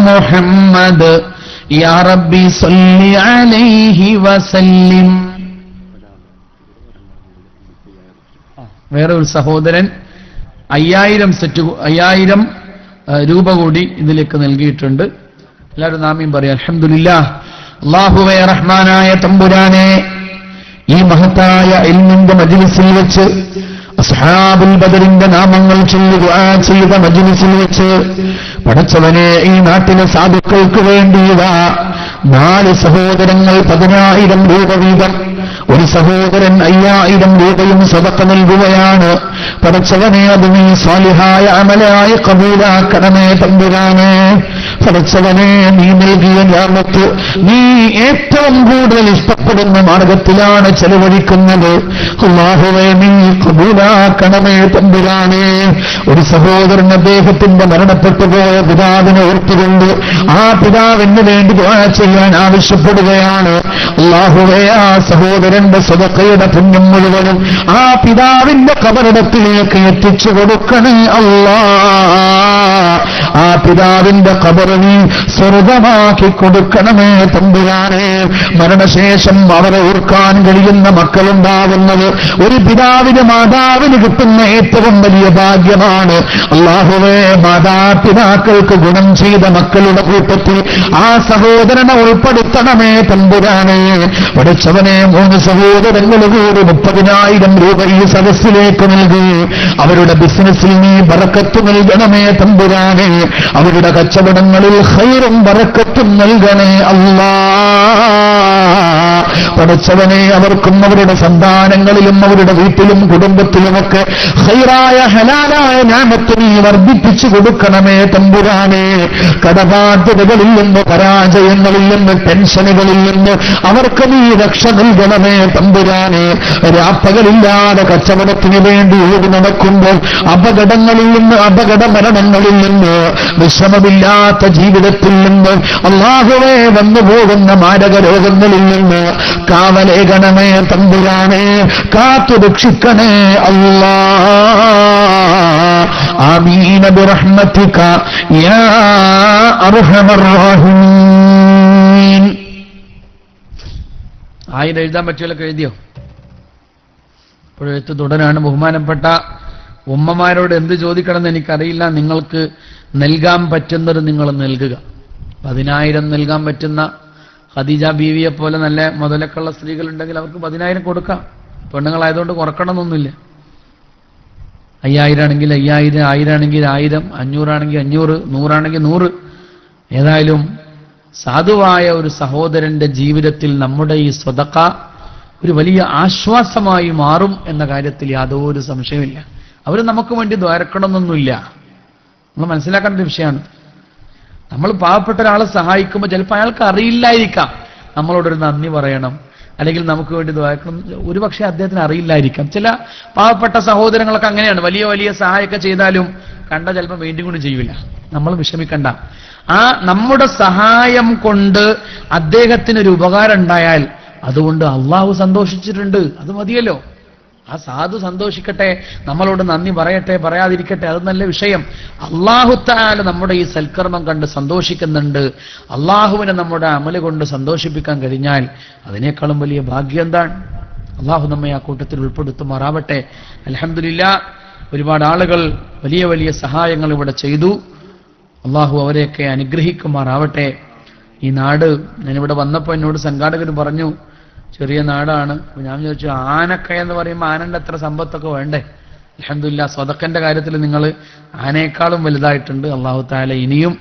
മുഹമ്മദ് യാ റബ്ബി സല്ലി അലൈഹി വസല്ലിം. വേറെ ഒരു സഹോദരൻ 5000 രൂപ കൂടി ഇതിലേക്ക് നൽകിയിട്ടുണ്ട്. എല്ലാവരും നാമീം പറയാം. അൽഹംദുലില്ലാഹ്. അല്ലാഹുവേ റഹ്മാനായ തമ്പുരാനെ, ഈ മഹത്തായ ഇൽമിന്റെ മജ്ലിസിൽ വെച്ച് അസ്ഹാബുൽ ബദറിന്റെ നാമങ്ങൾ ചൊല്ലി ദുആ ചെയ്ത മജ്ലിസിൽ വെച്ച് പടച്ചവനെ, ഈ നാട്ടിലെ സാധുക്കൾക്ക് വേണ്ടി 4 സഹോദരങ്ങൾ 10,000 രൂപ വീതം, ഒരു സഹോദരൻ 5000 രൂപയും സദഖ നൽകുകയാണ്. പടച്ചവനെ, അത് നീ സ്വാലിഹായ അമലായി കബൂലാക്കണമേ തമ്പുരാനെ. പടച്ചവനെ, നീ നൽകിയ നിഅമത്ത് നീ ഏറ്റവും കൂടുതൽ ഇഷ്ടപ്പെടുന്ന മാർഗത്തിലാണ് ചെലവഴിക്കുന്നത്. അല്ലാഹുവേ, നീ കബൂലാക്കണമേ തമ്പുരാനെ. ഒരു സഹോദരൻ അദ്ദേഹത്തിന്റെ മരണപ്പെട്ടു പോയ പിതാവിനെ ഓർത്തുകൊണ്ട് ആ പിതാവിന് വേണ്ടി ദുആ ചെയ്യാൻ ആവശ്യപ്പെടുകയാണ്. അല്ലാഹുവേ, ആ സഹോദരന്റെ സദഖയുടെ പുണ്യം മുഴുവനും ആ പിതാവിന്റെ ഖബറിടത്തിലേക്ക് എത്തിച്ചു കൊടുക്കണേ അല്ലാഹ്. ആ പിതാവിന്റെ ഖബർ നീ സ്വർഗ്ഗമാക്കി കൊടുക്കണമേ തമ്പുരാനെ. മരണശേഷം അവരെ ഓർക്കാൻ കഴിയുന്ന മക്കളുണ്ടാവുന്നത് ഒരു പിതാവിന് മാതാവിന് കിട്ടുന്ന ഏറ്റവും വലിയ ഭാഗ്യമാണ്. അല്ലാഹുവേ, മാതാപിതാക്കൾക്ക് ഗുണം ചെയ്ത മക്കളുടെ കൂട്ടത്തിൽ ആ സഹോദരനെ ഉൾപ്പെടുത്തണമേ തമ്പുരാനെ. പഠിച്ചവനെ, 3 സഹോദരങ്ങൾ കൂടി 30,000 രൂപ ഈ സദസ്സിലേക്ക് നൽകി. അവരുടെ ബിസിനസ്സിൽ നീ ബറക്കത്ത് നൽകണമേ തമ്പുരാനെ. അവരുടെ കച്ചവടങ്ങളിൽ ഖൈറും ബറക്കത്തും നൽകണേ അല്ലാഹ്. പഠിച്ചവനെ, അവർക്കും അവരുടെ സന്താനങ്ങളിലും അവരുടെ വീട്ടിലും കുടുംബത്തിലുമൊക്കെ ഖൈറായ ഹലാലായ നിഅമത്ത് നീ വർദ്ധിപ്പിച്ചു കൊടുക്കണമേ തമ്പുരാനെ. കടബാധ്യതകളിൽ നിന്ന്, പരാജയങ്ങളിൽ നിന്ന്, ടെൻഷനുകളിൽ നിന്ന് അവർക്ക് നീ രക്ഷ നൽകണമേ തമ്പുരാനെ. രാപ്പകലില്ലാതെ കച്ചവടത്തിന് വേണ്ടി ഓടി നടക്കുമ്പോൾ അപകടങ്ങളിൽ നിന്ന്, അപകട മരണങ്ങളിൽ നിന്ന്, വിഷമമില്ലാത്ത ജീവിതത്തിൽ നിന്ന്, അല്ലാഹുവേ വന്നു പോകുന്ന മാരക രോഗങ്ങളിൽ നിന്ന് കാവലേകണമേ തമ്പുരാനെ. കാത്തു രക്ഷിക്കണേ അല്ലാഹ്. ആമീന ബിറഹ്മതിക യാ അർഹമർ റഹീം. 1000 എഴുതാൻ പറ്റുമല്ലോ, എഴുതിയോ? ഇപ്പോഴെഴുത്ത് തുടരാണ്. ബഹുമാനപ്പെട്ട ഉമ്മമാരോട് എന്ത് ചോദിക്കണമെന്ന് എനിക്കറിയില്ല. നിങ്ങൾക്ക് നൽകാൻ പറ്റുന്നത് നിങ്ങൾ നൽകുക. 10,000 നൽകാൻ പറ്റുന്ന ഖദീജ ബീവിയെ പോലെ നല്ല മുതലക്കുള്ള സ്ത്രീകളുണ്ടെങ്കിൽ അവർക്ക് 10,000 കൊടുക്കാം. പെണ്ണുങ്ങളായതുകൊണ്ട് കുറക്കണമെന്നൊന്നുമില്ല. 5,000 ആണെങ്കിൽ 5,000, 1000 ആണെങ്കിൽ 1000, 500 ആണെങ്കിൽ 500, 100 ആണെങ്കിൽ 100. ഏതായാലും സാധുവായ ഒരു സഹോദരന്റെ ജീവിതത്തിൽ നമ്മുടെ ഈ സ്വതക്ക ഒരു വലിയ ആശ്വാസമായി മാറും എന്ന കാര്യത്തിൽ യാതൊരു സംശയമില്ല. അവർ നമുക്ക് വേണ്ടി ദ്വാരക്കണമെന്നൊന്നുമില്ല. നമ്മൾ മനസ്സിലാക്കേണ്ട ഒരു വിഷയമാണ്. നമ്മൾ പാവപ്പെട്ട ഒരാളെ സഹായിക്കുമ്പോൾ ചിലപ്പോൾ അയാൾക്ക് അറിയില്ലായിരിക്കാം നമ്മളോടൊരു നന്ദി പറയണം, അല്ലെങ്കിൽ നമുക്ക് വേണ്ടി ദ്വാരക്കണം. ഒരുപക്ഷെ അദ്ദേഹത്തിന് അറിയില്ലായിരിക്കാം. ചില പാവപ്പെട്ട സഹോദരങ്ങളൊക്കെ അങ്ങനെയാണ്. വലിയ വലിയ സഹായമൊക്കെ ചെയ്താലും കണ്ട ചിലപ്പോൾ വീണ്ടും കൊണ്ട് ചെയ്യില്ല. നമ്മൾ വിഷമിക്കണ്ട. ആ നമ്മുടെ സഹായം കൊണ്ട് അദ്ദേഹത്തിനൊരു ഉപകാരം ഉണ്ടായാൽ അതുകൊണ്ട് അള്ളാഹു സന്തോഷിച്ചിട്ടുണ്ട്, അത് മതിയല്ലോ. ആ സാധു സന്തോഷിക്കട്ടെ, നമ്മളോട് നന്ദി പറയട്ടെ, പറയാതിരിക്കട്ടെ, അത് നല്ല വിഷയം. അള്ളാഹു തആല നമ്മുടെ ഈ സൽക്കർമ്മം കണ്ട് സന്തോഷിക്കുന്നുണ്ട്. അള്ളാഹുവിനെ നമ്മുടെ അമല് കൊണ്ട് സന്തോഷിപ്പിക്കാൻ കഴിഞ്ഞാൽ അതിനേക്കാളും വലിയ ഭാഗ്യം എന്താണ്? അള്ളാഹു നമ്മെ ആ കൂട്ടത്തിൽ ഉൾപ്പെടുത്തുമാറാവട്ടെ. അൽഹംദുലില്ലാഹ്, ഒരുപാട് ആളുകൾ വലിയ വലിയ സഹായങ്ങൾ ഇവിടെ ചെയ്തു. അള്ളാഹു അവരെയൊക്കെ അനുഗ്രഹിക്കുമാറാവട്ടെ. ഈ നാട്, ഞാനിവിടെ വന്നപ്പോൾ എന്നോട് സംഘാടകർ പറഞ്ഞു ചെറിയ നാടാണ്. ഞാൻ ചോദിച്ചു, ആനക്ക എന്ന് പറയുമ്പോൾ ആനന്റെ അത്ര സമ്പത്തൊക്കെ വേണ്ടേ? അൽഹംദുലില്ലാഹ്, സ്വതക്കന്റെ കാര്യത്തിൽ നിങ്ങൾ ആനയേക്കാളും വലുതായിട്ടുണ്ട്. അള്ളാഹു തആല ഇനിയും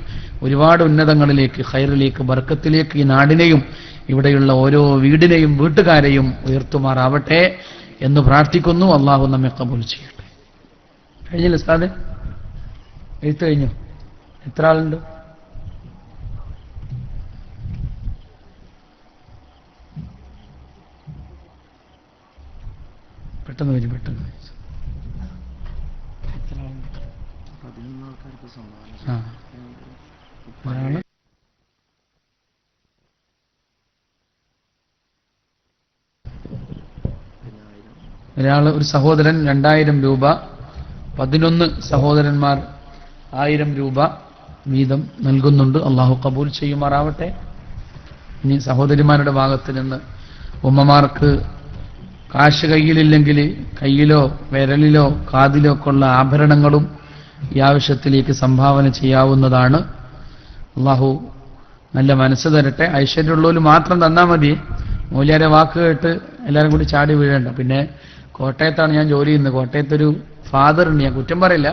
ഒരുപാട് ഉന്നതങ്ങളിലേക്ക്, ഖൈറിലേക്ക്, ബർക്കത്തിലേക്ക് ഈ നാടിനെയും ഇവിടെയുള്ള ഓരോ വീടിനെയും വീട്ടുകാരെയും ഉയർത്തുമാറാവട്ടെ എന്ന് പ്രാർത്ഥിക്കുന്നു. അള്ളാഹു നമ്മെ ഖബൂൽ ചെയ്യട്ടെ. കഴിഞ്ഞില്ല ഉസ്താദേ? എഴുത്ത് കഴിഞ്ഞു? എത്ര ആളുണ്ട്? പെട്ടെന്ന് വരും, പെട്ടെന്ന്. ഒരാള്, ഒരു സഹോദരൻ 2,000 രൂപ, 11 സഹോദരന്മാർ 1000 രൂപ വീതം നൽകുന്നുണ്ട്. അള്ളാഹു കബൂൽ ചെയ്യുമാറാവട്ടെ. ഇനി സഹോദരിമാരുടെ ഭാഗത്ത് നിന്ന് ഉമ്മമാർക്ക് കാശ് കയ്യിലില്ലെങ്കിൽ കയ്യിലോ വിരലിലോ കാതിലോ ഒക്കെ ഉള്ള ആഭരണങ്ങളും ഈ ആവശ്യത്തിലേക്ക് സംഭാവന ചെയ്യാവുന്നതാണ്. അള്ളാഹു നല്ല മനസ്സ് തരട്ടെ. ഐശ്വര്യമുള്ളവർ മാത്രം തന്നാൽ മതി. മൂല്യാരെ വാക്ക് കേട്ട് എല്ലാവരും കൂടി ചാടി വീഴേണ്ട. പിന്നെ കോട്ടയത്താണ് ഞാൻ ജോലി ചെയ്യുന്നത്. കോട്ടയത്തൊരു ഫാദർ ഉണ്ട്, ഞാൻ കുറ്റം പറയില്ല.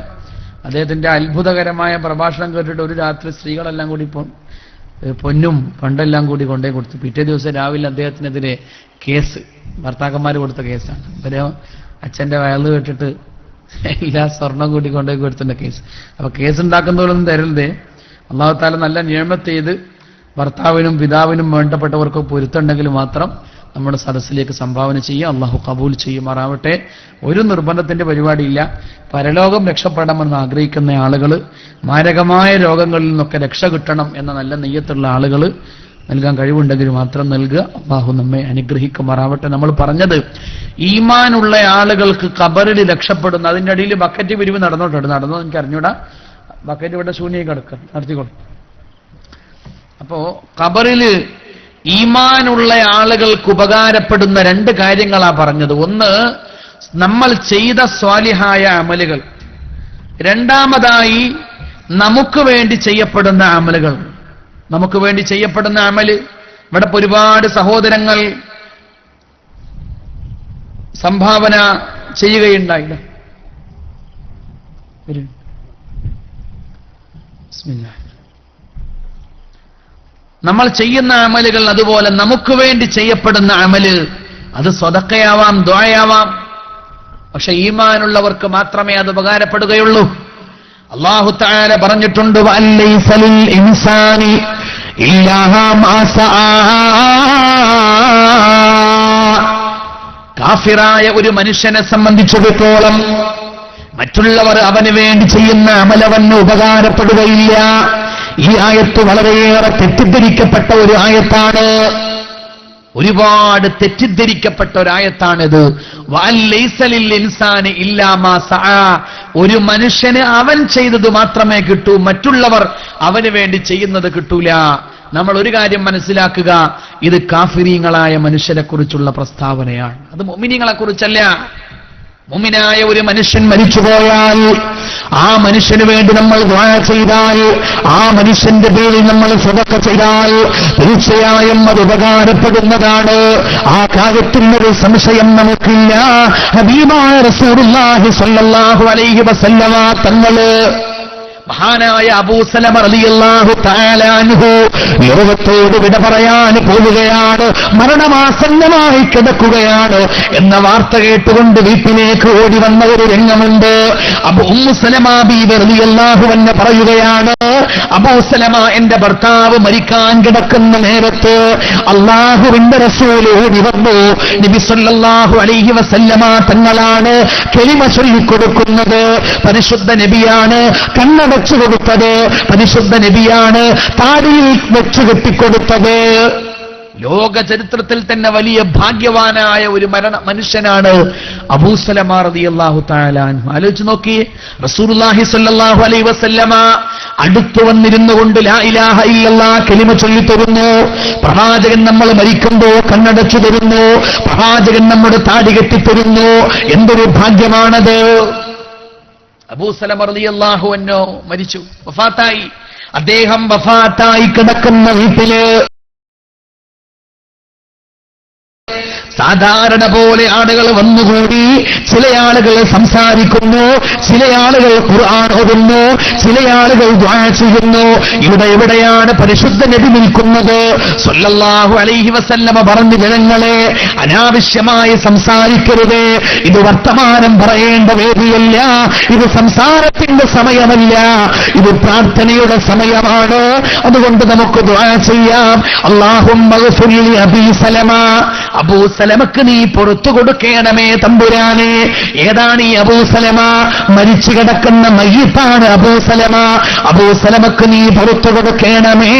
അദ്ദേഹത്തിന്റെ അത്ഭുതകരമായ പ്രഭാഷണം കേട്ടിട്ട് ഒരു രാത്രി സ്ത്രീകളെല്ലാം കൂടി പൊന്നും പണ്ടെല്ലാം കൂടി കൊണ്ടേ കൊടുത്തു. പിറ്റേ ദിവസം രാവിലെ അദ്ദേഹത്തിനെതിരെ കേസ്, ഭർത്താക്കന്മാർ കൊടുത്ത കേസാണ്. ഇവരെ അച്ഛന്റെ വയല് കേട്ടിട്ട് എല്ലാ സ്വർണം കൂടി കൊണ്ടുപോയി കൊടുത്തിട്ടുണ്ട് കേസ്. അപ്പൊ കേസ് ഉണ്ടാക്കുന്നവരൊന്നും തരരുതേ. അല്ലാഹു തആല നല്ല നിഅമത്ത് ചെയ്ത് ഭർത്താവിനും പിതാവിനും വേണ്ടപ്പെട്ടവർക്ക് പൊരുത്തുണ്ടെങ്കിൽ മാത്രം നമ്മുടെ സദസ്സിലേക്ക് സംഭാവന ചെയ്യുക. അള്ളാഹു കബൂൽ ചെയ്യുമാറാവട്ടെ. ഒരു നിർബന്ധത്തിന്റെ പരിപാടിയില്ല. പരലോകം രക്ഷപ്പെടണമെന്ന് ആഗ്രഹിക്കുന്ന ആളുകൾ, മാരകമായ രോഗങ്ങളിൽ നിന്നൊക്കെ രക്ഷ കിട്ടണം എന്ന നല്ല നെയ്യത്തുള്ള ആളുകൾ നൽകാൻ കഴിവുണ്ടെങ്കിൽ മാത്രം നൽകുക. അള്ളാഹു നമ്മെ അനുഗ്രഹിക്കുമാറാവട്ടെ. നമ്മൾ പറഞ്ഞത് ഈമാനുള്ള ആളുകൾക്ക് ഖബറിൽ രക്ഷപ്പെടുന്ന, അതിന്റെ അടിയിൽ ബക്കറ്റ് പിരിവ് നടന്നോ എനിക്ക് അറിഞ്ഞൂടാ. ബക്കറ്റ് ഇവിടെ ശൂന്യം കിടക്കുക, നടത്തിക്കോളും. അപ്പോ ഖബറിൽ ഈമാനുള്ള ആളുകൾക്ക് ഉപകാരപ്പെടുന്ന 2 കാര്യങ്ങളാ പറഞ്ഞത്. ഒന്ന്, നമ്മൾ ചെയ്ത സ്വാലിഹായ അമലുകൾ. രണ്ടാമതായി നമുക്ക് വേണ്ടി ചെയ്യപ്പെടുന്ന അമലുകൾ. നമുക്ക് വേണ്ടി ചെയ്യപ്പെടുന്ന അമല്, ഇവിടെ ഒരുപാട് സഹോദരങ്ങൾ സംഭാവന ചെയ്യുകയുണ്ടായില്ല. ബിസ്മില്ലാഹ്. നമ്മൾ ചെയ്യുന്ന അമലുകൾ, അതുപോലെ നമുക്ക് വേണ്ടി ചെയ്യപ്പെടുന്ന അമല്, അത് സ്വതക്കയാവാം, ദുആയാവാം. പക്ഷെ ഈമാനുള്ളവർക്ക് മാത്രമേ അത് ഉപകാരപ്പെടുകയുള്ളൂ. അല്ലാഹു തആല പറഞ്ഞിട്ടുണ്ട്, വഅല്ലൈസലിൽ ഇൻസാനി ഇല്ലാ മാ സആ. കാഫിറായ ഒരു മനുഷ്യനെ സംബന്ധിച്ചിടത്തോളം മറ്റുള്ളവർ അവന് വേണ്ടി ചെയ്യുന്ന അമലവന് ഉപകാരപ്പെടുകയില്ല. ഈ ആയത്ത് വളരെയേറെ തെറ്റിദ്ധരിക്കപ്പെട്ട ഒരു ആയത്താണ്. ഒരുപാട് തെറ്റിദ്ധരിക്കപ്പെട്ട ഒരായത്താണിത്. വഅല്ലൈസലിൽ ഇൻസാനി ഇല്ലാ മാ സആ. ഒരു മനുഷ്യന് അവൻ ചെയ്തത് മാത്രമേ കിട്ടൂ, മറ്റുള്ളവർ അവന് വേണ്ടി ചെയ്യുന്നത് കിട്ടൂല. നമ്മൾ ഒരു കാര്യം മനസ്സിലാക്കുക, ഇത് കാഫിരീങ്ങളായ മനുഷ്യരെ കുറിച്ചുള്ള പ്രസ്താവനയാണ്, അത് മുഅ്മിനീങ്ങളെ കുറിച്ചല്ല. മുഅ്മിനായ ഒരു മനുഷ്യൻ മരിച്ചുപോയാൽ ആ മനുഷ്യന് വേണ്ടി നമ്മൾ ദുആ ചെയ്താൽ, ആ മനുഷ്യന്റെ പേരിൽ നമ്മൾ സദഖ ചെയ്താൽ തീർച്ചയായും അത് ഉപകാരപ്പെടുന്നതാണ്. ആ കാര്യത്തിനൊരു സംശയം നമുക്കില്ല. ഹബീബായ റസൂലുള്ളാഹി സ്വല്ലല്ലാഹു അലൈഹി വസല്ലമ തങ്ങള് മഹാനായ അബൂ സലമ റളിയല്ലാഹു തആല അൻഹു ലോകത്തോട് വിട പറയാൻ പോവുകയാണ്, മരണമാസന്നമായി കിടക്കുകയാണ് എന്ന വാർത്ത കേട്ടുകൊണ്ട് വീട്ടിലേക്ക് ഓടി വന്ന ഒരു രംഗമുണ്ട്. അബൂ ഉമ്മു സലമ ബീവി റളിയല്ലാഹു അൻഹ പറയുകയാണ്, അബൂ സലമ എന്റെ ഭർത്താവ് മരിക്കാൻ കിടക്കുന്ന നേരത്ത് അല്ലാഹുവിന്റെ റസൂൽ ഓടി വന്നു. നബി സല്ലല്ലാഹു അലൈഹി വസല്ലമ തങ്ങളാണ് കലിമ ചൊല്ലിക്കൊടുക്കുന്നത്. പരിശുദ്ധ നബിയാണ് കണ്ണടച്ചു കൊടുത്തത്, പരിശുദ്ധ നബിയാണ് താടിയിൽ വെച്ചു കെട്ടിക്കൊടുത്തത്. ലോക ചരിത്രത്തിൽ തന്നെ വലിയ ഭാഗ്യവാനായ ഒരു മനുഷ്യനാണ് അബൂ സലമ റളിയല്ലാഹു തആല അൻഹു. ആലോചിച്ച് നോക്കി, റസൂലുള്ളാഹി സ്വല്ലല്ലാഹു അലൈഹി വസല്ലമ അടുത്തു വന്നിരുന്നു കൊണ്ട് ലാ ഇലാഹ ഇല്ലല്ലാഹ് കലിമ ചൊല്ലി തരുന്നു. പ്രവാചകൻ നമ്മൾ മരിക്കുമ്പോൾ കണ്ണടച്ചു തരുന്നു, പ്രവാചകൻ നമ്മുടെ താടി കെട്ടിത്തരുന്നു. എന്തൊരു ഭാഗ്യമാണത്. അബൂ സലമ റളിയല്ലാഹു അൻഹു മരിച്ചു, വഫാത്തായി. അദ്ദേഹം വഫാത്തായി കിടക്കുന്ന വീട്ടില് സാധാരണ പോലെ ആളുകൾ വന്നുകൂടി. ചില ആളുകൾ സംസാരിക്കുന്നു, ചില ആളുകൾ ഖുർആൻ ഓതുന്നു, ചില ആളുകൾ ദുആ ചെയ്യുന്നു. എവിടെയാണ് പരിശുദ്ധ നബി നിൽക്കുന്നത്? സ്വല്ലല്ലാഹു അലൈഹി വസല്ലമ പറഞ്ഞു, ജനങ്ങളെ അനാവശ്യമായി സംസാരിക്കരുത്. ഇത് വർത്തമാനം പറയേണ്ട വേദിയല്ല, ഇത് സംസാരത്തിന്റെ സമയമല്ല, ഇത് പ്രാർത്ഥനയുടെ സമയമാണ്. അതുകൊണ്ട് നമുക്ക് ദുആ ചെയ്യാം. അല്ലാഹുമ്മ ഗ്ഫിർ ലി അബീ സലമ, അബൂ സലമക്ക് നീ പുറത്തു കൊടുക്കണമേ തമ്പുരാനെ. ഏതാണ് ഈ അബൂ സലമ? മരിച്ചു കിടക്കുന്ന മയ്യിത്താണ് അബൂ സലമ. അബൂ സലമക്ക് നീ പുറത്തു കൊടുക്കണമേ,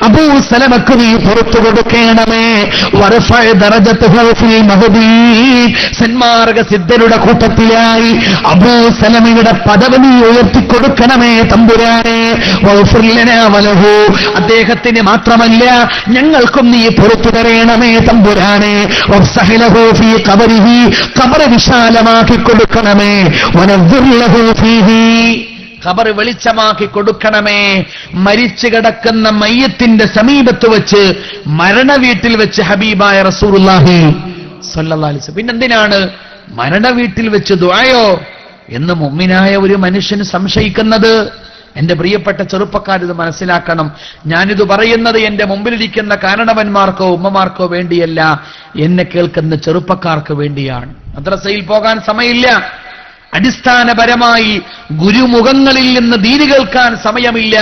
അബൂ സലമക്ക് നീ പുറത്തു കൊടുക്കണമേ. വറഫഅ ദറജതഹു ഫിൽ മഹ്ദീൻ, സന്മാർഗ സിദ്ധരുടെ കൂട്ടത്തിലായി അബൂ സലമയുടെ പദവി നീ ഉയർത്തിക്കൊടുക്കണമേ തമ്പുരാനെ. വഗ്ഫിർ ലനാ വലഹു, അദ്ദേഹത്തിന് മാത്രമല്ല ഞങ്ങൾക്കും നീ പുറത്തു തരണമേ തമ്പുരാനെ. വഫ്സഹ് ലഹു ഫീ ഖബരിഹി, ഖബർ വിശാലമാക്കി കൊടുക്കണമേ. വനവ്വിർ ലഹു ഫീഹി, ഖബർ വെളിച്ചമാക്കി കൊടുക്കണമേ. മരിച്ചു കിടക്കുന്ന മയ്യത്തിന്റെ സമീപത്ത് വെച്ച്, മരണ വീട്ടിൽ വെച്ച് ഹബീബായ റസൂലുള്ളാഹി സ്വല്ലല്ലാഹു അലൈഹി വസല്ലം. പിന്നെന്തിനാണ് മരണ വീട്ടിൽ വെച്ച് ദുആയോ എന്ന് മുഅ്മിനായ ഒരു മനുഷ്യന് സംശയിക്കുന്നത്? എന്റെ പ്രിയപ്പെട്ട ചെറുപ്പക്കാരിത് മനസ്സിലാക്കണം. ഞാനിത് പറയുന്നത് എന്റെ മുമ്പിലിരിക്കുന്ന കാരണവന്മാർക്കോ ഉമ്മമാർക്കോ വേണ്ടിയല്ല, എന്നെ കേൾക്കുന്ന ചെറുപ്പക്കാർക്ക് വേണ്ടിയാണ്. മദ്രസയിൽ പോകാൻ സമയമില്ല, അടിസ്ഥാനപരമായി ഗുരുമുഖങ്ങളിൽ നിന്ന് ദീന് കേൾക്കാൻ സമയമില്ല.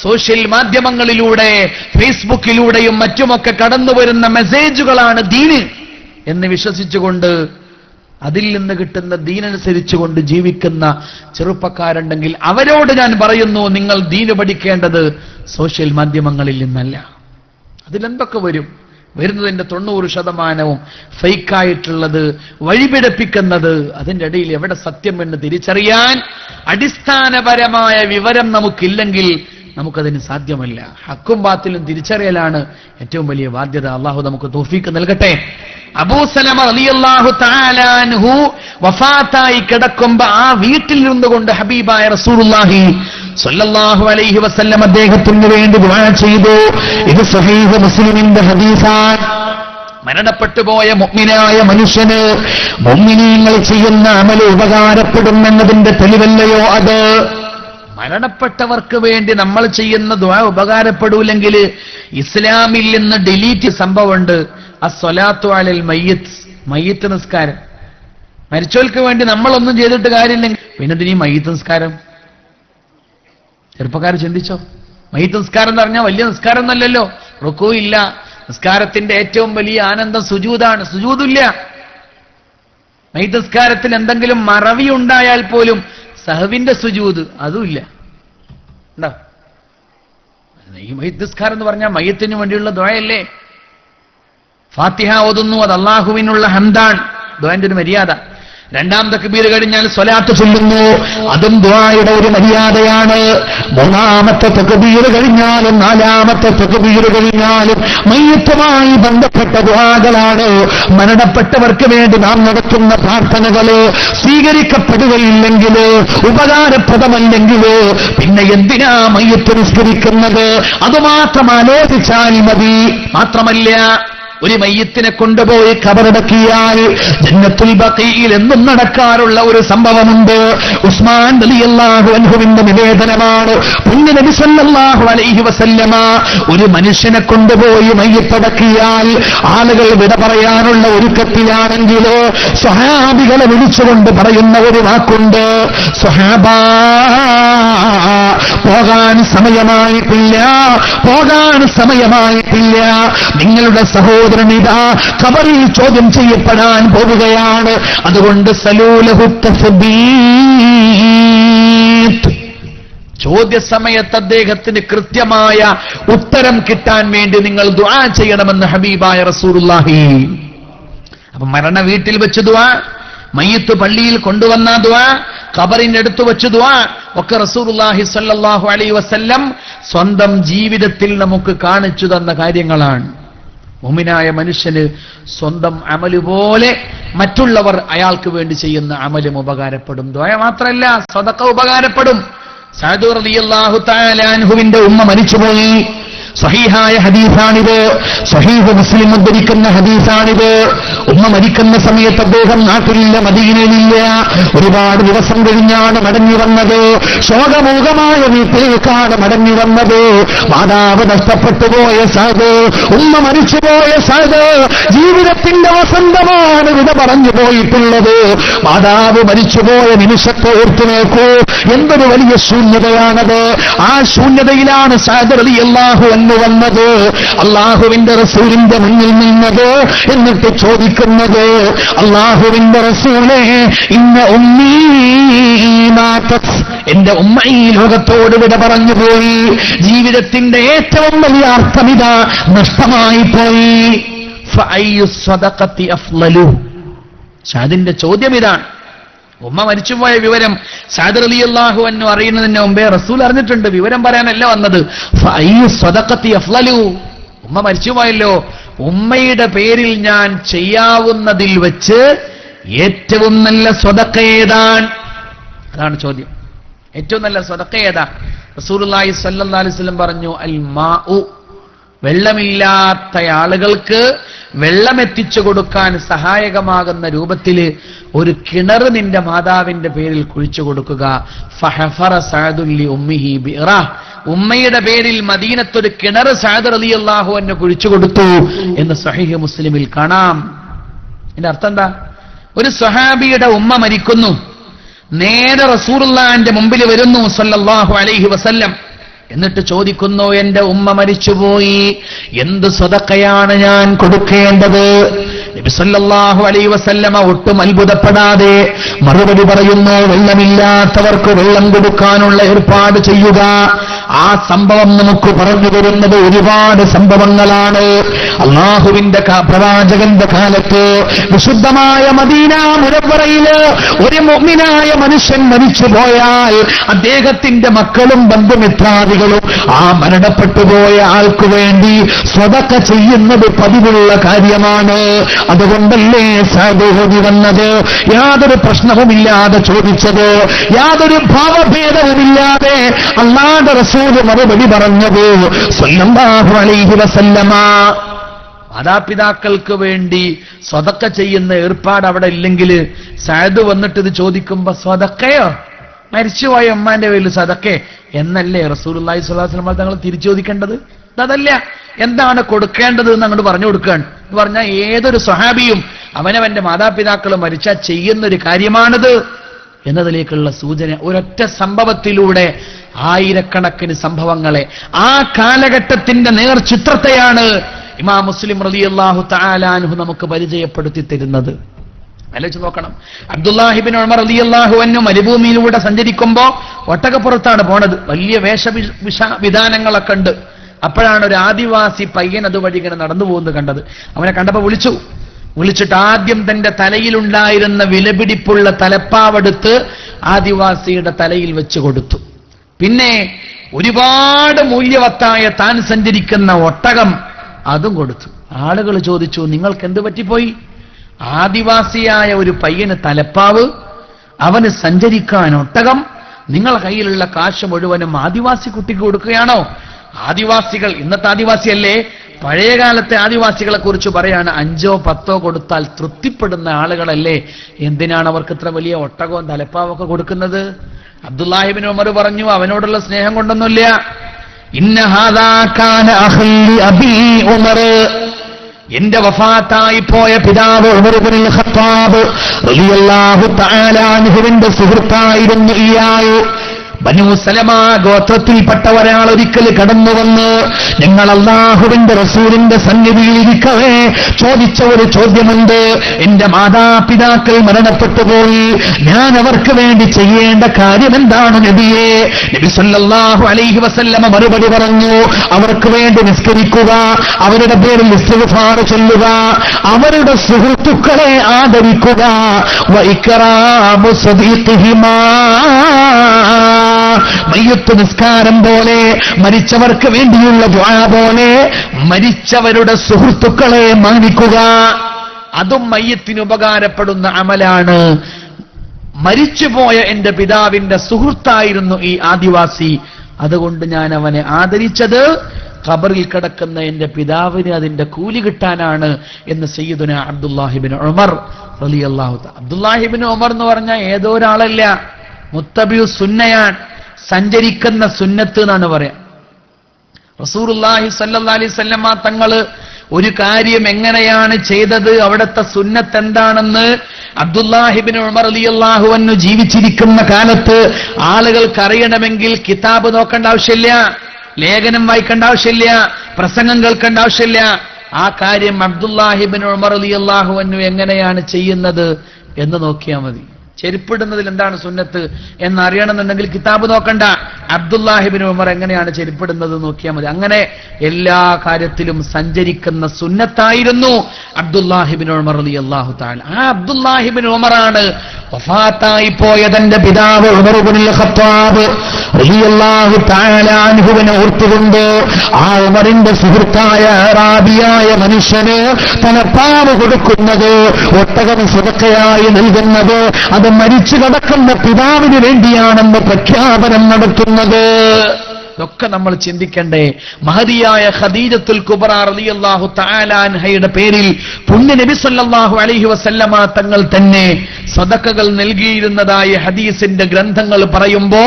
സോഷ്യൽ മാധ്യമങ്ങളിലൂടെ ഫേസ്ബുക്കിലൂടെയും മറ്റുമൊക്കെ കടന്നു വരുന്ന മെസ്സേജുകളാണ് ദീന് എന്ന് വിശ്വസിച്ചുകൊണ്ട് അതിൽ നിന്ന് കിട്ടുന്ന ദീനനുസരിച്ചുകൊണ്ട് ജീവിക്കുന്ന ചെറുപ്പക്കാരുണ്ടെങ്കിൽ അവരോട് ഞാൻ പറയുന്നു, നിങ്ങൾ ദീന് പഠിക്കേണ്ടത് സോഷ്യൽ മാധ്യമങ്ങളിൽ നിന്നല്ല. അതിലെന്തൊക്കെ വരുന്നതിന്റെ 90% ഫേക്കായിട്ടുള്ളത്, വഴിപിഴപ്പിക്കുന്നത്. അതിന്റെ ഇടയിൽ എവിടെ സത്യം എന്ന് തിരിച്ചറിയാൻ അടിസ്ഥാനപരമായ വിവരം നമുക്കില്ലെങ്കിൽ നമുക്കതിന് സാധ്യമല്ല. ഹക്കും ബാത്തിലും തിരിച്ചറിയലാണ് ഏറ്റവും വലിയ ബാധ്യത. അള്ളാഹു നമുക്ക് തൗഫീഖ് നൽകട്ടെ. അബൂ സലമ റളിയല്ലാഹു തആല അൻഹു വഫാത്തായി കിടക്കുമ്പോൾ ആ വീട്ടിൽ നിന്നുകൊണ്ട് ഹബീബായ റസൂലുള്ളാഹി സ്വല്ലല്ലാഹു അലൈഹി വസല്ലം അദ്ദേഹത്തിന് വേണ്ടി ദുആ ചെയ്തു. ഇത് സ്വഹീഹ് മുസ്ലിമിന്റെ ഹദീസാണ്. മരണപ്പെട്ടു പോയ മുഅ്മിനായ മനുഷ്യന് മുഅ്മിനീങ്ങൾ ചെയ്യുന്ന അമൽ ഉപകാരപ്പെടുമെന്നതിന്റെ തെളിവല്ലയോ അത്? മരണപ്പെട്ടവർക്ക് വേണ്ടി നമ്മൾ ചെയ്യുന്ന ദുആ ഉപകാരപ്പെടൂലെങ്കിൽ ഇസ്ലാമിൽ നിന്ന് ഡിലീറ്റ് സംഭവമുണ്ട്. അസ്സലാത്തു അലൽ മയ്യിത്ത്, മയ്യിത്ത് നിസ്കാരം. മരിച്ചവർക്ക് വേണ്ടി നമ്മളൊന്നും ചെയ്തിട്ട് കാര്യമില്ലെങ്കിൽ പിന്നെ ഇതിനി മയ്യിത്ത് നിസ്കാരം? ചെറുപ്പക്കാർ ചിന്തിച്ചോ? മയ്യിത്ത് നിസ്കാരം എന്ന് പറഞ്ഞാൽ വലിയ നിസ്കാരം ഒന്നല്ലല്ലോ. റുക്കൂ ഇല്ല. നിസ്കാരത്തിന്റെ ഏറ്റവും വലിയ ആനന്ദം സുജൂദാണ്. സുജൂദില്ല. മയ്യിത്ത് നിസ്കാരത്തിൽ എന്തെങ്കിലും മറവി ഉണ്ടായാൽ പോലും സഹവിന്റെ സുജൂദ് അതുമില്ല. ഉണ്ടോ? ഈ മയ്യിത്ത് നിസ്കാരം എന്ന് പറഞ്ഞാൽ മയ്യത്തിന് വേണ്ടിയുള്ള ദുആയല്ലേ? ഫാത്തിഹ ഓതുന്നു, അത് അള്ളാഹുവിനുള്ള ഹംദാൻ, ദുആന്റെ ഒരു മര്യാദ. രണ്ടാം തക്ബീർ കഴിഞ്ഞാൽ സ്വലാത്ത് ചൊല്ലുന്നു, അതും ദുആയുടെ ഒരു മര്യാദയാണ്. മൂന്നാമത്തെ തക്ബീർ കഴിഞ്ഞാലും നാലാമത്തെ തക്ബീർ കഴിഞ്ഞാലും മയ്യിത്തുമായി ബന്ധപ്പെട്ട ദുആകളാണ്. മരണപ്പെട്ടവർക്ക് വേണ്ടി നാം നടത്തുന്ന പ്രാർത്ഥനകള് സ്വീകരിക്കപ്പെടുകയില്ലെങ്കിൽ, ഉപകാരപ്രദമല്ലെങ്കിൽ പിന്നെ എന്തിനാ മയ്യിത്ത് നിസ്കരിക്കുന്നത്? അതുമാത്രം ആലോചിച്ചാൽ മതി. മാത്രമല്ല, ഒരു മയ്യത്തിനെ കൊണ്ടുപോയി ഖബറടക്കിയാൽ ജന്നത്തുൽ ബഖീയിൽ എന്നും നടക്കാറുള്ള ഒരു സംഭവമുണ്ട്. ഉസ്മാൻ റളിയല്ലാഹു അൻഹുവിന്റെ നിവേദനമാണ്. പുണ്യ നബി സല്ലല്ലാഹു അലൈഹി വസല്ലമ ഒരു മനുഷ്യനെ കൊണ്ടുപോയി മയ്യത്തടക്കിയാൽ ആളുകൾ വിട പറയാനുള്ള ഒരുക്കത്തിലാണെങ്കിൽ സ്വഹാബികളെ വിളിച്ചുകൊണ്ട് പറയുന്ന ഒരു വാക്കുണ്ട്, സ്വഹാബാ പോകാൻ സമയമായിട്ടില്ല, പോകാൻ സമയമായിട്ടില്ല. നിങ്ങളുടെ സഹോദരനിതാ ഖബറിൽ ചോദ്യം ചെയ്യപ്പെടാൻ പോവുകയാണ്. അതുകൊണ്ട് സലൂലഹു തസ്ബീത്, ചോദ്യസമയത്ത് അദ്ദേഹത്തിന് കൃത്യമായ ഉത്തരം കിട്ടാൻ വേണ്ടി നിങ്ങൾ ദുആ ചെയ്യണമെന്ന് ഹബീബായ റസൂലുള്ളാഹി. അപ്പൊ മരണ വീട്ടിൽ വെച്ച് ദുആ, മയ്യിത്ത് പള്ളിയിൽ കൊണ്ടുവന്ന ദുആ, ഖബറിന്റെ അടുത്ത് വെച്ച് ദുആ ഒക്കെ റസൂലുള്ളാഹി സ്വല്ലല്ലാഹു അലൈഹി വസല്ലം സ്വന്തം ജീവിതത്തിൽ നമുക്ക് കാണിച്ചു തന്ന കാര്യങ്ങളാണ്. മുഅ്മിനായ മനുഷ്യന് സ്വന്തം അമല് പോലെ മറ്റുള്ളവർ അയാൾക്ക് വേണ്ടി ചെയ്യുന്ന അമലും ഉപകാരപ്പെടും. ദുആ മാത്രമല്ല, സദഖ ഉപകാരപ്പെടും. സഅദ് റളിയല്ലാഹു തആല അൻഹുവിന്റെ ഉമ്മ മരിച്ചുപോയി. സ്വഹീഹായ ഹദീസാണിത്, സ്വഹീഹ് മുസ്ലിം ഉദ്ധരിക്കുന്ന ഹദീസാണിത്. ഉമ്മ മരിക്കുന്ന സമയത്ത് അദ്ദേഹം നാട്ടിലില്ല, മദീനയിലില്ല. ഒരുപാട് ദിവസം കഴിഞ്ഞാണ് മടങ്ങി വന്നത്. ശോകമൂകമായ വീട്ടിലേക്കാണ് മടങ്ങി വന്നത്. മാതാവ് നഷ്ടപ്പെട്ടു പോയ സഅദ്, ഉമ്മ മരിച്ചുപോയ സഅദ് ജീവിതത്തിന്റെ വസന്തമാണ് വിട പറഞ്ഞു പോയിട്ടുള്ളത്. മാതാവ് മരിച്ചുപോയ നിമിഷത്തെ ഓർത്തു നോക്കൂ, എന്തൊരു വലിയ ശൂന്യതയാണത്. ആ ശൂന്യതയിലാണ് സഅദ് റളിയല്ലാഹു അൻഹു വന്നത്, അല്ലാഹുവിന്റെ റസൂലിന്റെ മുന്നിൽ നിന്നത്. എന്നിട്ട് ചോദിക്കുന്നത്, അല്ലാഹുവിന്റെ റസൂലേ, ഇന്ന ഉമ്മീ മാതത്, എന്റെ ഉമ്മ ഈ ലോകത്തോട് വിട പറഞ്ഞുപോയി. ജീവിതത്തിന്റെ ഏറ്റവും വലിയ അർത്ഥമിതാ, നഷ്ടമായി പോയി. ഫഅയ്യു സ്വദഖത്തി അഫ്ളലു, അതിന്റെ ചോദ്യം ഇതാണ്. ഉമ്മ മരിച്ചുപോയ വിവരം സഅദ് റളിയല്ലാഹു അൻഹു അറിയുന്നതിന് മുമ്പേ റസൂൽ അറിഞ്ഞിട്ടുണ്ട്. വിവരം പറയാനല്ല വന്നത്. ഫഅയ്യു സ്വദഖത്തി അഫ്ളലു, ഉമ്മ മരിച്ചുപോയല്ലോ, ഉമ്മയുടെ പേരിൽ ഞാൻ ചെയ്യാവുന്നതിൽ വെച്ച് ഏറ്റവും നല്ല സ്വദഖ ഏതാണ്? അതാണ് ചോദ്യം. ഏറ്റവും നല്ല സ്വദഖ ഏതാ? റസൂലുള്ളാഹി സ്വല്ലല്ലാഹു അലൈഹി വസല്ലം പറഞ്ഞു, അൽ മാഉ, വെള്ളമില്ലാത്ത ആളുകൾക്ക് വെള്ളം എത്തിച്ചു കൊടുക്കാൻ സഹായകമാകുന്ന രൂപത്തിൽ ഒരു കിണർ നിന്റെ മാതാവിന്റെ പേരിൽ കുഴിച്ചു കൊടുക്കുക. ഫഹഫറ സഅദു ലി ഉമ്മിഹി ബിറ, ഉമ്മയുടെ പേരിൽ മദീനത്തൊരു കിണർ സഅദ് റളിയല്ലാഹു അൻഹു കുഴിച്ചു കൊടുത്തു എന്ന് സ്വഹീഹ് മുസ്ലിമിൽ കാണാം. ഇതിന്റെ അർത്ഥം എന്താ? ഒരു സ്വഹാബിയുടെ ഉമ്മ മരിക്കുന്നു, നേരെ റസൂലുള്ളാഹിന്റെ മുമ്പിൽ വരുന്നു സല്ലല്ലാഹു അലൈഹി വസല്ലം. എന്നിട്ട് ചോദിക്കുന്നു, എന്റെ ഉമ്മ മരിച്ചുപോയി, എന്ത് സ്വദഖയാണ് ഞാൻ കൊടുക്കേണ്ടത്? നബി സല്ലല്ലാഹു അലൈഹി വസല്ലമ ഒട്ടും അത്ഭുതപ്പെടാതെ മറുപടി പറയുന്നു, വെള്ളമില്ലാത്തവർക്ക് വെള്ളം കൊടുക്കാനുള്ള ഏർപ്പാട് ചെയ്യുക. ആ സംഭവം നമുക്ക് പറഞ്ഞു തരുന്നത് ഒരുപാട് സംഭവങ്ങളാണ്. അല്ലാഹുവിന്റെ പ്രവാചകന്റെ കാലത്ത് വിശുദ്ധമായ മദീന മുനവ്വറയില് ഒരു മുഅ്മിനായ മനുഷ്യൻ മരിച്ചുപോയാൽ അദ്ദേഹത്തിന്റെ മക്കളും ബന്ധുമിത്രാദികളും ആ മരണപ്പെട്ടുപോയ ആൾക്ക് വേണ്ടി സ്വദഖ ചെയ്യുന്നത് പതിവുള്ള കാര്യമാണ്. അതുകൊണ്ടല്ലേ സഅദ് ഓടി വന്നത്, യാതൊരു പ്രശ്നവുമില്ലാതെ ചോദിച്ചത്, യാതൊരു ഭാവഭേദവുമില്ലാതെ അല്ലാഹുവിന്റെ റസൂൽ മറുപടി പറഞ്ഞത് സ്വല്ലല്ലാഹു അലൈഹി വസല്ലമ. മാതാപിതാക്കൾക്ക് വേണ്ടി സ്വദഖ ചെയ്യുന്ന ഏർപ്പാട് അവിടെ ഇല്ലെങ്കിൽ സഅദ് വന്നിട്ട് ഇത് ചോദിക്കുമ്പോ സ്വദഖയോ, മരിച്ചുപോയ ഉമ്മാന്റെ പേരിൽ സദഖേ എന്നല്ലേ റസൂലുള്ളാഹി സ്വല്ലല്ലാഹു അലൈഹി വസല്ലം തങ്ങൾ തിരിച്ചു ചോദിക്കേണ്ടത്? അതല്ല, എന്താണ് കൊടുക്കേണ്ടത് എന്ന് അങ്ങോട്ട് പറഞ്ഞു കൊടുക്കുകയാണ്. എന്ന് പറഞ്ഞാൽ ഏതൊരു സ്വഹാബിയും അവനവന്റെ മാതാപിതാക്കൾ മരിച്ചാൽ ചെയ്യുന്നൊരു കാര്യമാണിത് എന്നതിലേക്കുള്ള സൂചന. ഒരൊറ്റ സംഭവത്തിലൂടെ ആയിരക്കണക്കിന് സംഭവങ്ങളെ, ആ കാലഘട്ടത്തിന്റെ നേർചിത്രത്തെയാണ് ഇമാം മുസ്ലിം റളിയല്ലാഹു തആല അൻഹു നമുക്ക് പരിചയപ്പെടുത്തി തരുന്നത്. ആലോചിച്ച് നോക്കണം. അബ്ദുല്ലാഹിബ്നു ഉമർ റളിയല്ലാഹു അൻഹു മരുഭൂമിയിലൂടെ സഞ്ചരിക്കുമ്പോ ഒട്ടകപ്പുറത്താണ് പോണത്. വലിയ വിധാനങ്ങളൊക്കെ ഉണ്ട്. അപ്പോഴാണ് ഒരു ആദിവാസി പയ്യൻ അതുവഴി ഇങ്ങനെ നടന്നു പോകുന്നത് കണ്ടത്. അവനെ കണ്ടപ്പോ വിളിച്ചു, വിളിച്ചിട്ട് ആദ്യം തന്റെ തലയിലുണ്ടായിരുന്ന വിലപിടിപ്പുള്ള തലപ്പാവെടുത്ത് ആദിവാസിയുടെ തലയിൽ വെച്ച് കൊടുത്തു. പിന്നെ ഒരുപാട് മൂല്യവത്തായ താൻ സഞ്ചരിക്കുന്ന ഒട്ടകം അതും കൊടുത്തു. ആളുകൾ ചോദിച്ചു, നിങ്ങൾക്ക് എന്ത് പറ്റിപ്പോയി? ആദിവാസിയായ ഒരു പയ്യന് തലപ്പാവ്, അവന് സഞ്ചരിക്കാൻ ഒട്ടകം, നിങ്ങളെ കയ്യിലുള്ള കാശ് മുഴുവനും ആദിവാസി കുട്ടിക്ക് കൊടുക്കുകയാണോ? ആദിവാസികൾ, ഇന്നത്തെ ആദിവാസിയല്ലേ, പഴയകാലത്തെ ആദിവാസികളെ കുറിച്ച് പറയാണ്, 5ഓ 10ഓ കൊടുത്താൽ തൃപ്തിപ്പെടുന്ന ആളുകളല്ലേ, എന്തിനാണ് അവർക്ക് ഇത്ര വലിയ ഒട്ടകവും തലപ്പാവൊക്കെ കൊടുക്കുന്നത്? അബ്ദുല്ലാഹിബ്നു ഉമർ പറഞ്ഞു, അവനോടുള്ള സ്നേഹം കൊണ്ടൊന്നുമില്ല. ഇന്ന ഹാദാ കാന അഖി അബീ ഉമർ, എന്റെ വഫാത്തായി പോയ പിതാവ് ഉമർ ഇബ്നുൽ ഖത്താബ് റളിയല്ലാഹു തആല അൻഹുവിന്റെ സുഹൃത്തായിരുന്നു ഇയാൾ. ബനൂ സലമ ഗോത്രത്തിൽപ്പെട്ട ഒരാൾ ഒരിക്കൽ കടന്നു വന്ന് ഞങ്ങൾ അല്ലാഹുവിന്റെ റസൂലിന്റെ സന്നിധിയിൽ ഇരിക്കവേ ചോദിച്ച ഒരു ചോദ്യമുണ്ട്. എന്റെ മാതാപിതാക്കൾ മരണപ്പെട്ടു പോയി, ഞാൻ അവർക്ക് വേണ്ടി ചെയ്യേണ്ട കാര്യം എന്താണ് നബിയേ? നബി സല്ലല്ലാഹു അലൈഹി വസല്ലമ മറുപടി പറഞ്ഞു, അവർക്ക് വേണ്ടി നിസ്കരിക്കുക, അവരുടെ പേരിൽ ഇസ്തിഗ്ഫാർ ചൊല്ലുക, അവരുടെ സുഹൃത്തുക്കളെ ആദരിക്കുക, വഇക്റാമു സദീഖിഹിമാ, മയ്യത്ത് നിസ്കാരം പോലെ, മരിച്ചവർക്ക് വേണ്ടിയുള്ള ദുആ പോലെ മരിച്ചവരുടെ സുഹൃത്തുക്കളെ മാനിക്കുക. അതും മയ്യത്തിന് ഉപകാരപ്പെടുന്ന അമലാണ്. മരിച്ചുപോയ എന്റെ പിതാവിന്റെ സുഹൃത്തായിരുന്നു ഈ ആദിവാസി, അതുകൊണ്ട് ഞാൻ അവനെ ആദരിച്ചത് ഖബറിൽ കിടക്കുന്ന എന്റെ പിതാവിന് അതിന്റെ കൂലി കിട്ടാനാണ് എന്ന് സയ്യിദുന അബ്ദുല്ലാഹിബ്നു ഉമർ റളിയല്ലാഹു തആല. അബ്ദുല്ലാഹിബ്നു ഉമർ എന്ന് പറഞ്ഞാൽ ഏതോ ഒരാളല്ല, മുത്തബിഉ സുന്നയാൻ, സഞ്ചരിക്കുന്ന സുന്നത്ത് എന്നാണ് പറയാം. റസൂലുള്ളാഹി സ്വല്ലല്ലാഹി അലൈഹി വസല്ലമ തങ്ങൾ ഒരു കാര്യം എങ്ങനെയാണ് ചെയ്തത്, അവിടുത്തെ സുന്നത്ത് എന്താണെന്ന് അബ്ദുല്ലാഹിബ്നു ഉമർ റളിയല്ലാഹു അൻഹു ജീവിച്ചിരിക്കുന്ന കാലത്ത് ആളുകൾക്ക് അറിയണമെങ്കിൽ കിതാബ് നോക്കേണ്ട ആവശ്യമില്ല, ലേഖനം വായിക്കേണ്ട ആവശ്യമില്ല, പ്രസംഗം കേൾക്കേണ്ട ആവശ്യമില്ല. ആ കാര്യം അബ്ദുല്ലാഹിബ്നു ഉമർ റളിയല്ലാഹു അൻഹു എങ്ങനെയാണ് ചെയ്യുന്നത് എന്ന് നോക്കിയാൽ മതി. ചെരുപ്പിടുന്നതിൽ എന്താണ് സുന്നത്ത് എന്നറിയണമെന്നുണ്ടെങ്കിൽ കിതാബ് നോക്കണ്ട, അബ്ദുല്ലാഹിബ്നു ഉമർ എങ്ങനെയാണ് ചെരുപ്പിടുന്നത് നോക്കിയാൽ മതി. അങ്ങനെ എല്ലാ കാര്യത്തിലും സഞ്ചരിക്കുന്ന സുന്നത്തായിരുന്നു അബ്ദുല്ലാഹിബ്നു ഉമർ റളിയല്ലാഹു തആല. ആ അബ്ദുല്ലാഹിബ്നു ഉമറാണ് വഫാത്തായി പോയ തന്റെ പിതാവ് ഉമർ ഇബ്നുൽ ഖത്താബ് റളിയല്ലാഹു തആല അൻഹുവിനെ ഓർത്തുകൊണ്ട് ആ ഉമറിന്റെ സുഹൃത്തായ അറാബിയായ മനുഷ്യന് തലപ്പാവ് കൊടുക്കുന്നത്, ഒട്ടകം സദഖയായി നൽകുന്നത്, അത് മരിച്ചു കിടക്കുന്ന പിതാവിന് വേണ്ടിയാണെന്ന് പ്രഖ്യാപനം നടത്തുന്നത്. ഇതൊക്കെ നമ്മൾ ചിന്തിക്കണ്ടേ. മഹദിയായ ഖദീജത്തുൽ കുബ്ര റളിയല്ലാഹു തആല അൻഹയുടെ പേരിൽ പുണ്യ നബി സല്ലല്ലാഹു അലൈഹി വസല്ലമ തങ്ങൾ തന്നെ സദഖകൾ നൽകിയിരുന്നതായ ഹദീസിന്റെ ഗ്രന്ഥങ്ങൾ പറയുമ്പോ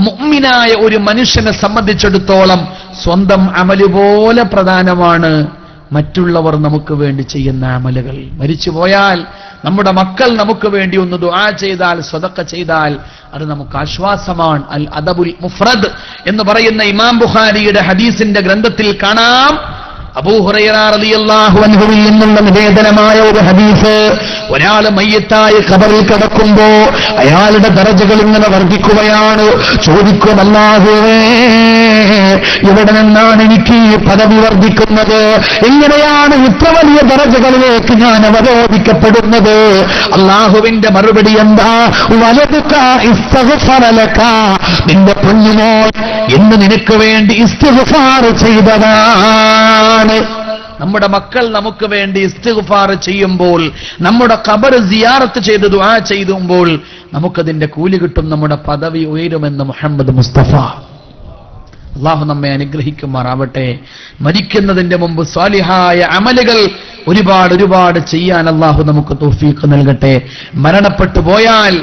മുഅ്മിനായ ഒരു മനുഷ്യനെ സംബന്ധിച്ചിടത്തോളം സ്വന്തം അമല് പോലെ പ്രധാനമാണ് മറ്റുള്ളവർ നമുക്ക് വേണ്ടി ചെയ്യുന്ന അമലുകൾ. മരിച്ചുപോയാൽ നമ്മുടെ മക്കൾ നമുക്ക് വേണ്ടി ഒന്ന് ദുആ ചെയ്താൽ, സദഖ ചെയ്താൽ അത് നമുക്ക് ആശ്വാസമാണ്. അൽ അദബുൽ മുഫ്രദ് എന്ന് പറയുന്ന ഇമാം ബുഖാരിയുടെ ഹദീസിന്റെ ഗ്രന്ഥത്തിൽ കാണാം, അബൂ ഹുറൈറ റളിയല്ലാഹു അൻഹുവിൽ നിന്നുള്ള നിവേദനമായ ഒരു ഹദീസ്. ഒരാൾ മയ്യത്തായി ഖബറിൽ കിടക്കുമ്പോ അയാളുടെ ദറജകൾ ഇങ്ങനെ വർദ്ധിക്കുകയാണ്. ചോദിക്കും, അല്ലാഹുവേ, ഇവിടെ നിന്നാണ് എനിക്ക് ഈ പദവി വർദ്ധിക്കുന്നത്? എങ്ങനെയാണ് ഇത്ര വലിയ ദറജകളിലേക്ക് ഞാൻ അവരോധിക്കപ്പെടുന്നത്? അല്ലാഹുവിന്റെ മറുപടി എന്താ? വലതുക ഇസ്തിഗ്ഫാറ ലക, നിന്റെ കുഞ്ഞുമോൾ എന്ന് നിനക്ക് വേണ്ടി ഇസ്തിഗ്ഫാർ ചെയ്തതാണ്. നമ്മുടെ മക്കൾ നമുക്ക് വേണ്ടി ഇസ്തിഗ്ഫാർ ചെയ്യുമ്പോൾ, നമ്മുടെ ഖബർ സിയാറത്ത് ചെയ്ത് ദുആ ചെയ്യുമ്പോൾ നമുക്കതിന്റെ കൂലി കിട്ടും, നമ്മുടെ പദവി ഉയരുമെന്ന് മുഹമ്മദ് മുസ്തഫ. അള്ളാഹു നമ്മെ അനുഗ്രഹിക്കുമാറാവട്ടെ. മരിക്കുന്നതിന്റെ മുമ്പ് സ്വാലിഹായ അമലുകൾ ഒരുപാട് ചെയ്യാൻ അള്ളാഹു നമുക്ക് തൗഫീഖ് നൽകട്ടെ. മരണപ്പെട്ടു പോയാൽ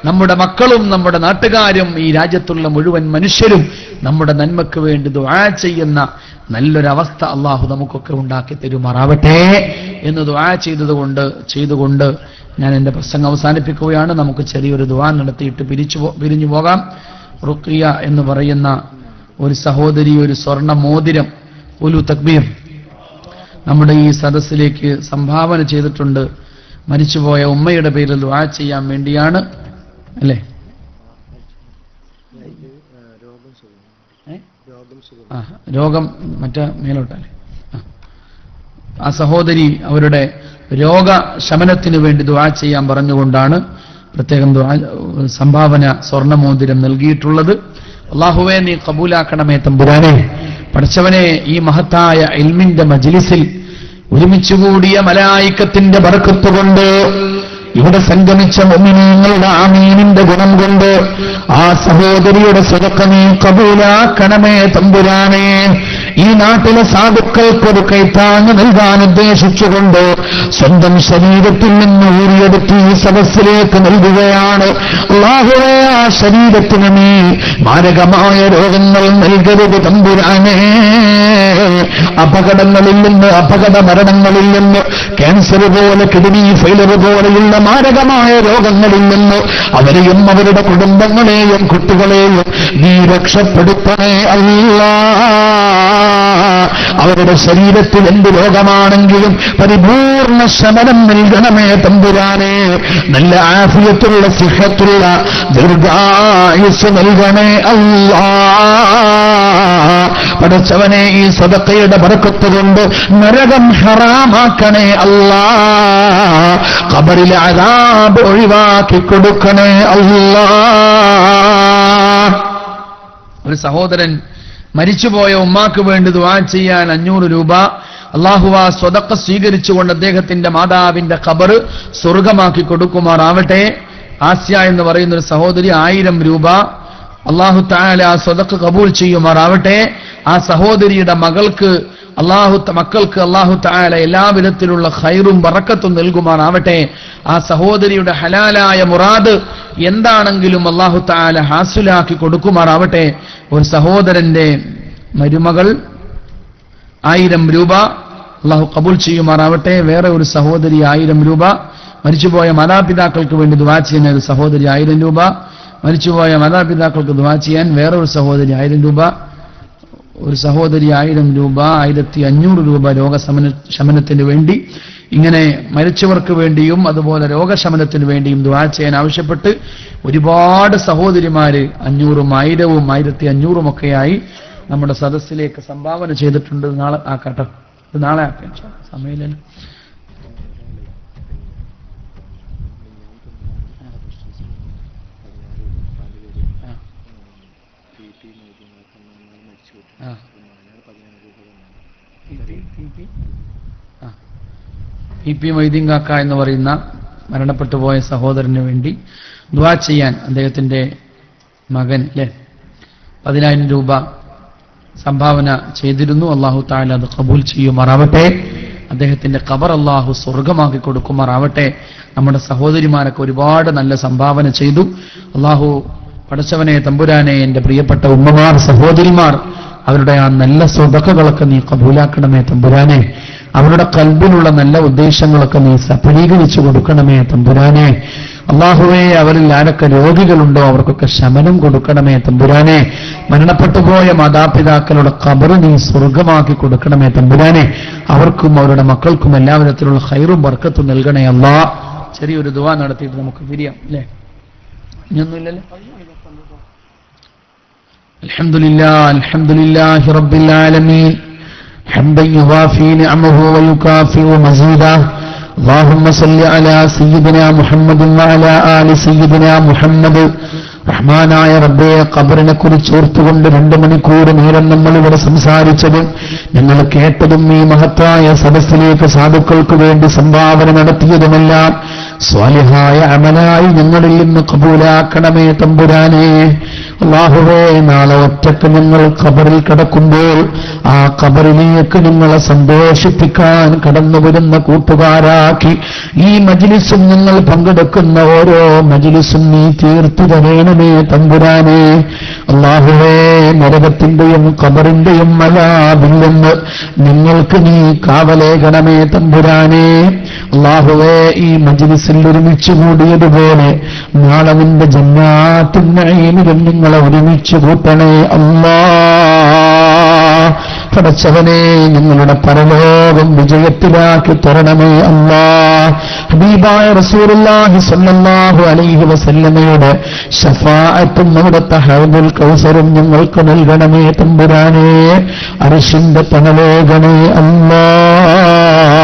നമ്മുടെ മക്കളും നമ്മുടെ നാട്ടുകാരും ഈ രാജ്യത്തുള്ള മുഴുവൻ മനുഷ്യരും നമ്മുടെ നന്മയ്ക്ക് വേണ്ടി ദുആ ചെയ്യുന്ന നല്ലൊരവസ്ഥ അള്ളാഹു നമുക്കൊക്കെ ഉണ്ടാക്കി തരുമാറാവട്ടെ എന്ന് ദുആ ചെയ്തുകൊണ്ട് ഞാൻ എന്റെ പ്രസംഗം അവസാനിപ്പിക്കുകയാണ്. നമുക്ക് ചെറിയൊരു ദുആ നടത്തിയിട്ട് പിരിഞ്ഞു പോകാം. റുഖിയ എന്ന് പറയുന്ന ഒരു സഹോദരി ഒരു സ്വർണ്ണ മോതിരം, ഉലു തക്ബീർ, നമ്മുടെ ഈ സദസ്സിലേക്ക് സംഭാവന ചെയ്തിട്ടുണ്ട്. മരിച്ചുപോയ ഉമ്മയുടെ പേരിൽ ദുആ ചെയ്യാൻ വേണ്ടിയാണ് അല്ലേ? രോഗം മറ്റേ മേലോട്ടല്ലേ? ആ സഹോദരി അവരുടെ രോഗശമനത്തിന് വേണ്ടി ദുആ ചെയ്യാൻ പറഞ്ഞുകൊണ്ടാണ് പ്രത്യേകം സംഭാവന സ്വർണ്ണമോതിരം നൽകിയിട്ടുള്ളത്. അല്ലാഹുവേ നീ കബൂലാക്കണമേ തമ്പുരാനെ. പഠിച്ചവനെ, ഈ മഹത്തായ ഇൽമിന്റെ മജ്ലിസിൽ ഒരുമിച്ചുകൂടിയ മലായിക്കത്തിന്റെ ബർക്കത്ത് കൊണ്ട്, ഇവിടെ സംഗമിച്ച മുഅ്മിനീങ്ങളുടെ ആമീനിന്റെ ഗുണം കൊണ്ട് ആ സഹോദരിയുടെ സ്വതക്ക നീ കബൂലാക്കണമേ തമ്പുരാനെ. ഈ നാട്ടിലെ സാധുക്കൾക്കൊരു കൈത്താങ്ങ് നൽകാൻ ഉദ്ദേശിച്ചുകൊണ്ട് സ്വന്തം ശരീരത്തിൽ നിന്ന് ഊരിയെടുത്ത് ഈ സദസ്സിലേക്ക് നൽകുകയാണ്. അല്ലാഹുവേ, ആ ശരീരത്തിന് നീ മാരകമായ രോഗങ്ങൾ നൽകരുത് തമ്പുരാനെ. അപകടങ്ങളിൽ നിന്ന്, അപകട മരണങ്ങളിൽ നിന്ന്, ക്യാൻസർ പോലെ, കിഡ്നി ഫെയിലർ പോലെയുള്ള മാരകമായ രോഗങ്ങളിൽ നിന്ന് അവരെയും അവരുടെ കുടുംബങ്ങളെയും കുട്ടികളെയും നീ രക്ഷപ്പെടുത്തണേ അല്ലാഹ്. അവരുടെ ശരീരത്തിൽ എന്ത് രോഗമാണെങ്കിലും പരിപൂർണ ശമനം നൽകണമേ തമ്പുരാനെ. നല്ല ആഫിയത്തുള്ള സിഹത്തുള്ള ദീർഘായുസ് നൽകണേ അല്ലാഹ്. പഠിച്ചവനെ, ഈ സദഖയുടെ ബർക്കത്ത് കൊണ്ട് നരകം ഹറാമാക്കണേ അല്ലാഹ്. ഖബറിലെ അദാബ് ഒഴിവാക്കി കൊടുക്കണേ അല്ലാഹ്. ഒരു സഹോദരൻ മരിച്ചുപോയ ഉമ്മാക്ക് വേണ്ടി ദുആ ചെയ്യാൻ 500 രൂപ അല്ലാഹു ആ സ്വതക്ക സ്വീകരിച്ചുകൊണ്ട് അദ്ദേഹത്തിന്റെ മാതാവിന്റെ ഖബർ സ്വർഗമാക്കി കൊടുക്കുമാറാവട്ടെ. ആസ്യ എന്ന് പറയുന്ന ഒരു സഹോദരി 1000 രൂപ അല്ലാഹു തആല ആ സ്വതക്ക കബൂൽ ചെയ്യുമാറാവട്ടെ. ആ സഹോദരിയുടെ മക്കൾക്ക് അല്ലാഹു തആല എല്ലാ വിധത്തിലുള്ള ഖൈറും ബറക്കത്തും നൽകുമാറാവട്ടെ. ആ സഹോദരിയുടെ ഹലാലായ മുറാദ് എന്താണെങ്കിലും അല്ലാഹു തആല ഹാസിലാക്കി കൊടുക്കുമാറാവട്ടെ. ഒരു സഹോദരന്റെ മരുമകൾ 1000 രൂപ അല്ലാഹു കബൂൽ ചെയ്യുമാറാവട്ടെ. വേറെ ഒരു സഹോദരി 1000 രൂപ. മരിച്ചുപോയ മാതാപിതാക്കൾക്ക് വേണ്ടി ദുആ ചെയ്യുന്ന ഒരു സഹോദരി 1000 രൂപ. മരിച്ചുപോയ മാതാപിതാക്കൾക്ക് ദുആ ചെയ്യാൻ വേറെ ഒരു സഹോദരി 1000 രൂപ. ഒരു സഹോദരി 1000 രൂപ, 1500 രൂപ രോഗശമനത്തിന് വേണ്ടി. ഇങ്ങനെ മരിച്ചവർക്ക് വേണ്ടിയും അതുപോലെ രോഗശമനത്തിന് വേണ്ടിയും ദുആ ചെയ്യാൻ ആവശ്യപ്പെട്ട് ഒരുപാട് സഹോദരിമാര് 500ഉം 1000ഉം 1500ഉം ഒക്കെയായി നമ്മുടെ സദസ്സിലേക്ക് സംഭാവന ചെയ്തിട്ടുണ്ട്. നാളെ ആക്കട്ടെ, ഇത് നാളെ ആക്കാം, സമയമില്ലല്ലോ. പി മൊയ്തീൻകാക്ക എന്ന് പറയുന്ന മരണപ്പെട്ടു പോയ സഹോദരന് വേണ്ടി ദുആ ചെയ്യാൻ അദ്ദേഹത്തിന്റെ മകൻ 10,000 രൂപ സംഭാവന ചെയ്തിരുന്നു. അല്ലാഹു തആല അത് ഖബൂൽ ചെയ്യുമാറാവട്ടെ. അദ്ദേഹത്തിന്റെ ഖബർ അല്ലാഹു സ്വർഗമാക്കി കൊടുക്കുമാറാവട്ടെ. നമ്മുടെ സഹോദരിമാരൊക്കെ ഒരുപാട് നല്ല സംഭാവന ചെയ്തു. അല്ലാഹു പടച്ചവനെ തമ്പുരാനെ, എന്റെ പ്രിയപ്പെട്ട ഉമ്മമാർ, സഹോദരിമാർ, അവരുടെ ആ നല്ല സ്വതക്കകളൊക്കെ നീ കബൂലാക്കണമേ തമ്പുരാനെ. അവരുടെ കൽബിലുള്ള നല്ല ഉദ്ദേശങ്ങളൊക്കെ നീ സഫലീകരിച്ചു കൊടുക്കണമേ തമ്പുരാനെ. അല്ലാഹുവേ, അവരിൽ ആരൊക്കെ രോഗികളുണ്ടോ അവർക്കൊക്കെ ശമനം കൊടുക്കണമേ തമ്പുരാനെ. മരണപ്പെട്ടുപോയ മാതാപിതാക്കളുടെ ഖബർ നീ സ്വർഗമാക്കി കൊടുക്കണമേ തമ്പുരാനെ. അവർക്കും അവരുടെ മക്കൾക്കും എല്ലാവിധത്തിലുള്ള ഖൈറും ബർക്കത്തും നൽകണേ അല്ലാഹ്. ചെറിയൊരു ദുആ നടത്തിയിട്ട് നമുക്ക് പിരിയാം അല്ലേ? ഇനിയൊന്നുമില്ലല്ലോ. അൽഹംദുലില്ലാഹി റബ്ബിൽ ആലമീൻ حمدا يوافي نعمه ويكافئ مزيدا اللهم صل على سيدنا محمد وعلى آل سيدنا محمد. റഹ്മാനായ റബ്ബേ, ഖബറിനെ കുറിച്ച് ഓർത്തുകൊണ്ട് 2 മണിക്കൂർ നേരം നമ്മൾ ഇവിടെ സംസാരിച്ചതും ഞങ്ങൾ കേട്ടതും ഈ മഹത്തായ സദസ്സിലേക്ക് സാധുക്കൾക്ക് വേണ്ടി സംഭാവന നടത്തിയതുമെല്ലാം സ്വാലിഹായ അമലായി ഞങ്ങളിൽ നിന്ന് കബൂലാക്കണമേ തമ്പുരാനെ. അല്ലാഹുവേ, നാളെ ഒറ്റക്ക് ഞങ്ങൾ ഖബറിൽ കിടക്കുമ്പോൾ ആ ഖബറിലേക്ക് ഞങ്ങളെ സന്തോഷിപ്പിക്കാൻ കടന്നു വരുന്ന കൂട്ടുകാരാക്കി ഈ മജ്ലിസും ഞങ്ങൾ പങ്കെടുക്കുന്ന ഓരോ മജ്ലിസും നീ തീർത്തു തരണമേ തമ്പുരാനെ. അല്ലാഹുവേ, നരകത്തിന്റെയും ഖബറിന്റെയും അലാബിൽ നിന്ന് നിങ്ങൾക്ക് നീ കാവലേകണമേ തമ്പുരാനെ. അല്ലാഹുവേ, ഈ മജ്ലിസിൽ ഒരുമിച്ച് കൂടിയതുപോലെ നാളെ നിന്റെ ജന്നാത്തുൻ നഈമിലും നിങ്ങളെ ഒരുമിച്ച് കൂട്ടണേ അല്ലാഹ്. പടച്ചവനെ, ഞങ്ങളുടെ പരലോകം വിജയത്തിലാക്കി തരണമേ അല്ലാഹ്. ഹബീബായ റസൂലുള്ളാഹി സ്വല്ലല്ലാഹു അലൈഹി വസല്ലമയുടെ ശഫാഅത്തും അവിടുത്തെ ഹൗദുൽ കൗസറും ഞങ്ങൾക്ക് നൽകണമേ തമ്പുരാനെ. അർശിന്റെ തണലേകണേ അല്ലാഹ്.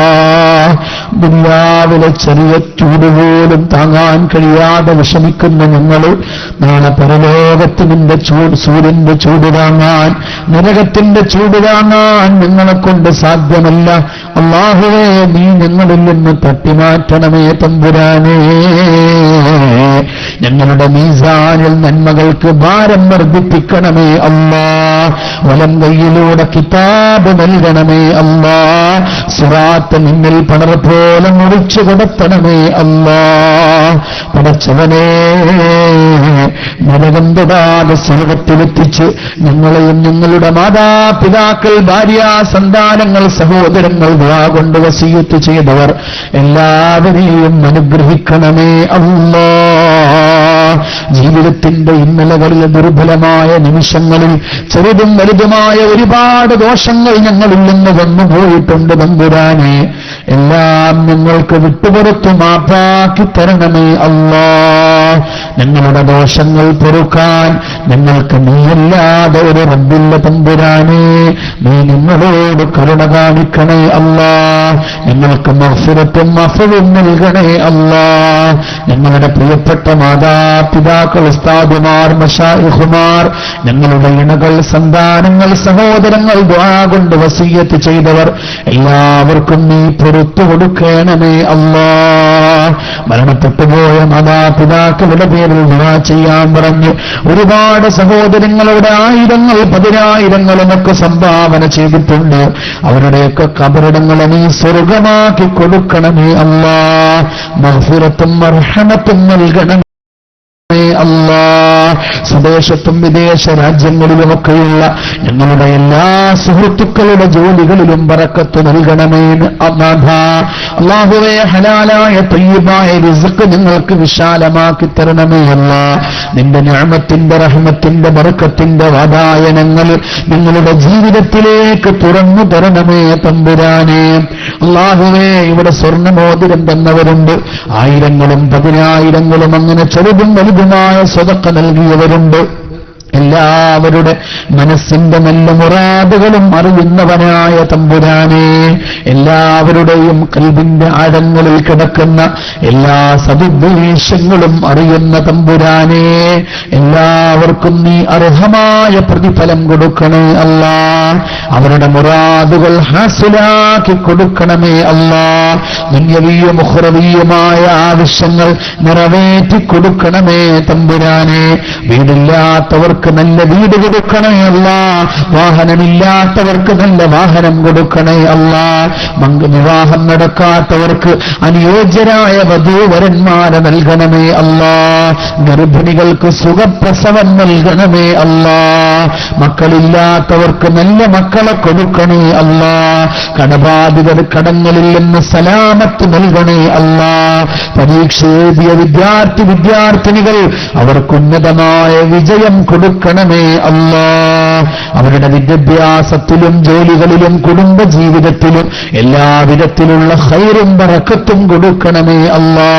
ദുനിയാവിലെ ചെറിയ ചൂട് പോലും താങ്ങാൻ കഴിയാതെ വിഷമിക്കുന്ന ഞങ്ങൾ നാളെ പരലോകത്ത് നിന്റെ സൂര്യന്റെ ചൂട് താങ്ങാൻ, നരകത്തിന്റെ ചൂട് താങ്ങാൻ ഞങ്ങളെ കൊണ്ട് സാധ്യമല്ല. അല്ലാഹുവേ, നീ ഞങ്ങളിൽ നിന്ന് തട്ടിമാറ്റണമേ തമ്പുരാനേ. ഞങ്ങളുടെ മീസാനിൽ നന്മകൾക്ക് ഭാരം വർദ്ധിപ്പിക്കണമേ അല്ലാ. വലം കൈയിലൂടെ കിതാബ് നൽകണമേ അല്ലാ. സിറാത്ത് നിന്നിൽ പടർ പോലെ മുറിച്ചു കൊടുത്തണമേ അല്ലാ. പടച്ചവനേ, നരകം തൊടാതെ സ്വർഗത്തിലെത്തിച്ച് ഞങ്ങളെയും ഞങ്ങളുടെ മാതാപിതാക്കൾ, ഭാര്യ, സന്താനങ്ങൾ, സഹോദരങ്ങൾ, ദുആ കൊണ്ട് വസിയത്ത് ചെയ്തവർ എല്ലാവരെയും അനുഗ്രഹിക്കണമേ അല്ലാ. ജീവിതത്തിന്റെ ഇന്നലകളിൽ ദുർബലമായ നിമിഷങ്ങളിൽ ചെറുതും വലുതുമായ ഒരുപാട് ദോഷങ്ങൾ ഞങ്ങളിൽ നിന്ന് വന്നുപോയിട്ടുണ്ട് തമ്പുരാനെ. എല്ലാം ഞങ്ങൾക്ക് വിട്ടുപുറത്തു മാപ്പാക്കി തരണമേ അല്ലാ. ഞങ്ങളുടെ ദോഷങ്ങൾ പൊറുക്കാൻ ഞങ്ങൾക്ക് നീയല്ലാതെ ഒരു റബ്ബില്ല തമ്പുരാനെ. നീ നിങ്ങളോട് കരുണ കാണിക്കണേ അല്ലാ. ഞങ്ങൾക്ക് മഗ്ഫിറത്തും അഫ്വും നൽകണേ അല്ലാ. ഞങ്ങളുടെ പ്രിയപ്പെട്ട മാതാപിതാക്കൾ, ഉസ്താദുമാർ, മശായിഖുമാർ, ഞങ്ങളുടെ ഇണകൾ, സന്താനങ്ങൾ, സഹോദരങ്ങൾ, ദുആ കൊണ്ട് വസിയത്ത് ചെയ്തവർ എല്ലാവർക്കും നീ പൊറുത്തു കൊടുക്കണമേ അല്ലാ. മരണപ്പെട്ടുപോയ മാതാപിതാക്കളുടെ പേരിൽ ദുആ ചെയ്യാൻ പറഞ്ഞ് ഒരുപാട് സഹോദരങ്ങളുടെ ആയിരങ്ങൾ പതിനായിരങ്ങളുമൊക്കെ സംഭാവന ചെയ്തിട്ടുണ്ട്. അവരുടെയൊക്കെ ഖബറിടങ്ങളെ നീ സ്വർഗമാക്കി കൊടുക്കണമേ അല്ലാ. മഗ്ഫിറത്തും മർഹമത്തും നൽകണമേ അല്ലാ. സ്വദേശത്തും വിദേശ രാജ്യങ്ങളിലുമൊക്കെയുള്ള ഞങ്ങളുടെ എല്ലാ സുഹൃത്തുക്കളുടെ ജോലികളിലും ബറക്കത്ത് നൽകണമേ നാഥ. അല്ലാഹുവേ, ഹലാലായ തയ്യിബായ റിസ്ഖ് ഞങ്ങൾക്ക് വിശാലമാക്കി തരണമേ അല്ലാ. നിന്റെ നിഅമത്തിന്റെ, റഹ്മത്തിന്റെ, ബറക്കത്തിന്റെ വാതായനങ്ങൾ ഞങ്ങളുടെ ജീവിതത്തിലേക്ക് തുറന്നു തരണമേ തമ്പുരാനെ. അല്ലാഹുവേ, ഇവിടെ സ്വർണ്ണമോതിരം തന്നവരുണ്ട്, ആയിരങ്ങളും പതിനായിരങ്ങളും അങ്ങനെ ചെറുതും വലുതുമായ സ്വതക്ക നൽകിയവരുണ്ട്. എല്ലാവരുടെ മനസ്സിന്റെ നല്ല മുറാദുകളും അറിയുന്നവനായ തമ്പുരാനെ, എല്ലാവരുടെയും കൽബിന്റെ ആഴങ്ങളിൽ കിടക്കുന്ന എല്ലാ സദുദ്ദേശങ്ങളും അറിയുന്ന തമ്പുരാനെ, എല്ലാവർക്കും നീ അർഹമായ പ്രതിഫലം കൊടുക്കണേ അല്ലാ. അവരുടെ മുറാദുകൾ ഹാസിലാക്കി കൊടുക്കണമേ അല്ലാ. ദുനിയവിയും ഉഖ്റവിയുമായ ആവശ്യങ്ങൾ നിറവേറ്റി കൊടുക്കണമേ തമ്പുരാനെ. വീടില്ലാത്തവർക്ക് നല്ല വീട് കൊടുക്കണേ അല്ലാ. വാഹനമില്ലാത്തവർക്ക് നല്ല വാഹനം കൊടുക്കണേ അല്ലാ. വിവാഹം നടക്കാത്തവർക്ക് അനുയോജ്യരായ വധൂവരന്മാരെ നൽകണമേ അല്ലാ. ഗർഭിണികൾക്ക് സുഖപ്രസവം നൽകണമേ അല്ലാ. മക്കളില്ലാത്തവർക്ക് നല്ല മക്കളെ കൊടുക്കണേ അല്ലാ. കടബാധിതർ കടങ്ങളിൽ നിന്ന് സലാമത്ത് നൽകണേ അല്ലാ. പരീക്ഷ എഴുതിയ വിദ്യാർത്ഥിനികൾ അവർക്കുന്നതമായ വിജയം കൊടുക്കണമേ അല്ലാ. അവരുടെ വിദ്യാഭ്യാസത്തിലും ജോലികളിലും കുടുംബജീവിതത്തിലും എല്ലാവിധത്തിലുള്ള ഖൈറും ബറക്കത്തും കൊടുക്കണമേ അല്ലാ.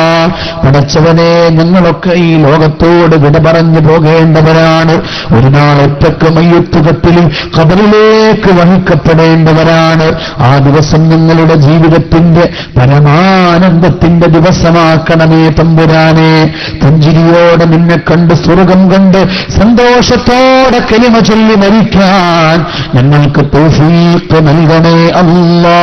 പടച്ചവനെ, ഞങ്ങളൊക്കെ ഈ ലോകത്തോട് വിട പറഞ്ഞു പോകേണ്ടവരാണ്. ഒരു നാൾ ഒറ്റക്ക് മയ്യത്തുകത്തിൽ ഖബറിലേക്ക് വഹിക്കപ്പെടേണ്ടവരാണ്. ആ ദിവസം ഞങ്ങളുടെ ജീവിതത്തിന്റെ പരമാനന്ദത്തിന്റെ ദിവസമാക്കണമേ തമ്പുരാനെ. പുഞ്ചിരിയോടെ നിന്നെ കണ്ട് സ്വർഗം കണ്ട് സന്തോഷത്തോടെ കലിമ ചൊല്ലി മരിക്കാൻ ഞങ്ങൾക്ക് തൗഫീഖ് നൽകണേ അല്ലാ.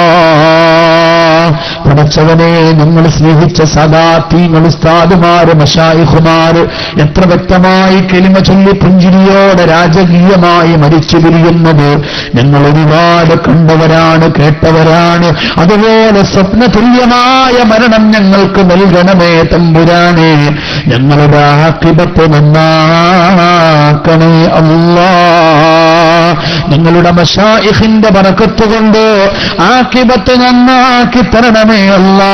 പടച്ചവനെ, ഞങ്ങൾ സ്നേഹിച്ച സദാത്തീങ്ങൾ, ഉസ്താദുമാര്, മശായിഖുമാര് എത്ര വ്യക്തമായി കലിമ ചൊല്ലി പുഞ്ചിരിയോടെ രാജകീയമായി മരിച്ചു പിരിയുന്നത് ഞങ്ങൾ ഒരുപാട് കണ്ടവരാണ്, കേട്ടവരാണ്. അതുപോലെ സ്വപ്നതുല്യമായ മരണം ഞങ്ങൾക്ക് നൽകണമേ തമ്പുരാനെ. ഞങ്ങളുടെ ആഖിബത്ത് നന്നാക്കണേ അല്ലാ. ഞങ്ങളുടെ മശായിഖിന്റെ ബറക്കത്ത് കൊണ്ട് ആഖിബത്ത് നന്നാക്കി തരണമേ അല്ലാ.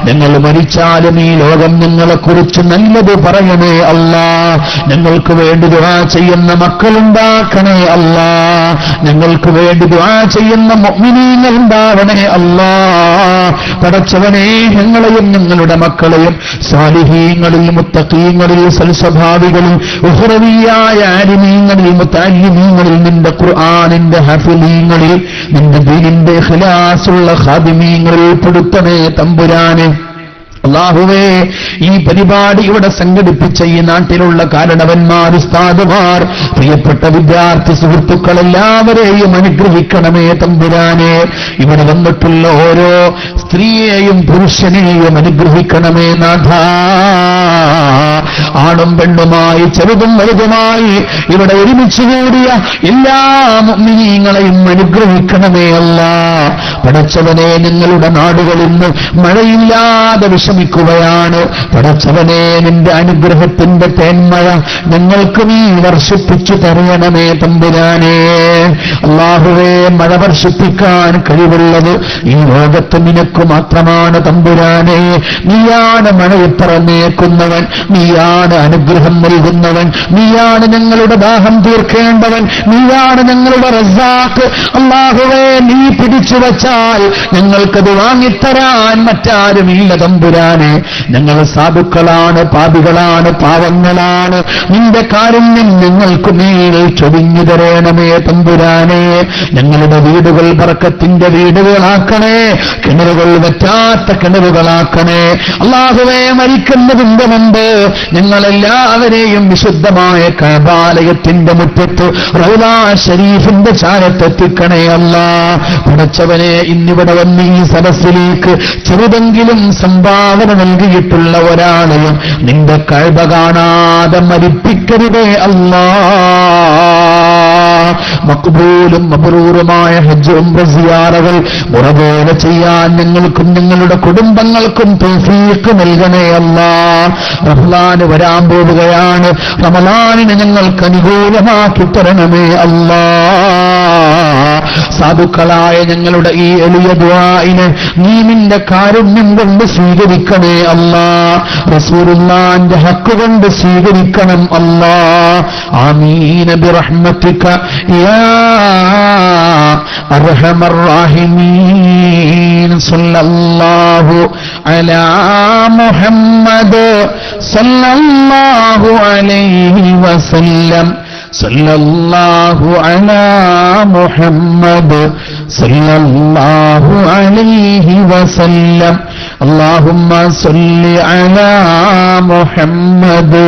ഞങ്ങൾ മരിച്ചാലും ഈ ലോകം ഞങ്ങളെക്കുറിച്ച് നല്ലത് പറയണേ അല്ലാ. ഞങ്ങൾക്ക് വേണ്ടി ദുആ ചെയ്യുന്ന മക്കളുണ്ടാക്കണേ അല്ലാ. ഞങ്ങൾക്ക് വേണ്ടി ദുആ ചെയ്യുന്ന മുഅ്മിനീങ്ങൾ ഉണ്ടാവണേ അല്ലാ. പടച്ചവനെ, ഞങ്ങളെയും ഞങ്ങളുടെ മക്കളെയും സാലിഹീങ്ങളിൽ, മുത്തഖീങ്ങളിൽ, സൽസ്വഭാവികളിൽ, ഉഖ്റവിയായ ആലിമീങ്ങളിൽ, മുതഅല്ലിമീങ്ങളിൽ, നിന്റെ ഖുർആനിന്റെ ഹഫീളീങ്ങളിൽ, നിന്റെ ദീനിന്റെ ഇഖ്ലാസുള്ള ഖാദിമീങ്ങളിൽ ഉൾപ്പെടുത്തണേ തമ്പുരാനെ. അല്ലാഹുവേ, ഈ പരിപാടി ഇവിടെ സംഘടിപ്പിച്ച ഈ നാട്ടിലുള്ള കാരണവന്മാർ, ഉസ്താദുമാർ, പ്രിയപ്പെട്ട വിദ്യാർത്ഥി സുഹൃത്തുക്കൾ എല്ലാവരെയും അനുഗ്രഹിക്കണമേ തമ്പുരാനെ. ഇവിടെ വന്നിട്ടുള്ള ഓരോ സ്ത്രീയെയും പുരുഷനെയും അനുഗ്രഹിക്കണമേ നാഥ. ആണും പെണ്ണുമായി ചെറുതും വലുതുമായി ഇവിടെ ഒരുമിച്ച് കൂടിയ എല്ലാ മുഅ്മിനീങ്ങളെയും അനുഗ്രഹിക്കണമേ അല്ലാഹ്. പടച്ചവനെ, ഞങ്ങളുടെ നാടുകളിൽ നിന്ന് മഴയില്ലാതെ വിഷമിക്കുകയാണ്. പടച്ചവനെ, നിന്റെ അനുഗ്രഹത്തിന്റെ തേന്മഴ ഞങ്ങൾക്ക് നീ വർഷിപ്പിച്ചു തരണമേ തമ്പുരാനെ. അല്ലാഹുവേ, മഴ വർഷിപ്പിക്കാൻ കഴിവുള്ളത് ഈ ലോകത്ത് നിനക്ക് മാത്രമാണ് തമ്പുരാനെ. നീയാണ് മഴയെ പറഞ്ഞേക്കുന്നവൻ, നീയാണ് അനുഗ്രഹം നൽകുന്നവൻ, നീയാണ് ഞങ്ങളുടെ ദാഹം തീർക്കേണ്ടവൻ, നീയാണ് ഞങ്ങളുടെ റസാഖ്. അല്ലാഹുവേ, നീ പിടിച്ചു വച്ചാൽ ഞങ്ങൾക്കത് വാങ്ങിത്തരാൻ മറ്റാരുമില്ല തമ്പുരാനെ. ഞങ്ങൾ സാധുക്കളാണ്, പാപികളാണ്, പാവങ്ങളാണ്. നിന്റെ കാരുണ്യം ഞങ്ങൾക്ക് മേൽ ചൊരിഞ്ഞു തരണമേ തമ്പുരാനെ. ഞങ്ങളുടെ വീടുകൾ ബർക്കത്തിന്റെ വീടുകളാക്കണേ, കിണറുകൾ വറ്റാത്ത കിണറുകളാക്കണേ. അല്ലാഹുവേ, മരിക്കുന്നതിന്റെ മുമ്പ് ഞങ്ങളെല്ലാവരെയും വിശുദ്ധമായ കഅബാലയത്തിന്റെ മുറ്റത്ത് റൗളാ ശരീഫിന്റെ ചാരത്തെത്തിക്കണേ അല്ലാഹ്. പടച്ചവനെ, ഇന്നിവിടെ വന്ന് ഈ സദസ്സിലേക്ക് ചെറുതെങ്കിലും സംഭാവന നൽകിയിട്ടുള്ള ഒരാളെയും നിന്റെ കഅബ കാണാതെ മരിപ്പിക്കരുതേ അല്ലാഹ്. മഖ്ബൂലും മബ്റൂറുമായ ഹജ്ജ് ഉംറ സിയാറകൾ മുറപോലെ ചെയ്യാൻ ഞങ്ങൾക്കും ഞങ്ങളുടെ കുടുംബങ്ങൾക്കും തൗഫീഖ് നൽകണേ അല്ലാഹ്. റമളാൻ വരാൻ പോവുകയാണ്. റമളാനിനെ ഞങ്ങൾക്ക് അനുകൂലമാക്കി തരണമേ അല്ലാഹ്. സാധുക്കളായ ഞങ്ങളുടെ ഈ എളിയ ദുആഇനെ നീ നിന്റെ കാരുണ്യം കൊണ്ട് സ്വീകരിക്കണേ അല്ലാഹ്. റസൂലുള്ളാഹിന്റെ ഹക്ക് കൊണ്ട് സ്വീകരിക്കണം അല്ലാഹ്. ആമീൻ ബിറഹ്മതിക യാ അർഹമർ റഹീമീൻ. സല്ലല്ലാഹു അലാ മുഹമ്മദ് സല്ലല്ലാഹു അലൈഹി വസല്ലം. സല്ലല്ലാഹു അലാ മുഹമ്മദ് സല്ലല്ലാഹു അലൈഹി വസല്ലം. അല്ലാഹുമ്മ സല്ലി അലാ മുഹമ്മദ്